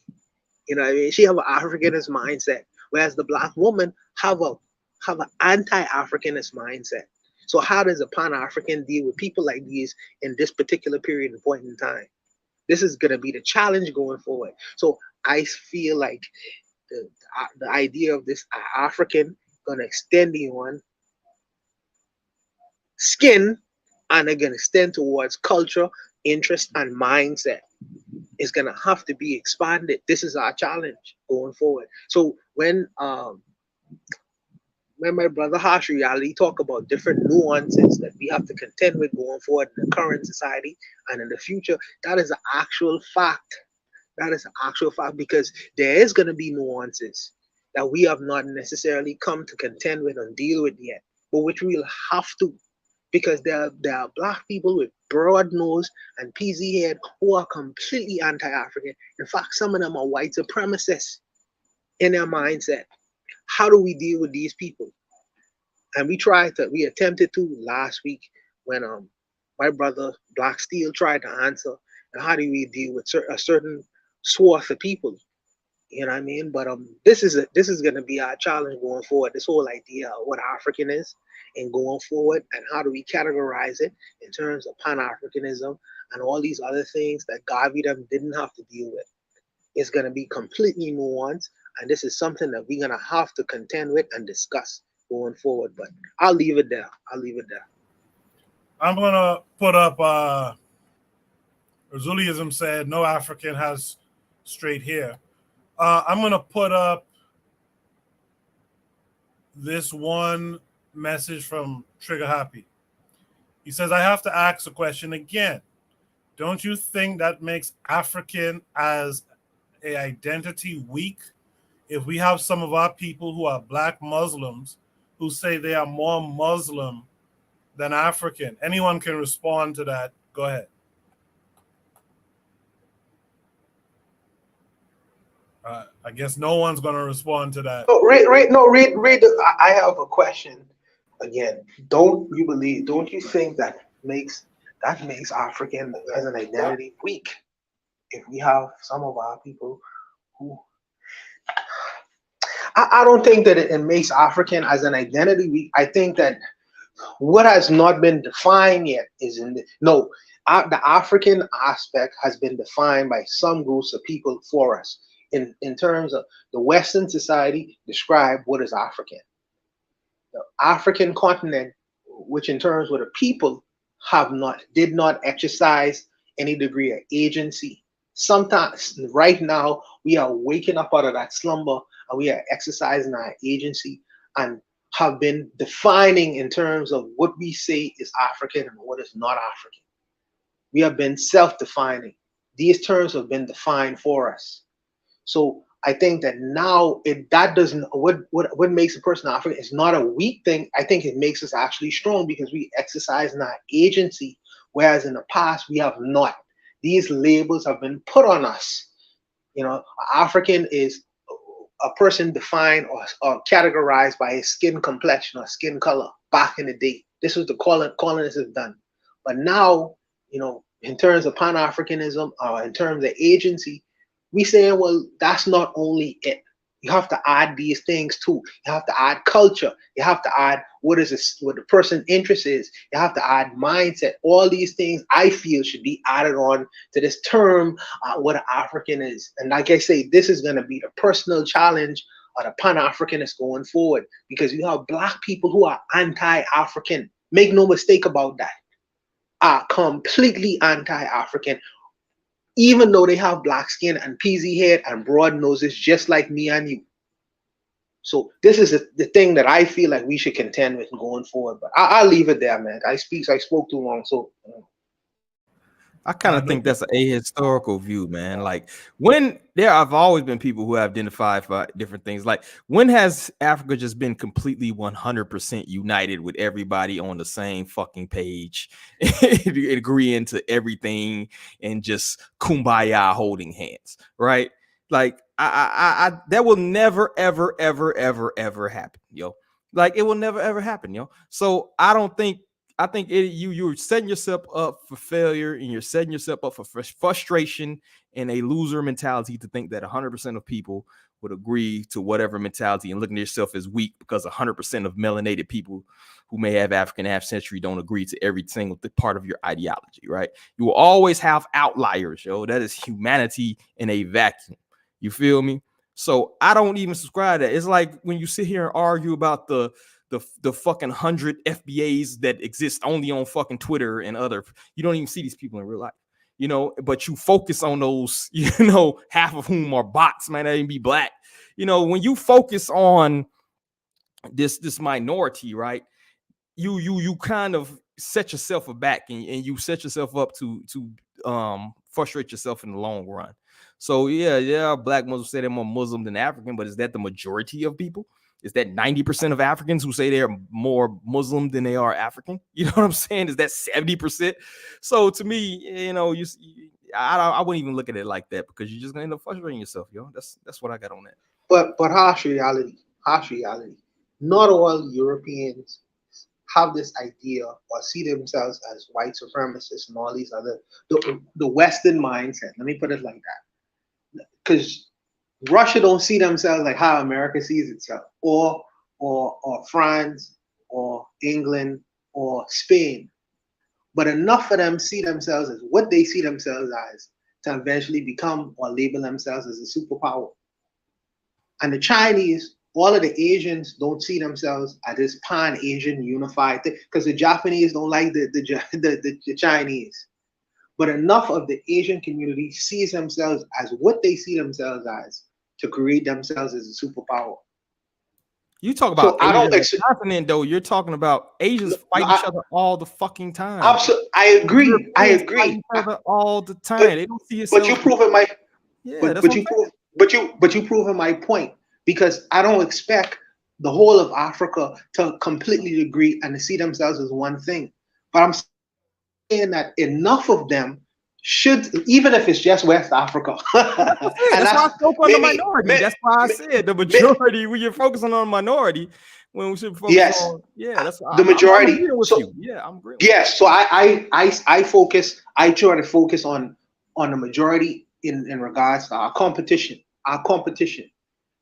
She have an Africanist mindset, whereas the Black woman have an anti-Africanist mindset. So how does a Pan-African deal with people like these in this particular period and point in time? This is going to be the challenge going forward. So I feel like the idea of this African going to extend beyond skin, and they're going to extend towards culture, interest, and mindset. Is going to have to be expanded. This is our challenge going forward. So when my brother Harsh Reality talk about different nuances that we have to contend with going forward in the current society and in the future, that is an actual fact. That is an actual fact, because there is going to be nuances that we have not necessarily come to contend with and deal with yet, but which we will have to, because there are Black people with broad nose and PZ head who are completely anti-African. In fact, some of them are white supremacists in their mindset. How do we deal with these people? And we attempted to last week when my brother Black Steel tried to answer, and how do we deal with a certain swath of people? You know what I mean? But this is going to be our challenge going forward. This whole idea of what African is, and going forward, and how do we categorize it in terms of Pan-Africanism and all these other things that Garvey them didn't have to deal with. It's going to be completely nuanced, and this is something that we're going to have to contend with and discuss going forward. But I'll leave it there. I'm going to put up Zuliism said no African has straight hair. I'm going to put up this one message from Trigger Happy. He says, I have to ask a question again. Don't you think that makes African as an identity weak? If we have some of our people who are Black Muslims who say they are more Muslim than African. Anyone can respond to that. Go ahead. I guess no one's going to respond to that. Read. I have a question. Again, don't you think that makes African as an identity weak? If we have some of our people who, I don't think that it makes African as an identity weak. I think that what has not been defined yet is the African aspect has been defined by some groups of people for us. In terms of the Western society, describe what is African. The African continent, which in terms of the people did not exercise any degree of agency. Sometimes, right now, we are waking up out of that slumber and we are exercising our agency and have been defining in terms of what we say is African and what is not African. We have been self-defining. These terms have been defined for us. So I think that now what makes a person African is not a weak thing. I think it makes us actually strong because we exercise our agency, whereas in the past we have not. These labels have been put on us. African is a person defined or categorized by his skin complexion or skin color back in the day. This was the colonists have done. But now, in terms of Pan-Africanism or in terms of agency, we saying, well, that's not only it. You have to add these things too. You have to add culture. You have to add what the person's interest is. You have to add mindset. All these things I feel should be added on to this term, what an African is. And like I say, this is going to be the personal challenge of the Pan-Africanists going forward, because you have Black people who are anti-African. Make no mistake about that. Are completely anti-African, even though they have black skin and peasy head and broad noses, just like me and you. So this is the thing that I feel like we should contend with going forward. But I'll leave it there, man. I spoke too long, so. I kind of think that's an ahistorical view, man. Like, when there have always been people who have identified for different things. Like, when has Africa just been completely 100% united with everybody on the same fucking page, agreeing to everything and just kumbaya holding hands, right? Like, I that will never, ever, ever, ever, ever happen, yo. Like, it will never, ever happen, yo. So I think you're setting yourself up for failure, and you're setting yourself up for frustration and a loser mentality to think that 100% of people would agree to whatever mentality, and looking at yourself as weak because 100% of melanated people who may have African ancestry don't agree to every single part of your ideology, right? You will always have outliers, yo. That is humanity in a vacuum. You feel me? So I don't even subscribe to that. It's like when you sit here and argue about the fucking 100 FBAs that exist only on fucking Twitter and other, you don't even see these people in real life, but you focus on those, half of whom are bots, might not even be Black. When you focus on this minority, right, you kind of set yourself aback, and you set yourself up to frustrate yourself in the long run. So yeah, Black Muslims say they're more Muslim than African, but is that the majority of people? Is that 90% of Africans who say they're more Muslim than they are African? You know what I'm saying? Is that 70%? So to me, I wouldn't even look at it like that, because you're just gonna end up frustrating yourself, yo. That's what I got on that. But harsh reality. Not all Europeans have this idea or see themselves as white supremacists and all these other the Western mindset. Let me put it like that, because Russia don't see themselves like how America sees itself, or France, or England, or Spain. But enough of them see themselves as what they see themselves as to eventually become or label themselves as a superpower. And the Chinese, all of the Asians don't see themselves as this pan-Asian unified thing, because the Japanese don't like the Chinese. but enough of the Asian community sees themselves as what they see themselves as to create themselves as a superpower. You talk about I don't Asia, the continent, though. You're talking about Asians fight each other all the fucking time. Absolutely, I agree. Europeans fight each other all the time. They don't see yourself. But you proving my. Yeah, but you proving my point, because I don't expect the whole of Africa to completely agree and to see themselves as one thing. But I'm saying that enough of them should, even if it's just West Africa. That's why I spoke on the minority. That's why I said the majority. When you're focusing on minority, when we should focus on that's the majority. I'm with you. Yeah, I'm agreeing. Yes, so I focus. I try to focus on the majority in regards to our competition.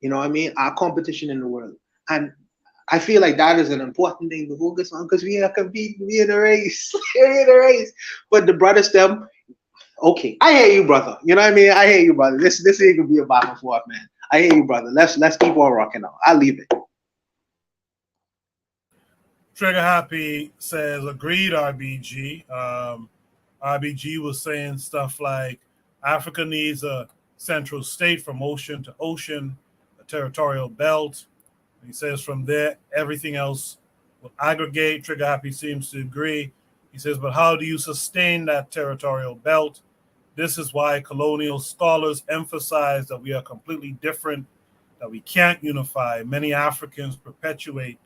You know what I mean? Our competition in the world, and I feel like that is an important thing to focus on, because we are competing, we in the race, But the brothers, them, okay, I hear you, brother. You know what I mean? I hear you, brother. This ain't gonna be a back and forth, man. I hear you, brother. Let's keep on rocking out. I'll leave it. Trigger Happy says, agreed, RBG. RBG was saying stuff like Africa needs a central state from ocean to ocean, a territorial belt. He says from there, everything else will aggregate. Trigger Happy seems to agree. He says, but how do you sustain that territorial belt? This is why colonial scholars emphasize that we are completely different, that we can't unify. Many Africans perpetuate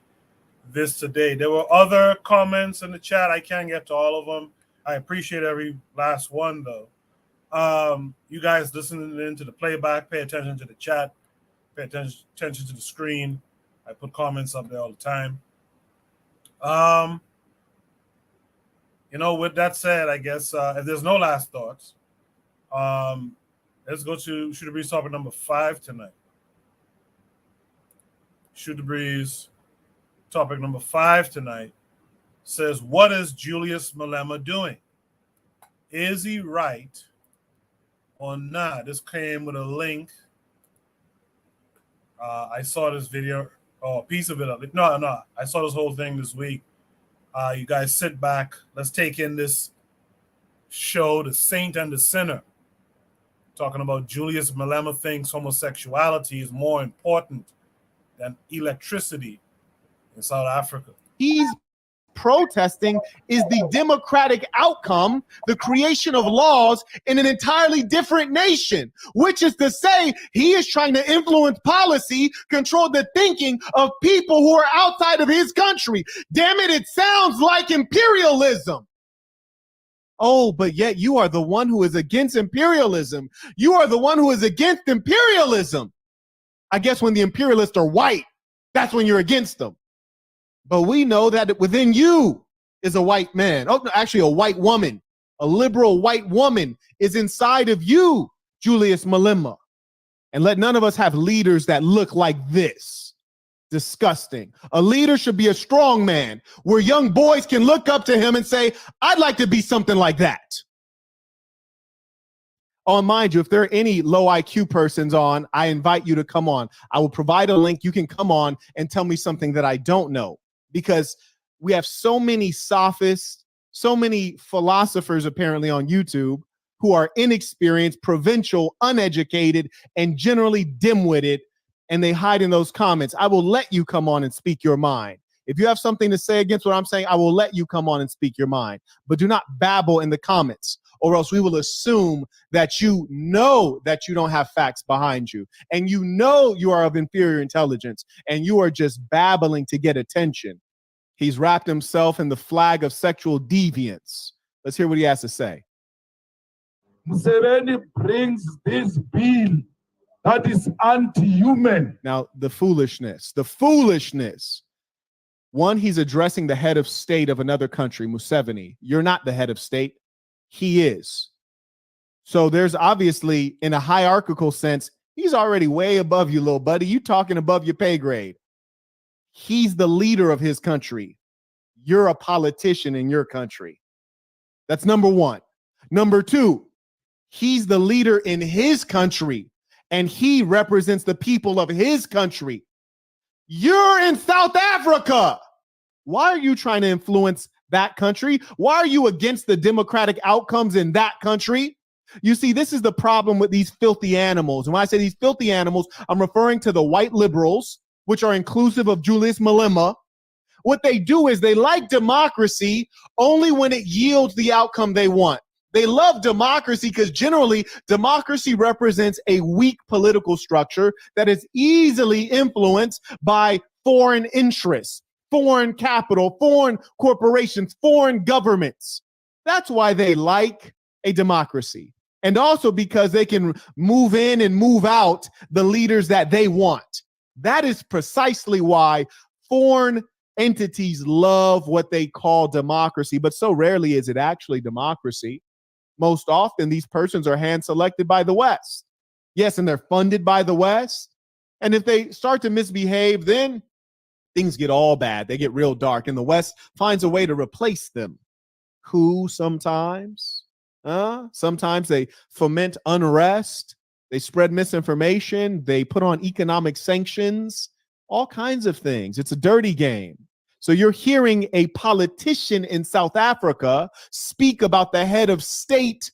this today. There were other comments in the chat. I can't get to all of them. I appreciate every last one, though. You guys listening into the playback, pay attention to the chat, pay attention to the screen. I put comments up there all the time. With that said, I guess if there's no last thoughts, let's go to Shoot the Breeze topic number 5 tonight. Shoot the Breeze topic number 5 tonight says, what is Julius Malema doing? Is he right or not? This came with a link. I saw this video, a piece of it. No, I saw this whole thing this week. You guys sit back. Let's take in this show, The Saint and the Sinner. Talking about Julius Malema thinks homosexuality is more important than electricity in South Africa. He's protesting is the democratic outcome, the creation of laws in an entirely different nation, which is to say he is trying to influence policy, control the thinking of people who are outside of his country. Damn it, it sounds like imperialism. Oh, but yet you are the one who is against imperialism. You are the one who is against imperialism. I guess when the imperialists are white, that's when you're against them. But we know that within you is a white man. Oh, no, actually a white woman. A liberal white woman is inside of you, Julius Malema. And let none of us have leaders that look like this. Disgusting. A leader should be a strong man where young boys can look up to him and say, I'd like to be something like that. Oh, and mind you, if there are any low IQ persons on, I invite you to come on. I will provide a link. You can come on and tell me something that I don't know. Because we have so many sophists, so many philosophers apparently on YouTube who are inexperienced, provincial, uneducated, and generally dim-witted, and they hide in those comments. I will let you come on and speak your mind. If you have something to say against what I'm saying, I will let you come on and speak your mind. But do not babble in the comments, or else we will assume that you know that you don't have facts behind you, and you know you are of inferior intelligence, and you are just babbling to get attention. He's wrapped himself in the flag of sexual deviance. Let's hear what he has to say. Museveni brings this bill that is anti-human. Now, the foolishness. One, he's addressing the head of state of another country, Museveni. You're not the head of state. He is. So there's obviously, in a hierarchical sense, he's already way above you, little buddy. You talking above your pay grade. He's the leader of his country. You're a politician in your country. That's number one. Number two, he's the leader in his country, and he represents the people of his country. You're in South Africa. Why are you trying to influence that country? Why are you against the democratic outcomes in that country? You see, this is the problem with these filthy animals. And when I say these filthy animals, I'm referring to the white liberals, which are inclusive of Julius Malema. What they do is they like democracy only when it yields the outcome they want. They love democracy because generally democracy represents a weak political structure that is easily influenced by foreign interests, foreign capital, foreign corporations, foreign governments. That's why they like a democracy. And also because they can move in and move out the leaders that they want. That is precisely why foreign entities love what they call democracy, but so rarely is it actually democracy. Most often, these persons are hand-selected by the West. Yes, and they're funded by the West. And if they start to misbehave, then things get all bad. They get real dark, and the West finds a way to replace them. Coup sometimes. Sometimes they foment unrest. They spread misinformation. They put on economic sanctions. All kinds of things. It's a dirty game. So you're hearing a politician in South Africa speak about the head of state,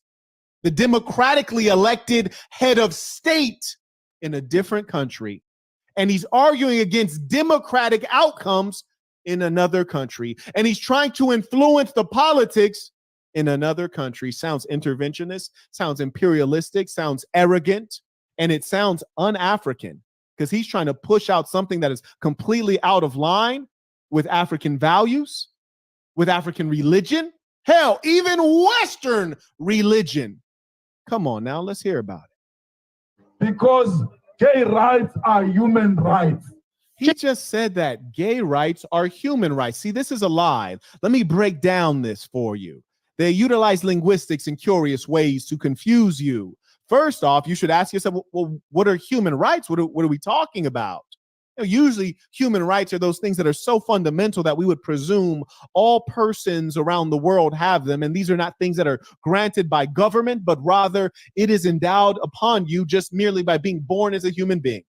the democratically elected head of state in a different country. And he's arguing against democratic outcomes in another country. And he's trying to influence the politics in another country. Sounds interventionist, sounds imperialistic, sounds arrogant, and it sounds un-African because he's trying to push out something that is completely out of line with African values, with African religion, hell, even Western religion. Come on now, let's hear about it. Because gay rights are human rights. He just said that gay rights are human rights. See, this is a lie. Let me break down this for you. They utilize linguistics in curious ways to confuse you. First off, you should ask yourself, well, what are human rights? What are we talking about? Usually human rights are those things that are so fundamental that we would presume all persons around the world have them. And these are not things that are granted by government, but rather it is endowed upon you just merely by being born as a human being.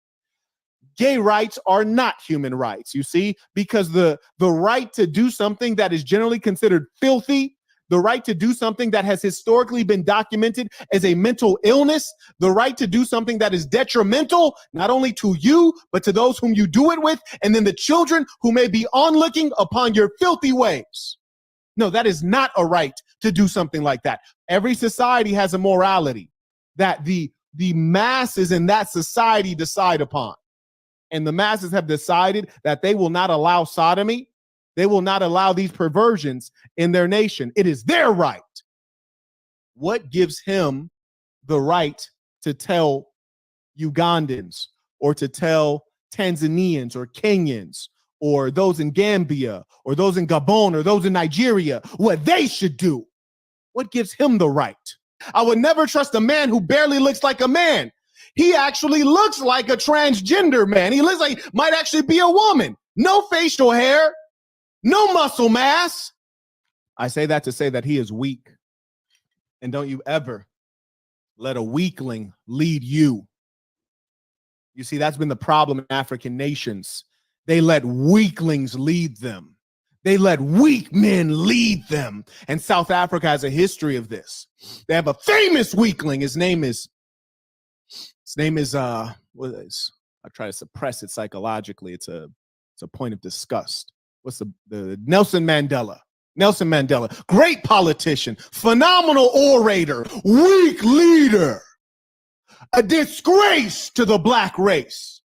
Gay rights are not human rights, you see, because the right to do something that is generally considered filthy, the right to do something that has historically been documented as a mental illness, the right to do something that is detrimental, not only to you, but to those whom you do it with, and then the children who may be onlooking upon your filthy ways. No, that is not a right to do something like that. Every society has a morality that the masses in that society decide upon. And the masses have decided that they will not allow sodomy. They will not allow these perversions in their nation. It is their right. What gives him the right to tell Ugandans or to tell Tanzanians or Kenyans or those in Gambia or those in Gabon or those in Nigeria what they should do? What gives him the right? I would never trust a man who barely looks like a man. He actually looks like a transgender man. He looks like might actually be a woman. No facial hair. No muscle mass. I say that to say that he is weak. And don't you ever let a weakling lead you. You see, that's been the problem in African nations. They let weaklings lead them. They let weak men lead them. And South Africa has a history of this. They have a famous weakling. His name is what is? I try to suppress it psychologically. It's a point of disgust. What's the Nelson Mandela? Nelson Mandela, great politician, phenomenal orator, weak leader, a disgrace to the black race.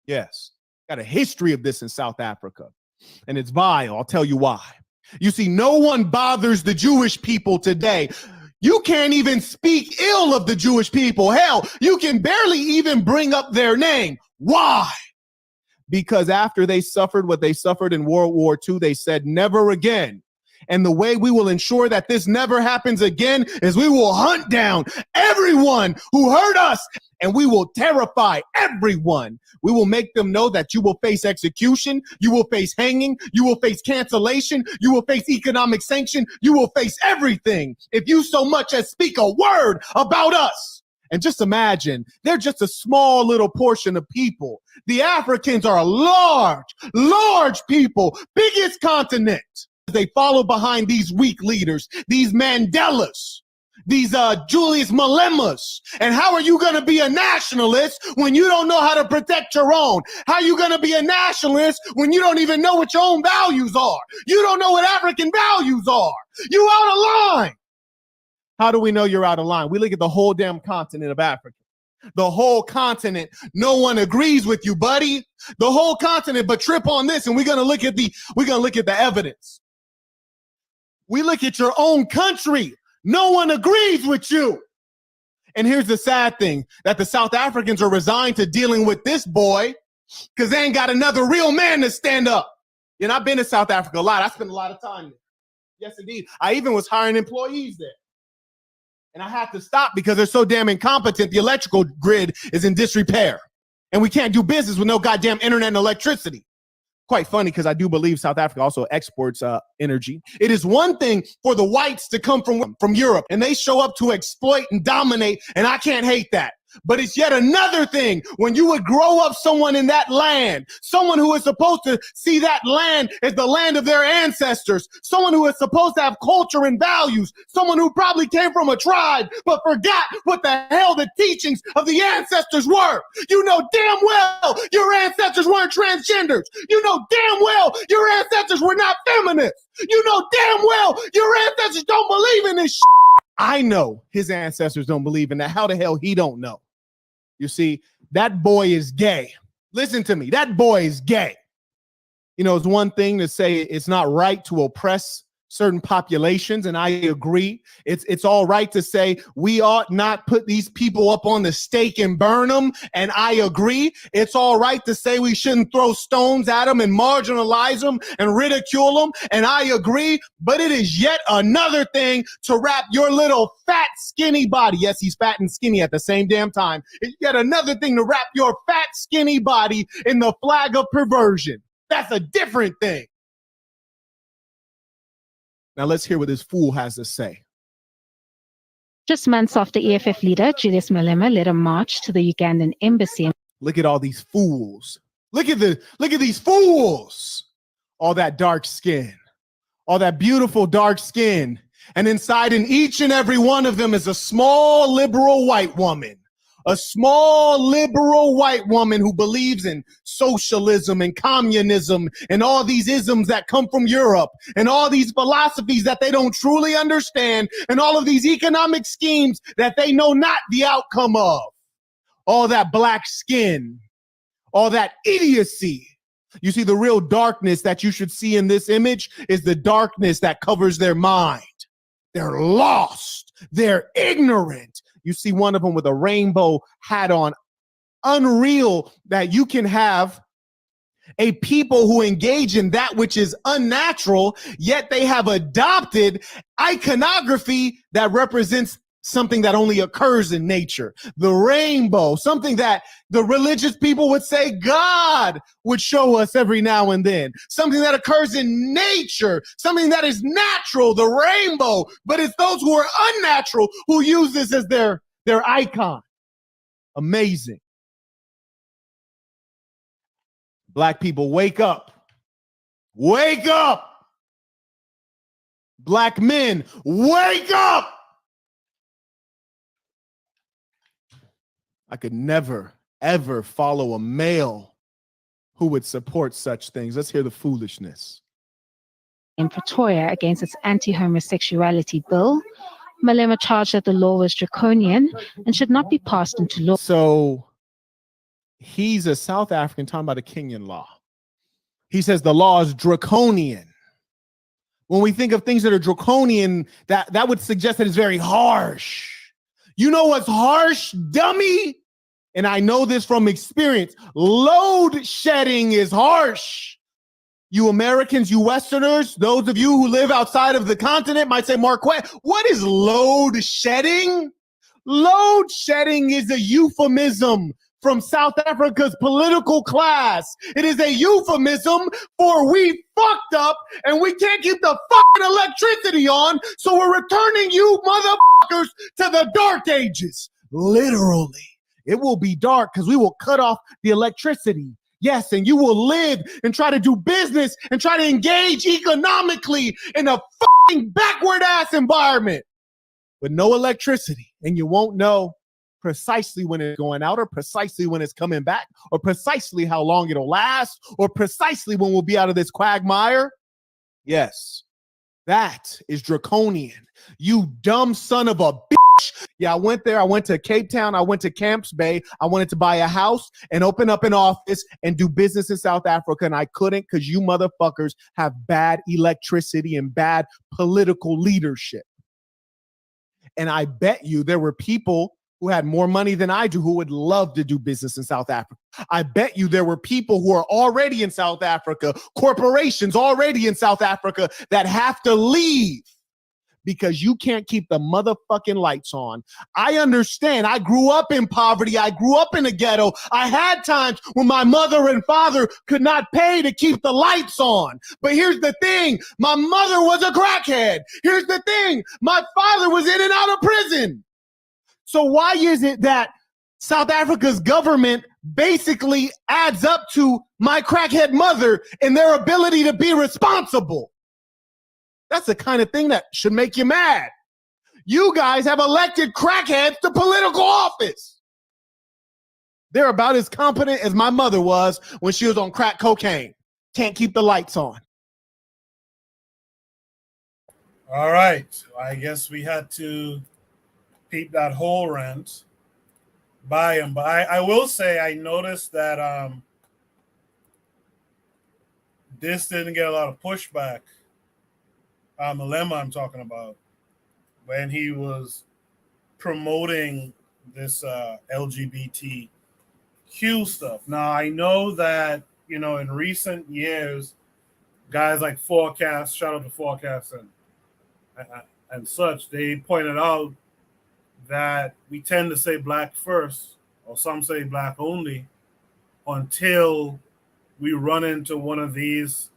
Yes, got a history of this in South Africa, and it's vile. I'll tell you why. You see, no one bothers the Jewish people today. You can't even speak ill of the Jewish people. Hell, you can barely even bring up their name. Why? Because after they suffered what they suffered in World War II, they said never again. And the way we will ensure that this never happens again is we will hunt down everyone who hurt us, and we will terrify everyone. We will make them know that you will face execution, you will face hanging, you will face cancellation, you will face economic sanction, you will face everything if you so much as speak a word about us. And just imagine, they're just a small little portion of people. The Africans are a large people, biggest continent. they follow behind these weak leaders, these Mandelas, these Julius Malemas. And how are you going to be a nationalist when you don't know how to protect your own? How are you going to be a nationalist when you don't even know what your own values are? You don't know what African values are. You out of line. How do we know you're out of line? We look at the whole damn continent of Africa. The whole continent. No one agrees with you, buddy. The whole continent, but trip on this, and we're gonna look at the evidence. We look at your own country. No one agrees with you. And here's the sad thing, that the South Africans are resigned to dealing with this boy because they ain't got another real man to stand up. And I've been to South Africa a lot. I spent a lot of time there. Yes, indeed. I even was hiring employees there. And I had to stop because they're so damn incompetent. The electrical grid is in disrepair. And we can't do business with no goddamn internet and electricity. Quite funny because I do believe South Africa also exports energy. It is one thing for the whites to come from Europe and they show up to exploit and dominate, and I can't hate that. But it's yet another thing when you would grow up someone in that land, someone who is supposed to see that land as the land of their ancestors, someone who is supposed to have culture and values, someone who probably came from a tribe but forgot what the hell the teachings of the ancestors were. You know damn well your ancestors weren't transgenders. You know damn well your ancestors were not feminists. You know damn well your ancestors don't believe in this shit. I know his ancestors don't believe in that. How the hell he don't know? You see, that boy is gay. Listen to me. That boy is gay. You know, it's one thing to say it's not right to oppress certain populations, and I agree. It's all right to say we ought not put these people up on the stake and burn them, and I agree. It's all right to say we shouldn't throw stones at them and marginalize them and ridicule them, and I agree. But it is yet another thing to wrap your little fat, skinny body. Yes, he's fat and skinny at the same damn time. It's yet another thing to wrap your fat, skinny body in the flag of perversion. That's a different thing. Now let's hear what this fool has to say. Just months after EFF leader Julius Malema led a march to the Ugandan embassy. Look at all these fools. Look at these fools. All that dark skin. All that beautiful dark skin. And inside in each and every one of them is a small liberal white woman. A small liberal white woman who believes in socialism and communism and all these isms that come from Europe and all these philosophies that they don't truly understand and all of these economic schemes that they know not the outcome of. All that black skin, all that idiocy. You see, the real darkness that you should see in this image is the darkness that covers their mind. They're lost. They're ignorant. You see one of them with a rainbow hat on. Unreal that you can have a people who engage in that which is unnatural, yet they have adopted iconography that represents something that only occurs in nature. The rainbow, something that the religious people would say God would show us every now and then. Something that occurs in nature, something that is natural, the rainbow. But it's those who are unnatural who use this as their icon. Amazing. Black people, wake up. Wake up. Black men, wake up. I could never, ever follow a male who would support such things. Let's hear the foolishness. In Pretoria against its anti-homosexuality bill, Malema charged that the law was draconian and should not be passed into law. So he's a South African talking about a Kenyan law. He says the law is draconian. When we think of things that are draconian, that would suggest that it's very harsh. You know what's harsh, dummy? And I know this from experience. Load shedding is harsh. You Americans, you Westerners, those of you who live outside of the continent might say, Marquette, what is load shedding? Load shedding is a euphemism from South Africa's political class. It is a euphemism for we fucked up and we can't keep the fucking electricity on, so we're returning you motherfuckers to the dark ages. Literally. It will be dark because we will cut off the electricity. Yes, and you will live and try to do business and try to engage economically in a fucking backward ass environment with no electricity, and you won't know precisely when it's going out or precisely when it's coming back or precisely how long it'll last or precisely when we'll be out of this quagmire. Yes, that is draconian. You dumb son of a bitch. Yeah, I went there. I went to Cape Town. I went to Camps Bay. I wanted to buy a house and open up an office and do business in South Africa, and I couldn't because you motherfuckers have bad electricity and bad political leadership. And I bet you there were people who had more money than I do who would love to do business in South Africa. I bet you there were people who are already in South Africa, corporations already in South Africa that have to leave because you can't keep the motherfucking lights on. I understand. I grew up in poverty. I grew up in a ghetto. I had times when my mother and father could not pay to keep the lights on. But here's the thing. My mother was a crackhead. Here's the thing. My father was in and out of prison. So why is it that South Africa's government basically adds up to my crackhead mother and their ability to be responsible? That's the kind of thing that should make you mad. You guys have elected crackheads to political office. They're about as competent as my mother was when she was on crack cocaine. Can't keep the lights on. All right. I guess we had to peep that whole rant by him. But I will say I noticed that this didn't get a lot of pushback. Malema I'm talking about, when he was promoting this LGBTQ stuff. Now, I know that, in recent years, guys like Forecast, shout out to Forecast and such, they pointed out that we tend to say black first, or some say black only, until we run into one of these,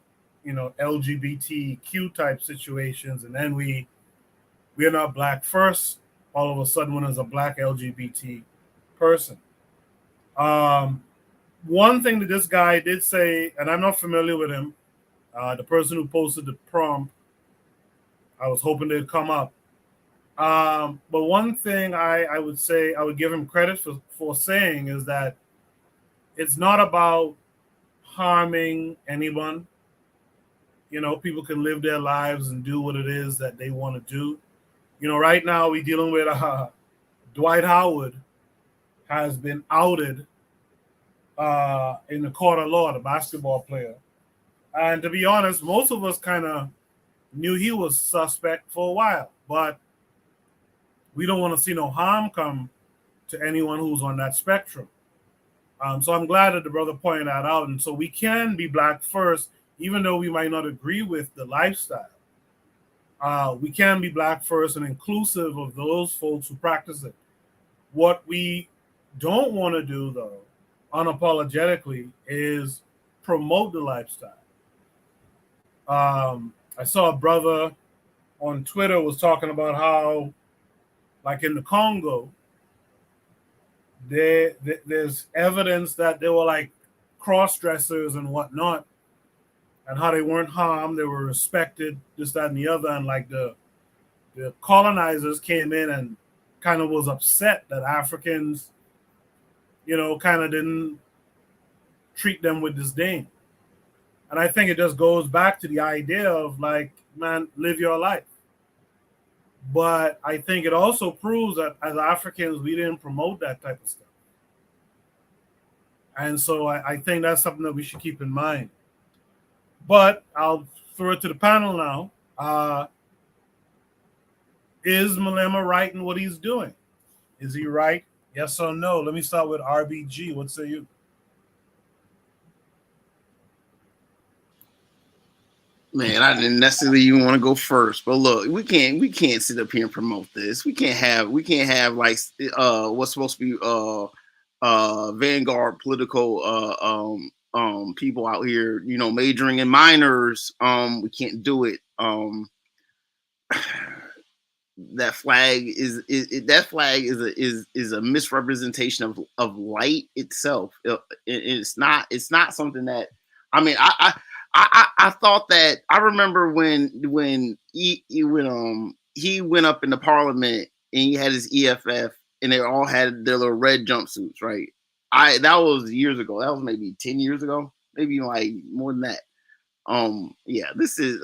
LGBTQ type situations, and then we're not black first. All of a sudden, when there's a black LGBT person, one thing that this guy did say, and I'm not familiar with him, the person who posted the prompt, I was hoping they'd come up. But one thing I would say, I would give him credit for saying is that it's not about harming anyone. People can live their lives and do what it is that they want to do. Right now we're dealing with Dwight Howard has been outed in the court of law, the basketball player. And to be honest, most of us kind of knew he was suspect for a while, but we don't want to see no harm come to anyone who's on that spectrum. So I'm glad that the brother pointed that out. And so we can be black first, even though we might not agree with the lifestyle. We can be black first and inclusive of those folks who practice it. What we don't want to do, though, unapologetically, is promote the lifestyle. I saw a brother on Twitter was talking about how, like in the Congo, there's evidence that they were like cross-dressers and whatnot, and how they weren't harmed, they were respected, this, that, and the other. And like the colonizers came in and kind of was upset that Africans, kind of didn't treat them with disdain. And I think it just goes back to the idea of like, man, live your life. But I think it also proves that as Africans, we didn't promote that type of stuff. And so I think that's something that we should keep in mind. But I'll throw it to the panel now. Is Malema right in what he's doing? Is he right? Yes or no? Let me start with RBG. What say you? Man, I didn't necessarily even want to go first, but look, we can't sit up here and promote this. We can't have like what's supposed to be vanguard political people out here, majoring in minors. We can't do it. that flag is that flag is a misrepresentation of light itself. It's not something that, I mean, I thought that, I remember when he went up in the parliament and he had his EFF and they all had their little red jumpsuits, right? That was years ago. That was maybe 10 years ago, maybe like more than that. Yeah, this is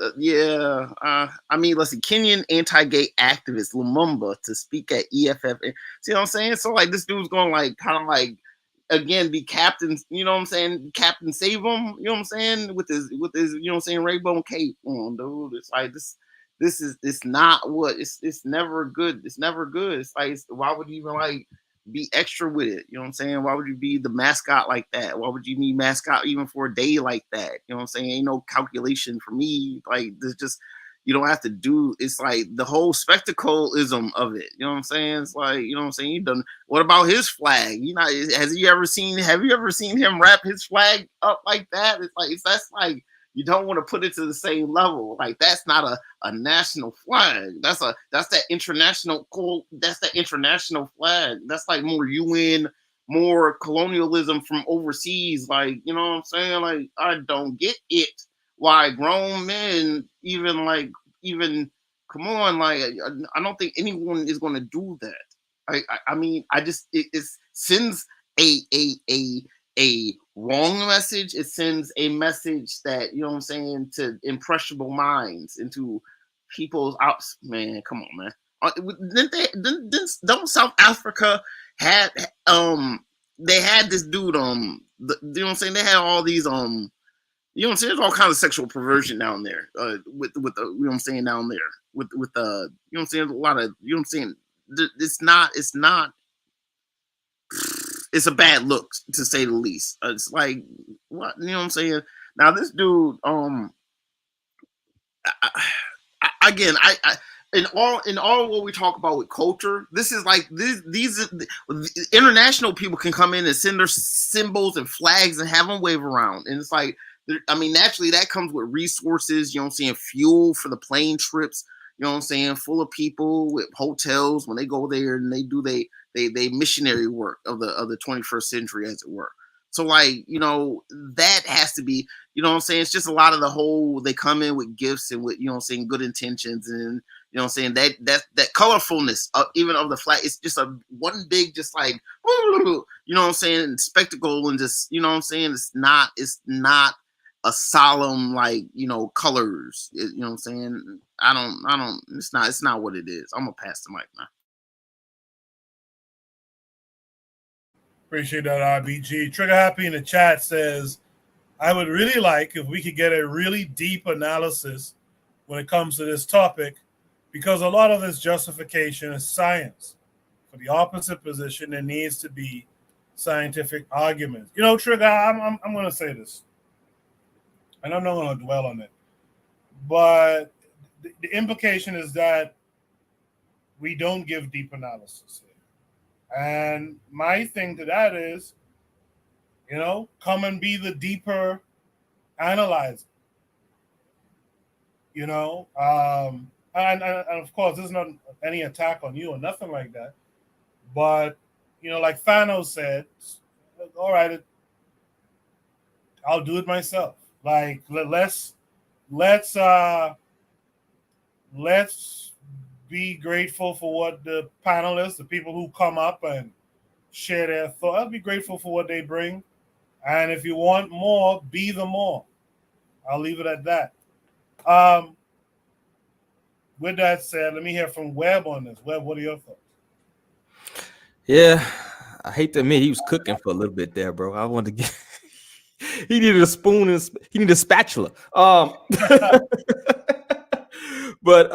I mean, listen, Kenyan anti-gay activist Lumumba to speak at EFF. See what I'm saying? So like this dude's going like kind of like again be captain, you know what I'm saying? Captain Save him, you know what I'm saying? With his you know what I'm saying, rainbow cape on, dude. It's like it's not what it's never good. It's never good. It's like why would you even like be extra with it? You know what I'm saying? Why would you be the mascot like that? Why would you need mascot even for a day like that? You know what I'm saying? Ain't no calculation for me. Like there's just, you don't have to do, it's like the whole spectacleism of it. You know what I'm saying? It's like, you know what I'm saying? You done, what about his flag? You know, have you ever seen him wrap his flag up like that? It's like, that's like, you don't want to put it to the same level. Like that's not a national flag. That's that international that's that international flag. That's like more UN, more colonialism from overseas. Like, you know what I'm saying? Like, I don't get it. Why grown men even come on, like I don't think anyone is gonna do that. I mean, I just it sends a wrong message. It sends a message that, you know what I'm saying, to impressionable minds, into people's outs. Man, come on, man. Don't South Africa had they had this dude you know what I'm saying, they had all these you know what I'm saying, there's all kinds of sexual perversion down there with the, you know what I'm saying, down there with you know what I'm saying, a lot of, you know what I'm saying, it's not it's a bad look, to say the least. It's like, what, you know what I'm saying? Now this dude, again, in all what we talk about with culture, this is like these international people can come in and send their symbols and flags and have them wave around, and it's like, I mean, naturally that comes with resources. You know what I'm saying? Fuel for the plane trips. You know what I'm saying? Full of people with hotels when they go there and they do they missionary work of the 21st century, as it were. So like, you know, that has to be, you know what I'm saying? It's just a lot of the whole, they come in with gifts and with, you know what I'm saying, good intentions, and you know what I'm saying, that colorfulness of, even of the flag, it's just a one big, just like, you know what I'm saying, spectacle, and just, you know what I'm saying, it's not a solemn, like, you know, colors. You know what I'm saying? I don't, it's not what it is. I'm gonna pass the mic now. Appreciate that, RBG. Trigger Happy in the chat says, I would really like if we could get a really deep analysis when it comes to this topic, because a lot of this justification is science. For the opposite position, there needs to be scientific arguments. You know, Trigger, I'm going to say this, and I'm not going to dwell on it, but the implication is that we don't give deep analysis here. And my thing to that is, you know, come and be the deeper analyzer. You know, and of course, there's not any attack on you or nothing like that. But, you know, like Thanos said, all right, I'll do it myself. Like, let's be grateful for what the panelists, the people who come up and share their thoughts. I'll be grateful for what they bring. And if you want more, be the more. I'll leave it at that. With that said, let me hear from Webb on this. Webb, what are your thoughts? Yeah, I hate to admit he was cooking for a little bit there, bro. I wanted to get he needed a spoon and he needed a spatula. But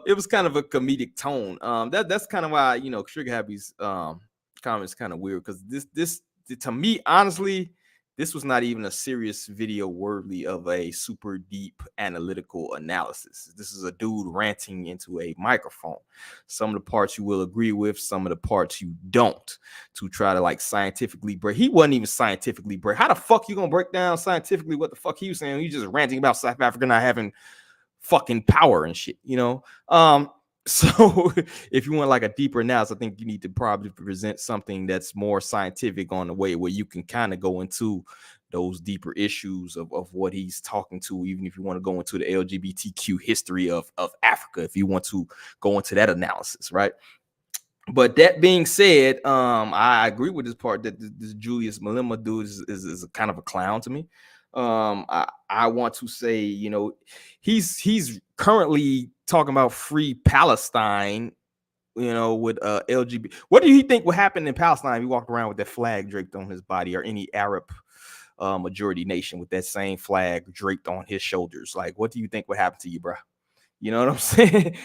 it was kind of a comedic tone. That's kind of why, you know, Trigger Happy's comments kind of weird, because this to me, honestly, this was not even a serious video worthy of a super deep analytical analysis. This is a dude ranting into a microphone. Some of the parts you will agree with, some of the parts you don't, to try to like scientifically break. He wasn't even scientifically break. How the fuck you gonna break down scientifically what the fuck he was saying? He's just ranting about South Africa not having fucking power and shit, you know. So if you want like a deeper analysis, I think you need to probably present something that's more scientific on the way where you can kind of go into those deeper issues of what he's talking to, even if you want to go into the LGBTQ history of Africa, if you want to go into that analysis, right? But that being said, I agree with this part that this Julius Malema dude is a kind of a clown to me. I want to say, you know, he's currently talking about free Palestine, you know, with LGBT. What do you think would happen in Palestine if he walked around with that flag draped on his body, or any Arab majority nation with that same flag draped on his shoulders? Like, what do you think would happen to you, bro? You know what I'm saying?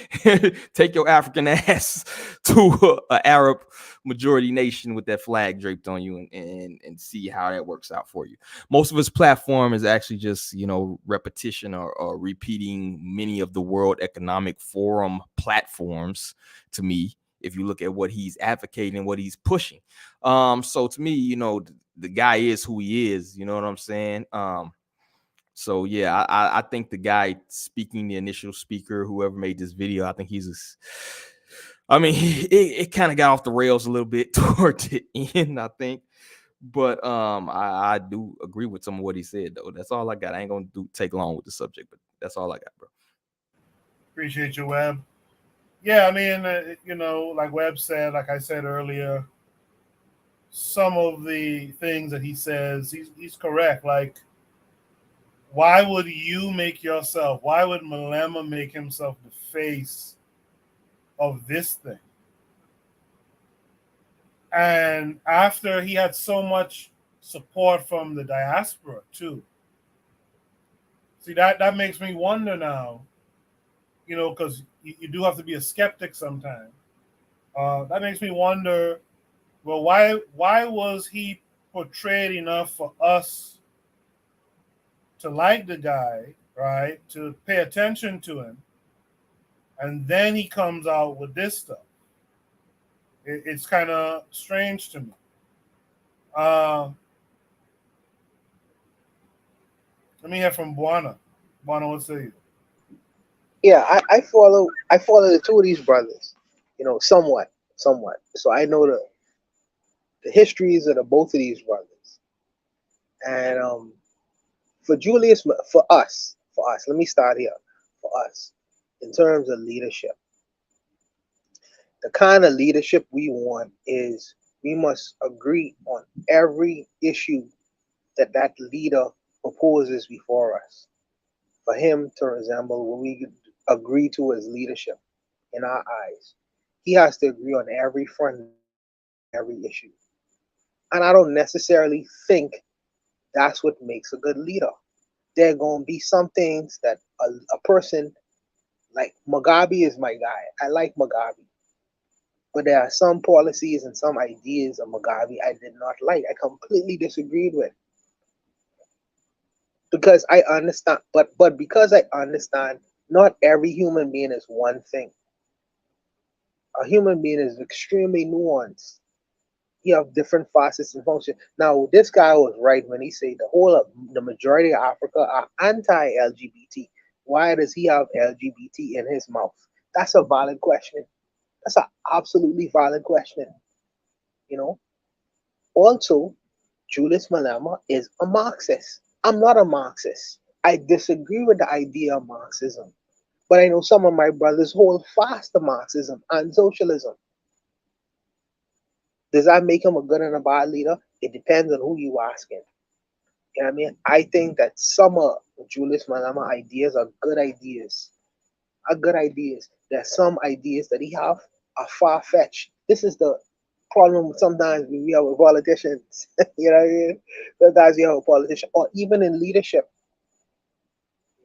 Take your African ass to an Arab majority nation with that flag draped on you, and see how that works out for you. Most of his platform is actually just, you know, repetition or repeating many of the World Economic Forum platforms to me, if you look at what he's advocating, what he's pushing. So to me, you know, the guy is who he is, you know what I'm saying? So yeah, I think the guy speaking, the initial speaker, whoever made this video, I think I mean, it kind of got off the rails a little bit toward the end, I think. But I do agree with some of what he said, though. That's all I got. I ain't gonna take long with the subject, but that's all I got, bro. Appreciate you, Webb. Yeah, I mean, you know, like Webb said, like I said earlier, some of the things that he says, he's correct. Like, why would you make yourself, why would Malema make himself the face of this thing? And after he had so much support from the diaspora too. See, that makes me wonder now, you know, because you do have to be a skeptic sometimes. That makes me wonder, well, why was he portrayed enough for us to like the guy, right? To pay attention to him. And then he comes out with this stuff. It's kind of strange to me. Let me hear from Buana. Buana, what say you? Yeah, I follow the two of these brothers, you know, somewhat. So I know the histories of the both of these brothers. And for Julius, for us, let me start here. For us, in terms of leadership, the kind of leadership we want is we must agree on every issue that leader proposes before us. For him to resemble what we agree to as leadership in our eyes, he has to agree on every front, every issue. And I don't necessarily think that's what makes a good leader. There are going to be some things that a person like Mugabe is my guy. I like Mugabe. But there are some policies and some ideas of Mugabe I did not like. I completely disagreed with. Because I understand, but because I understand, not every human being is one thing. A human being is extremely nuanced. You have different facets and functions. Now, this guy was right when he said the majority of Africa are anti-LGBT. Why does he have LGBT in his mouth? That's a valid question. That's an absolutely valid question. You know. Also, Julius Malema is a Marxist. I'm not a Marxist. I disagree with the idea of Marxism. But I know some of my brothers hold fast to Marxism and socialism. Does that make him a good and a bad leader? It depends on who you asking. You know what I mean? I think that some of Julius Malema ideas are good ideas. There's some ideas that he have are far-fetched. This is the problem sometimes we have with politicians. You know what I mean? Sometimes you have a politician, or even in leadership.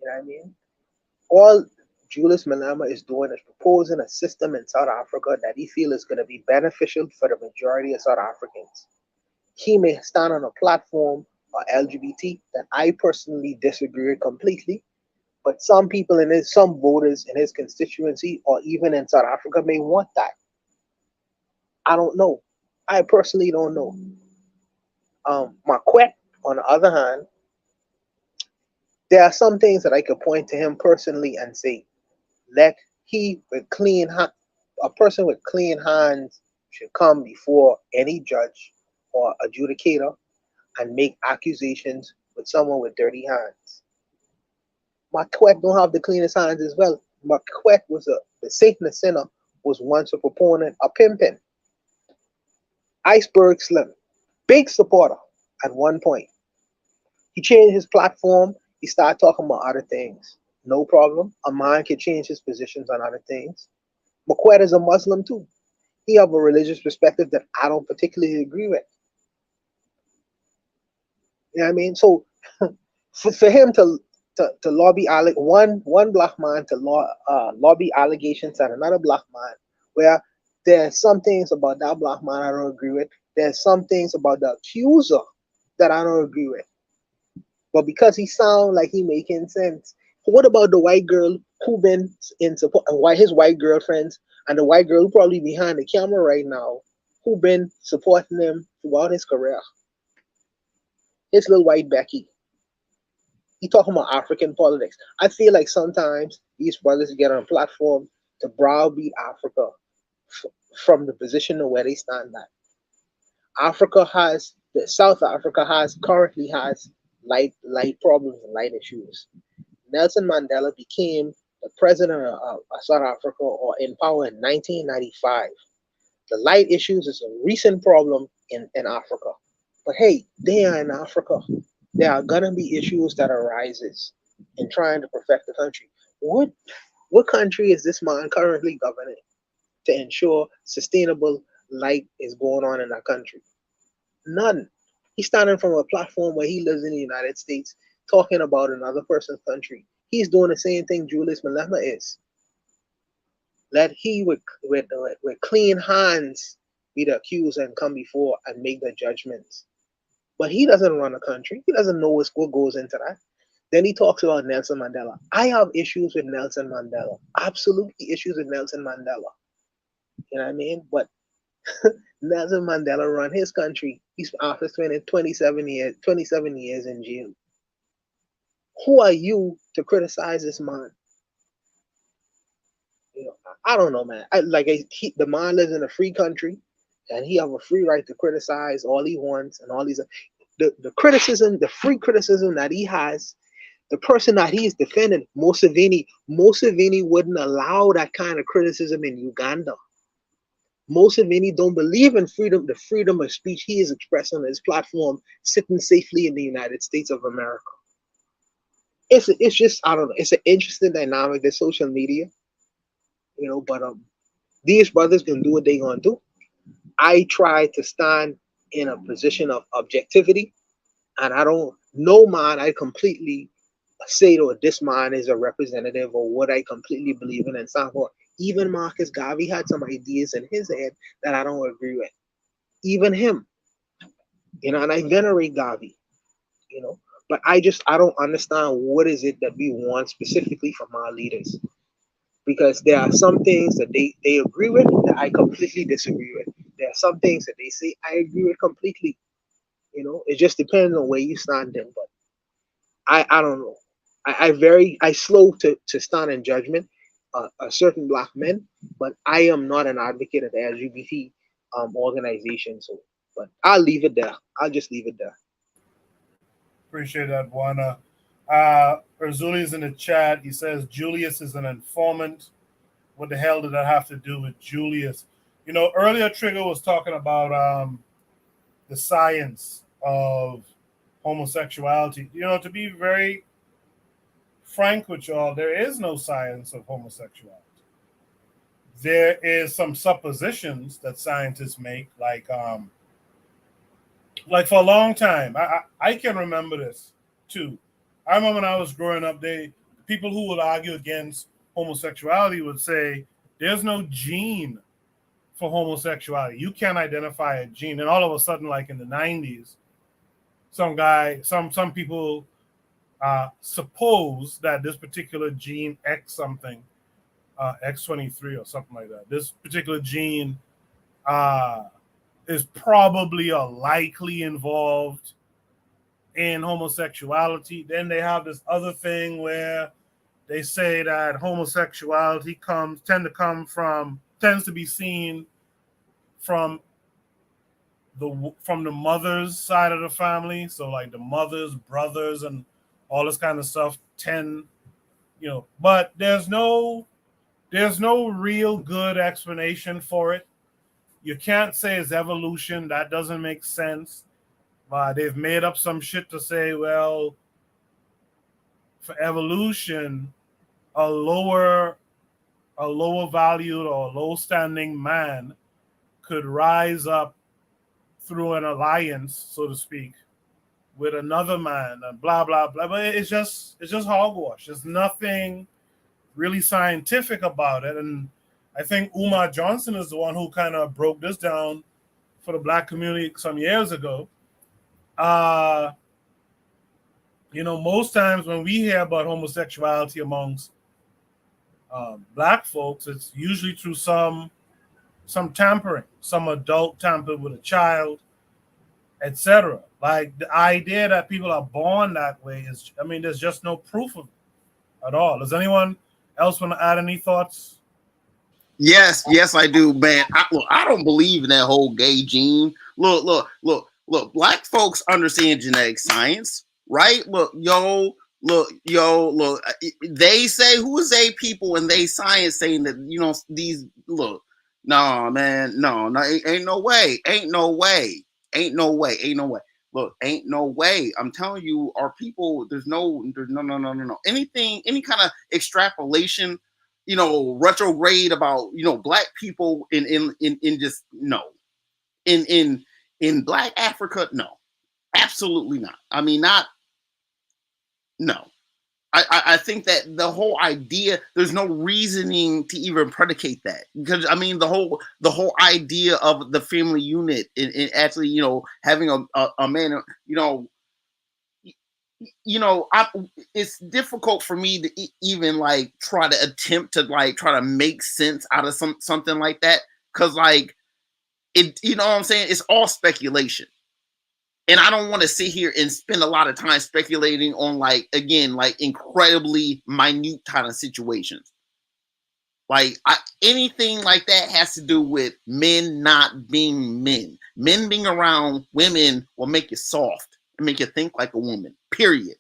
You know what I mean? All Julius Malema is doing is proposing a system in South Africa that he feels is going to be beneficial for the majority of South Africans. He may stand on a platform of LGBT that I personally disagree with completely, but some people some voters in his constituency or even in South Africa may want that. I don't know. I personally don't know. Marquette, on the other hand, there are some things that I could point to him personally and say, let he with clean hand, a person with clean hands should come before any judge or adjudicator and make accusations with someone with dirty hands. Marquette don't have the cleanest hands as well. Marquette was the Satanist sinner, was once a proponent of pimping. Iceberg Slim, big supporter at one point. He changed his platform. He started talking about other things. No problem. A man can change his positions on other things. Marquette is a Muslim too. He have a religious perspective that I don't particularly agree with. You know what I mean? So for him to lobby one black man to lobby allegations at another black man, where there's some things about that black man I don't agree with. There's some things about the accuser that I don't agree with. But because he sound like he making sense, what about the white girl who been in support, and why his white girlfriends and the white girl who probably behind the camera right now, who been supporting him throughout his career? His little white Becky. He talking about African politics. I feel like sometimes these brothers get on a platform to browbeat Africa from the position of where they stand at. South Africa currently has light problems and light issues. Nelson Mandela became the president of South Africa or in power in 1995. The light issues is a recent problem in Africa. But hey, they are in Africa. There are gonna be issues that arises in trying to perfect the country. What country is this man currently governing to ensure sustainable light is going on in that country? None. He's standing from a platform where he lives in the United States, talking about another person's country. He's doing the same thing Julius Malema is. Let he with clean hands be the accuser and come before and make the judgments. But he doesn't run a country. He doesn't know what goes into that. Then he talks about Nelson Mandela. I have issues with Nelson Mandela. Absolutely issues with Nelson Mandela. You know what I mean? But Nelson Mandela run his country. He's after 27 years in jail. Who are you to criticize this man? You know, I don't know, man. The man lives in a free country, and he have a free right to criticize all he wants and all these. The criticism, the free criticism that he has, the person that he's defending, Museveni wouldn't allow that kind of criticism in Uganda. Museveni don't believe in freedom, the freedom of speech he is expressing on his platform, sitting safely in the United States of America. It's just, I don't know, it's an interesting dynamic, the social media, you know, but these brothers can do what they gonna do. I try to stand in a position of objectivity, and I don't, no man I completely say that this man is a representative or what I completely believe in and so forth. Even Marcus Garvey had some ideas in his head that I don't agree with. Even him, you know, and I venerate Garvey, you know, but I don't understand what is it that we want specifically from our leaders. Because there are some things that they agree with that I completely disagree with. There are some things that they say I agree with completely. You know, it just depends on where you stand in. But I don't know. I slow to stand in judgment a certain black men, but I am not an advocate of the LGBT organization. So, but I'll leave it there. I'll just leave it there. Appreciate that, Buana. Erzuli's in the chat. He says Julius is an informant. What the hell did that have to do with Julius? You know, earlier Trigger was talking about the science of homosexuality. You know, to be very frank with y'all, there is no science of homosexuality. There is some suppositions that scientists make, like for a long time. I can remember this too. I remember when I was growing up, people who would argue against homosexuality would say there's no gene for homosexuality. You can't identify a gene. And all of a sudden, like in the 90s, some people suppose that this particular gene X something, X23 or something like that, this particular gene is probably or likely involved in homosexuality. Then they have this other thing where they say that homosexuality tends to be seen from the mother's side of the family. So like the mothers, brothers, and all this kind of stuff but there's no real good explanation for it. You can't say it's evolution. That doesn't make sense. They've made up some shit to say, well, for evolution, a lower valued or low standing man could rise up through an alliance, so to speak, with another man, and blah blah blah. But it's just hogwash. There's nothing really scientific about it. And I think Umar Johnson is the one who kind of broke this down for the Black community some years ago. Most times when we hear about homosexuality amongst Black folks, it's usually through some tampering, some adult tampered with a child, etc. Like the idea that people are born that way there's just no proof of it at all. Does anyone else want to add any thoughts? Yes, I do, man. I don't believe in that whole gay gene. Look. Black folks understand genetic science, right? Look. They say, who is they people in they science saying that these look. No, man, no, ain't no way. Look, ain't no way. I'm telling you, our people, there's no. Anything, any kind of extrapolation, retrograde about Black people in just no. In Black Africa, no, absolutely not. I mean, no. I think that the whole idea, there's no reasoning to even predicate that, because the whole idea of the family unit and actually having a man it's difficult for me to even like try to attempt to like try to make sense out of something like that, because like it, what I'm saying, it's all speculation. And I don't want to sit here and spend a lot of time speculating on like incredibly minute kind of situations. Like anything like that has to do with men not being men. Men being around women will make you soft and make you think like a woman, period.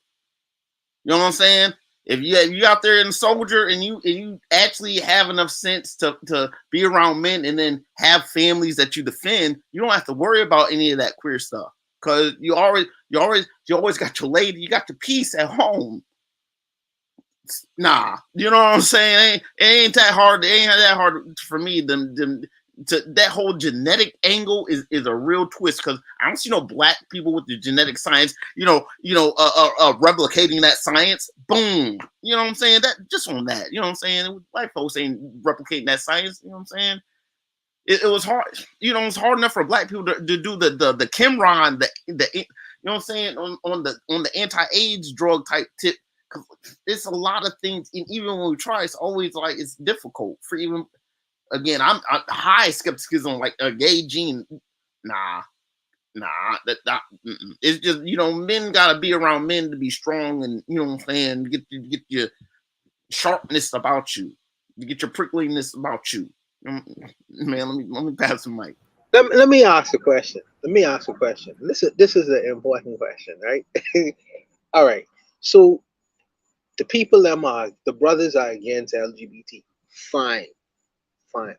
You know what I'm saying? If you out there in a soldier and you actually have enough sense to be around men and then have families that you defend, you don't have to worry about any of that queer stuff. Cause you always got your lady, you got the peace at home. Nah, you know what I'm saying? It ain't that hard. It ain't that hard for me. That whole genetic angle is a real twist, because I don't see no Black people with the genetic science, replicating that science. Boom. You know what I'm saying? That just on that. You know what I'm saying? White folks ain't replicating that science. You know what I'm saying? It was hard, it's hard enough for Black people to do the Kimron, you know what I'm saying, on the anti-AIDS drug type tip. It's a lot of things, and even when we try, it's always like it's difficult for even. Again, I'm high skepticism like a gay gene. Nah, it's just men gotta be around men to be strong, and you know what I'm saying, get your sharpness about you, you get your prickliness about you. Man, let me pass the mic. Let me ask a question. This is an important question, right? All right. So the people the brothers are against LGBT. Fine.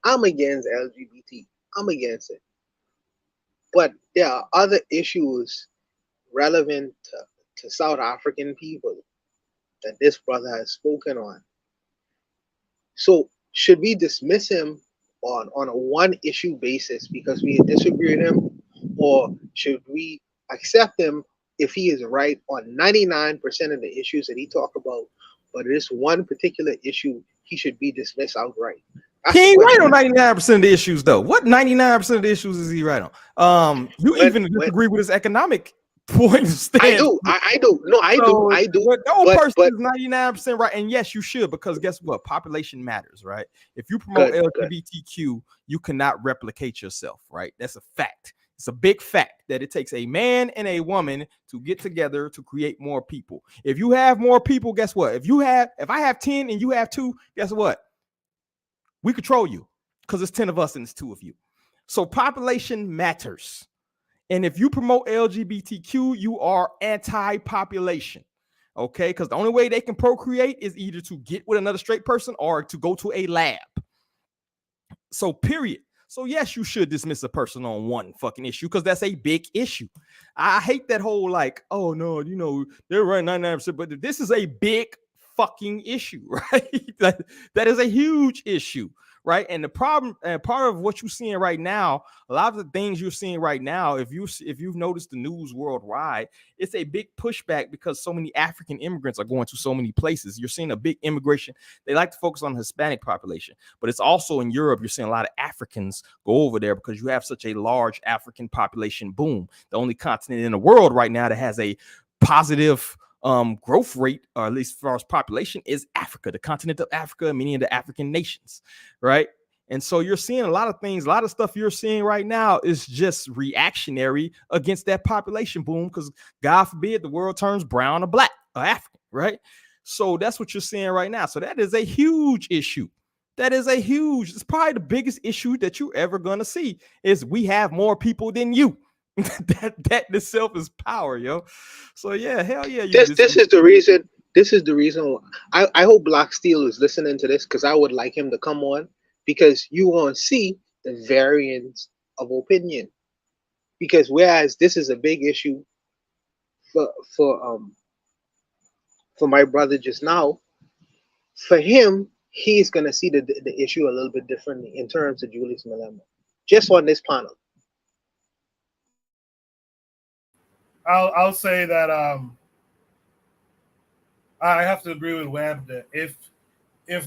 I'm against LGBT. I'm against it. But there are other issues relevant to South African people that this brother has spoken on. So should we dismiss him on a one issue basis because we disagree with him, or should we accept him if he is right on 99% of the issues that he talked about, but this one particular issue he should be dismissed outright? He ain't right on 99% of the issues, though. What 99% of the issues is he right on? You even disagree with his economic point of stance. I do. No, I do. But no person is 99% right. And yes, you should, because guess what? Population matters, right? If you promote LGBTQ, you cannot replicate yourself, right? That's a fact. It's a big fact that it takes a man and a woman to get together to create more people. If you have more people, guess what? If I have 10 and you have 2, guess what? We control you because it's 10 of us and it's 2 of you. So population matters. And if you promote LGBTQ, you are anti-population. Okay, because the only way they can procreate is either to get with another straight person or to go to a lab. So period. So yes, you should dismiss a person on one fucking issue because that's a big issue. I hate that whole like, oh no, you know, they're right 99%, but this is a big fucking issue, right? that is a huge issue, right? And the problem, and part of what you're seeing right now, a lot of the things you're seeing right now, if you've noticed the news worldwide, it's a big pushback because so many African immigrants are going to so many places. You're seeing a big immigration. They like to focus on the Hispanic population, but it's also in Europe. You're seeing a lot of Africans go over there because you have such a large African population boom. The only continent in the world right now that has a positive growth rate, or at least as far as population, is Africa, the continent of Africa, many of the African nations, right? And so you're seeing a lot of things, a lot of stuff you're seeing right now is just reactionary against that population boom, because God forbid the world turns brown or black or African, right? So that's what you're seeing right now. So that is a huge issue. It's probably the biggest issue that you're ever going to see is we have more people than you. that itself is power, yo. So yeah, hell yeah. This is the reason. This is the reason. I hope Black Steel is listening to this because I would like him to come on because you want to see the variance of opinion. Because whereas this is a big issue for my brother just now, for him he's gonna see the issue a little bit differently in terms of Julius Malema, just on this panel. I'll say that I have to agree with Webb that if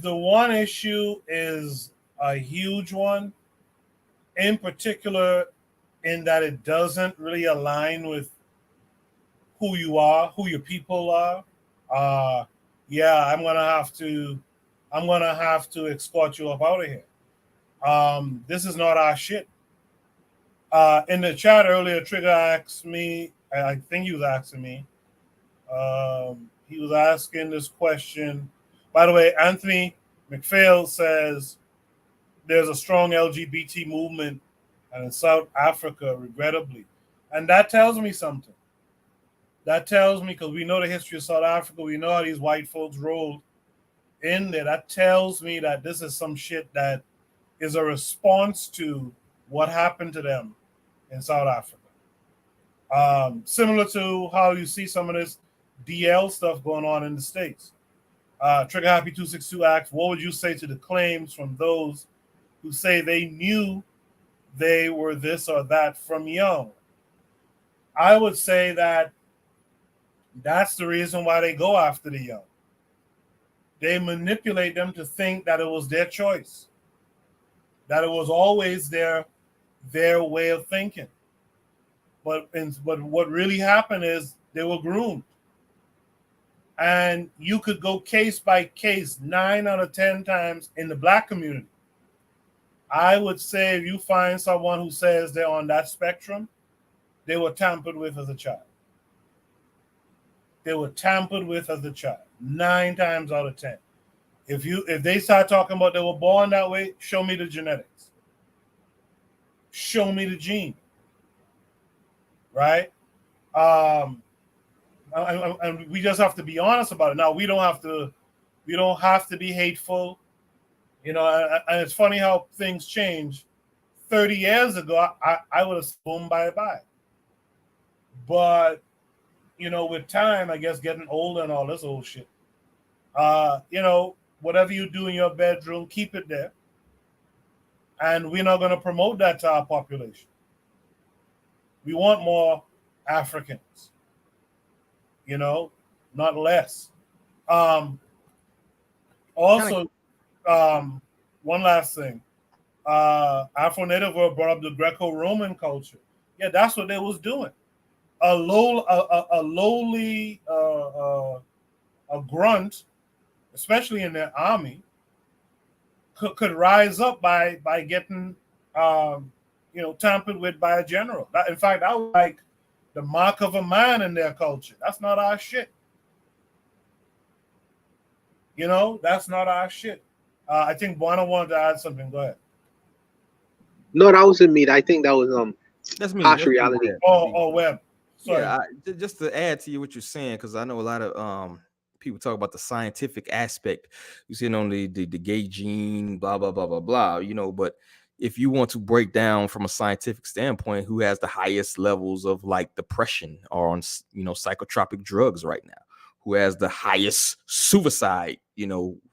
the one issue is a huge one, in particular in that it doesn't really align with who you are, who your people are, yeah, I'm gonna have to escort you up out of here. This is not our shit. In the chat earlier, Trigger asked me, I think he was asking me, he was asking this question. By the way, Anthony McPhail says there's a strong LGBT movement in South Africa, regrettably. And that tells me something. That tells me, because we know the history of South Africa, we know how these white folks rolled in there. That tells me that this is some shit that is a response to what happened to them in South Africa. Similar to how you see some of this DL stuff going on in the States. Trigger Happy 262 asks, what would you say to the claims from those who say they knew they were this or that from young? I would say that that's the reason why they go after the young. They manipulate them to think that it was their choice, that it was always their way of thinking. But what really happened is they were groomed. And you could go case by case 9 out of 10 times in the Black community. I would say if you find someone who says they're on that spectrum, they were tampered with as a child. They were tampered with as a child 9 times out of 10. If they start talking about they were born that way, show me the genetics. Show me the gene. Right? And we just have to be honest about it. Now we don't have to be hateful. You know, and it's funny how things change. 30 years ago, I would have boom bye-bye. But you know, with time, I guess getting older and all this old shit. You know, whatever you do in your bedroom, keep it there. And we're not going to promote that to our population. We want more Africans, you know, not less. Also, one last thing. Afro-Native brought up the Greco-Roman culture. Yeah, that's what they was doing. A lowly grunt, especially in their army, could rise up by getting tampered with by a general. In fact, that was like the mark of a man in their culture. That's not our shit. That's not our shit. I think Buana wanted to add something. Go ahead. No, that wasn't me. I think that was That's me. harsh reality. Web. Sorry. Yeah, just to add to you what you're saying, because I know a lot of people talk about the scientific aspect. You see it on the gay gene, blah blah blah blah blah. But if you want to break down from a scientific standpoint, who has the highest levels of like depression or on psychotropic drugs right now? Who has the highest suicide,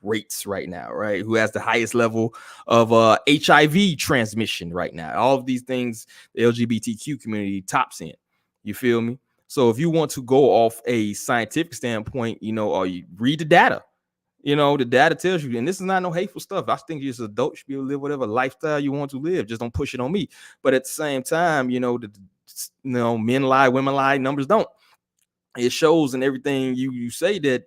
rates right now, right? Who has the highest level of HIV transmission right now? All of these things, the LGBTQ community tops in. You feel me? So if you want to go off a scientific standpoint, or you read the data, the data tells you, and this is not no hateful stuff. I think you're just an adult, you should be able to live whatever lifestyle you want to live. Just don't push it on me. But at the same time, men lie, women lie, numbers don't. It shows in everything you say that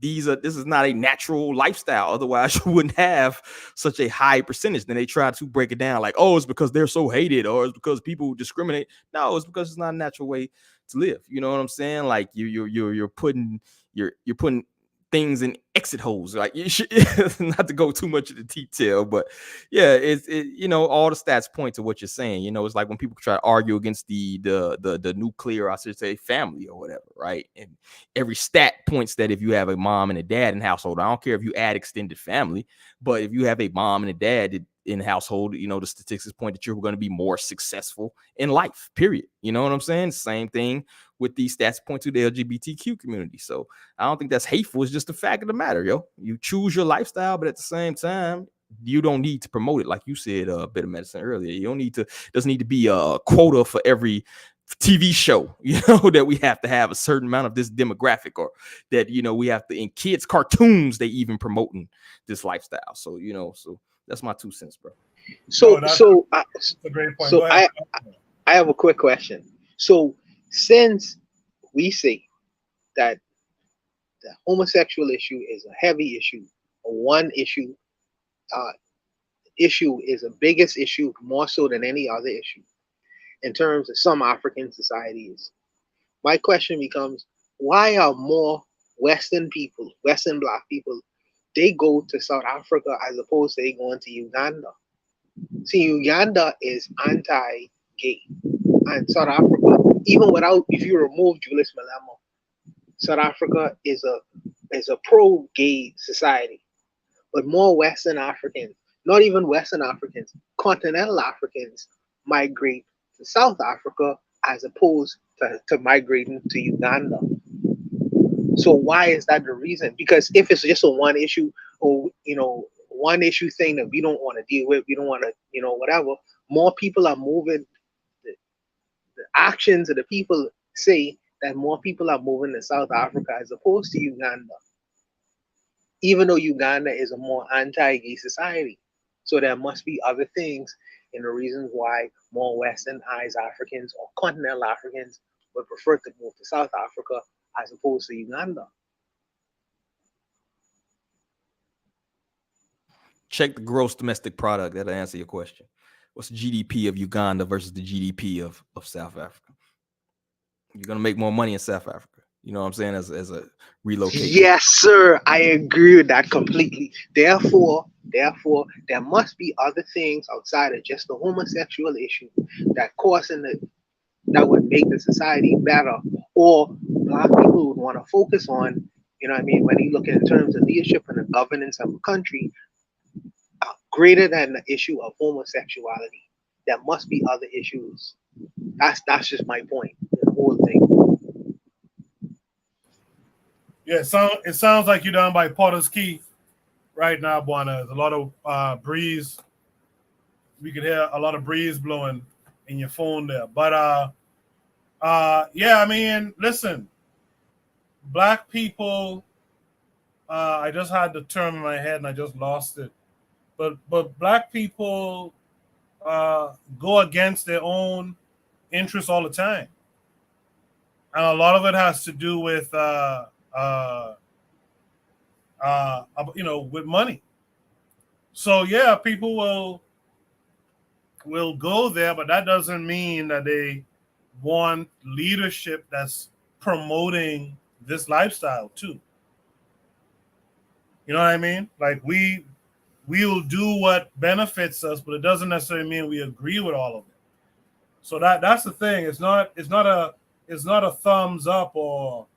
this is not a natural lifestyle. Otherwise, you wouldn't have such a high percentage. Then they try to break it down like, oh, it's because they're so hated, or it's because people discriminate. No, it's because it's not a natural way to live. You know what I'm saying? Like you're putting things in exit holes. Like you should not to go too much into detail, but yeah, all the stats point to what you're saying. It's like when people try to argue against the nuclear, I should say, family or whatever, right? And every stat points that if you have a mom and a dad in the household, I don't care if you add extended family, but if you have a mom and a dad in the household, the statistics point that you're going to be more successful in life, period. You know what I'm saying? Same thing with these stats point to the LGBTQ community. So I don't think that's hateful. It's just the fact of the matter, yo. You choose your lifestyle, but at the same time, you don't need to promote it. Like you said, Bit of Medicine earlier. You don't need to, doesn't need to be a quota for every TV show, that we have to have a certain amount of this demographic, or that, we have to, in kids' cartoons, they even promoting this lifestyle. So, so that's my 2 cents, bro. So that's a great point. So I have a quick question. So since we say that the homosexual issue is a heavy issue, one issue is a biggest issue, more so than any other issue in terms of some African societies, my question becomes, why are more Western Black people, they go to South Africa as opposed to they going to Uganda? See, Uganda is anti-gay, and South Africa, even if you remove Julius Malema, South Africa is a pro-gay society. But more Western Africans, not even Western Africans, continental Africans migrate to South Africa as opposed to migrating to Uganda. So why is that the reason? Because if it's just a one issue or one issue thing that we don't want to deal with, we don't want to whatever, more people are moving. The actions of the people say that more people are moving to South Africa as opposed to Uganda, even though Uganda is a more anti-gay society. So there must be other things and the reasons why more Westernized Africans or continental Africans would prefer to move to South Africa as opposed to Uganda. Check the gross domestic product. That'll answer your question. What's the GDP of Uganda versus the GDP of South Africa? You're going to make more money in South Africa. You know what I'm saying? As a relocation. Yes, sir. I agree with that completely. Therefore, there must be other things outside of just the homosexual issue that would make the society better, or Black people would want to focus on. When you look in terms of leadership and the governance of a country, greater than the issue of homosexuality. There must be other issues. That's just my point. The whole thing. Yeah, it sounds like you're down by Potter's Key right now, Buana. There's a lot of breeze. We could hear a lot of breeze blowing in your phone there. But listen, Black people, I just had the term in my head and I just lost it. But Black people go against their own interests all the time. And a lot of it has to do with with money. So yeah, people will will go there, but that doesn't mean that they want leadership that's promoting this lifestyle too. You know what I mean? Like we'll do what benefits us, but it doesn't necessarily mean we agree with all of it. So that's the thing. It's not a thumbs up or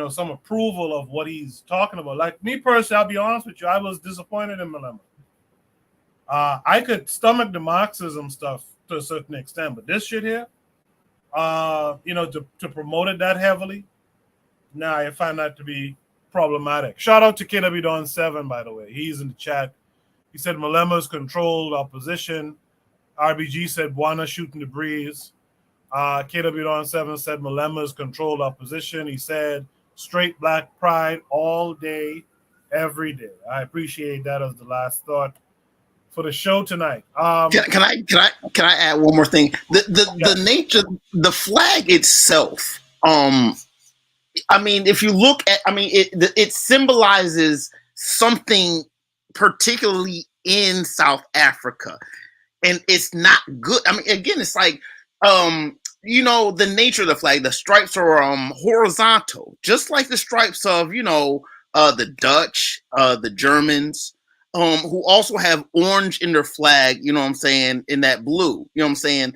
some approval of what he's talking about. Like me personally, I'll be honest with you, I was disappointed in Malema. I could stomach the Marxism stuff to a certain extent, but this shit here, to promote it that heavily, I find that to be problematic. Shout out to KW Don 7, by the way. He's in the chat. He said Malema's controlled opposition. RBG said Buana shooting the breeze. KW Don 7 said Malema's controlled opposition. He said straight black pride all day, every day. I appreciate that as the last thought for the show tonight. Can I add one more thing? The nature, the flag itself. I mean, if you look at, it symbolizes something particularly in South Africa, and it's not good. I mean, again, it's like, the nature of the flag. The stripes are horizontal, just like the stripes of the Dutch, the Germans, who also have orange in their flag. You know what I'm saying? In that blue. You know what I'm saying?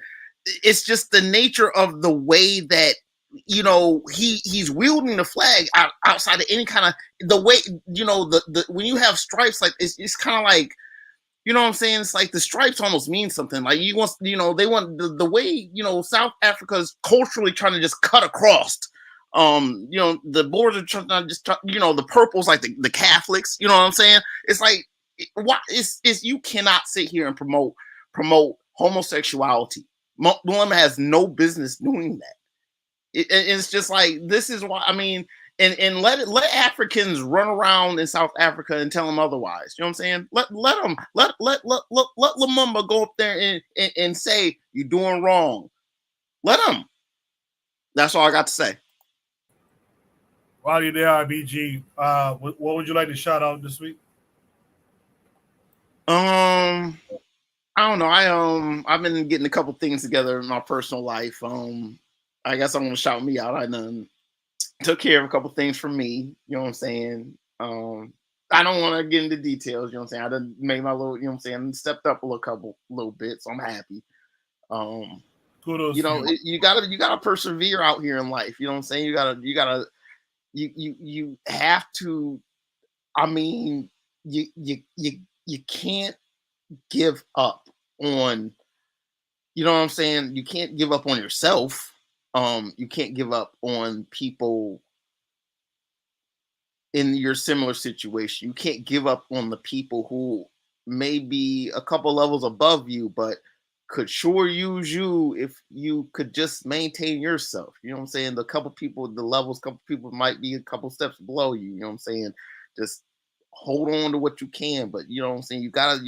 It's just the nature of the way that he's wielding the flag outside of any kind of the way the when you have stripes, like it's kind of like, you know what I'm saying? It's like the stripes almost mean something. Like they want the way, South Africa is culturally trying to just cut across. The borders are trying to just, the purple's like the Catholics. You know what I'm saying? It's like, what is you cannot sit here and promote homosexuality. Malema has no business doing that. It's just like, this is why, and let Africans run around in South Africa and tell them otherwise. You know what I'm saying? Let Lumumba go up there and say you're doing wrong. Let them. That's all I got to say. While you're there, RBG, what would you like to shout out this week? I don't know. I've been getting a couple things together in my personal life. I guess I'm gonna shout me out. I done took care of a couple things for me. You know what I'm saying? I don't want to get into details. You know what I'm saying? I done made my little. You know what I'm saying? Stepped up a little bit, so I'm happy. Kudos. You gotta persevere out here in life. You know what I'm saying? You have to. You can't give up on. You know what I'm saying? You can't give up on yourself. You can't give up on people in your similar situation. You can't give up on the people who may be a couple levels above you, but could sure use you if you could just maintain yourself. You know what I'm saying? Couple people might be a couple steps below you. You know what I'm saying? Just hold on to what you can, but you know what I'm saying? You gotta,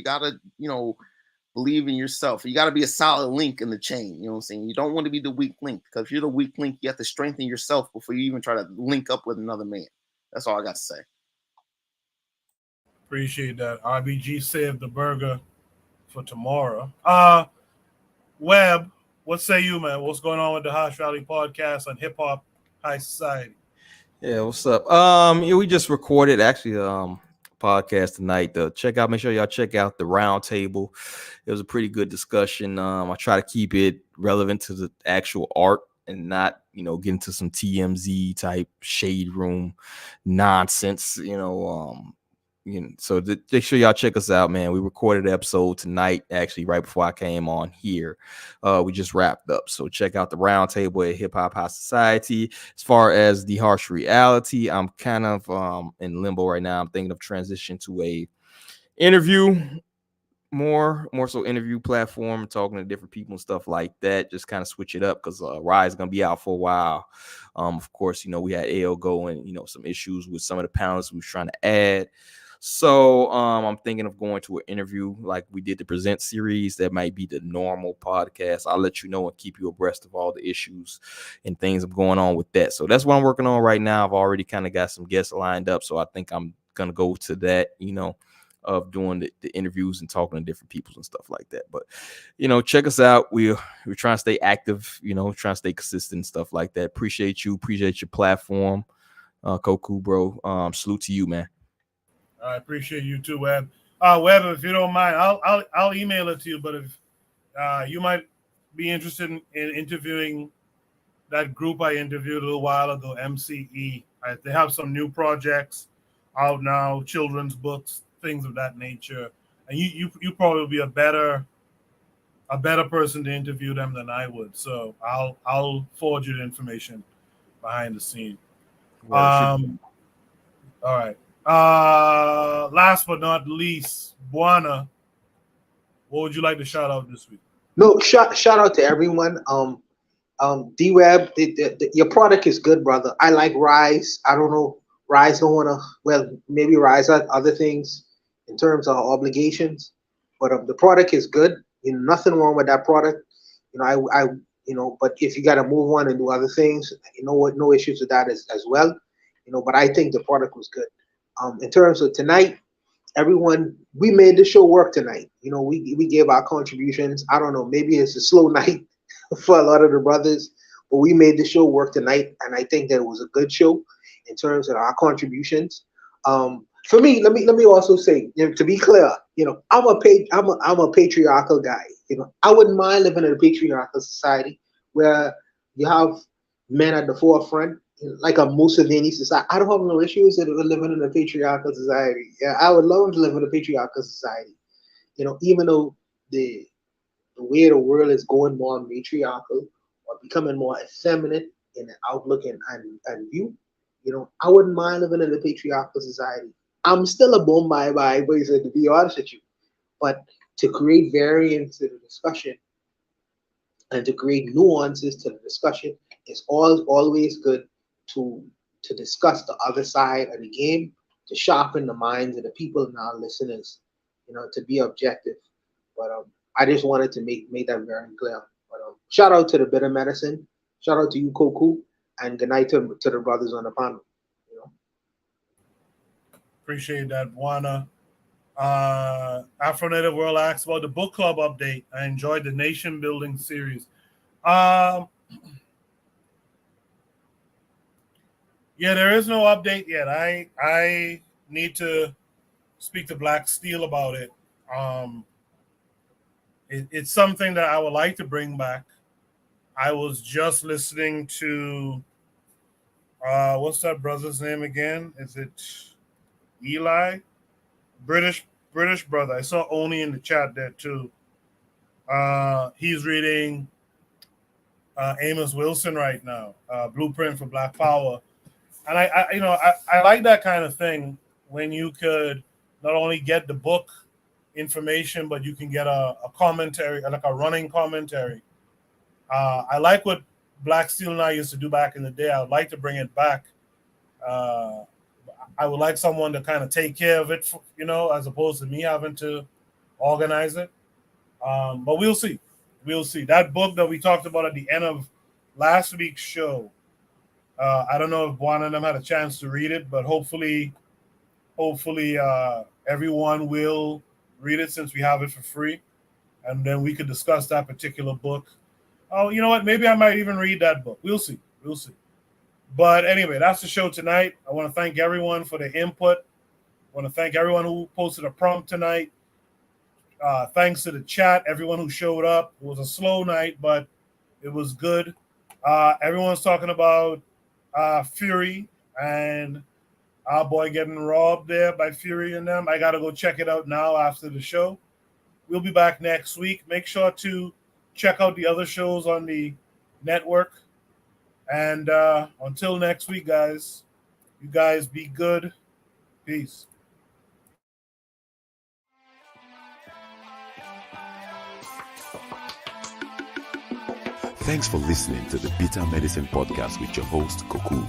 believe in yourself. You got to be a solid link in the chain. You know what I'm saying? You don't want to be the weak link, because if you're the weak link, you have to strengthen yourself before you even try to link up with another man. That's all I got to say. Appreciate that. RBG saved the burger for tomorrow. Webb, what say you, man? What's going on with the Hash Rally podcast on Hip Hop High Society? Yeah, what's up? We just recorded actually podcast tonight. Make sure y'all check out the round table. It was a pretty good discussion. I try to keep it relevant to the actual art and not, get into some TMZ type shade room nonsense, so make sure y'all check us out, man. We recorded the episode tonight, actually, right before I came on here. We just wrapped up. So check out the round table at Hip Hop High Society. As far as the harsh reality, I'm kind of in limbo right now. I'm thinking of transition to a interview, more so interview platform, talking to different people and stuff like that. Just kind of switch it up, because Rye's gonna be out for a while. Of course, we had AO going, some issues with some of the panelists we was trying to add. So I'm thinking of going to an interview like we did the Present series. That might be the normal podcast. I'll let you know and keep you abreast of all the issues and things going on with that. So that's what I'm working on right now. I've already kind of got some guests lined up, so I think I'm gonna go to that, of doing the interviews and talking to different people and stuff like that. But check us out. We're trying to stay active, trying to stay consistent and stuff like that. Appreciate your platform, Koku, bro. Salute to you, man. I appreciate you too, Webb. Webb, if you don't mind, I'll email it to you. But if you might be interested in interviewing that group I interviewed a little while ago, MCE. They have some new projects out now, children's books, things of that nature. And you probably be a better person to interview them than I would. So I'll forward you the information behind the scene. All right. Last but not least, Buana, what would you like to shout out this week? No, shout out to everyone. D-Web, your product is good, brother. I like Rise. I don't know, Rise don't want to, well, maybe Rise had other things in terms of obligations, but the product is good. Nothing wrong with that product. But if you got to move on and do other things, no issues with that as well. But I think the product was good. In terms of tonight, everyone, we made the show work tonight. We gave our contributions. I don't know, maybe it's a slow night for a lot of the brothers, but we made the show work tonight, and I think that it was a good show in terms of our contributions. For me, let me also say, to be clear, I'm a patriarchal guy. I wouldn't mind living in a patriarchal society where you have men at the forefront, like a Mussolini society. I don't have no issues with living in a patriarchal society. Yeah, I would love to live in a patriarchal society. Even though the way the world is going more matriarchal or becoming more effeminate in the outlook and view, I wouldn't mind living in a patriarchal society. I'm still a Bombay person, to be honest with you. But to create variance to the discussion and to create nuances to the discussion, it's always good to discuss the other side of the game, to sharpen the minds of the people and our listeners, to be objective. But I just wanted to make that very clear. But shout out to the Bitter Medicine, shout out to you, Koku, and good night to the brothers on the panel. Appreciate that, Buana. Afro Native World asks about the book club update. I enjoyed the nation building series. Yeah, there is no update yet. I need to speak to Black Steel about it. It's something that I would like to bring back. I was just listening to what's that brother's name again? Is it Eli? British brother. I saw Oni in the chat there too. He's reading Amos Wilson right now, Blueprint for Black Power. And I like that kind of thing when you could not only get the book information, but you can get a commentary, like a running commentary. I like what Black Steel and I used to do back in the day. I would like to bring it back. I would like someone to kind of take care of it, as opposed to me having to organize it. But we'll see. We'll see. That book that we talked about at the end of last week's show, I don't know if one of them had a chance to read it, but hopefully everyone will read it since we have it for free. And then we could discuss that particular book. Oh, you know what? Maybe I might even read that book. We'll see. We'll see. But anyway, that's the show tonight. I want to thank everyone for their input. I want to thank everyone who posted a prompt tonight. Thanks to the chat, everyone who showed up. It was a slow night, but it was good. Everyone's talking about Fury and our boy getting robbed there by Fury and them. I got to go check it out now after the show. We'll be back next week. Make sure to check out the other shows on the network. And until next week, guys, you guys be good. Peace. Thanks for listening to the Bitter Medicine Podcast with your host, Koku.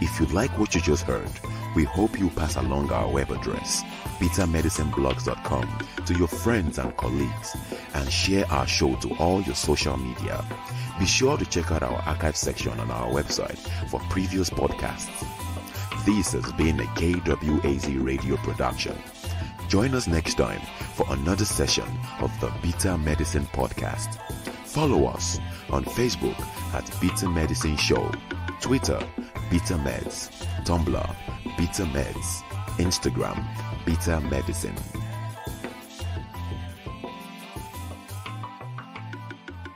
If you like what you just heard, we hope you pass along our web address, bittermedicineblogs.com, to your friends and colleagues, and share our show to all your social media. Be sure to check out our archive section on our website for previous podcasts. This has been a KWAZ radio production. Join us next time for another session of the Bitter Medicine Podcast. Follow us on Facebook at Bitter Medicine Show, Twitter, Bitter Meds, Tumblr, Bitter Meds, Instagram, Bitter Medicine.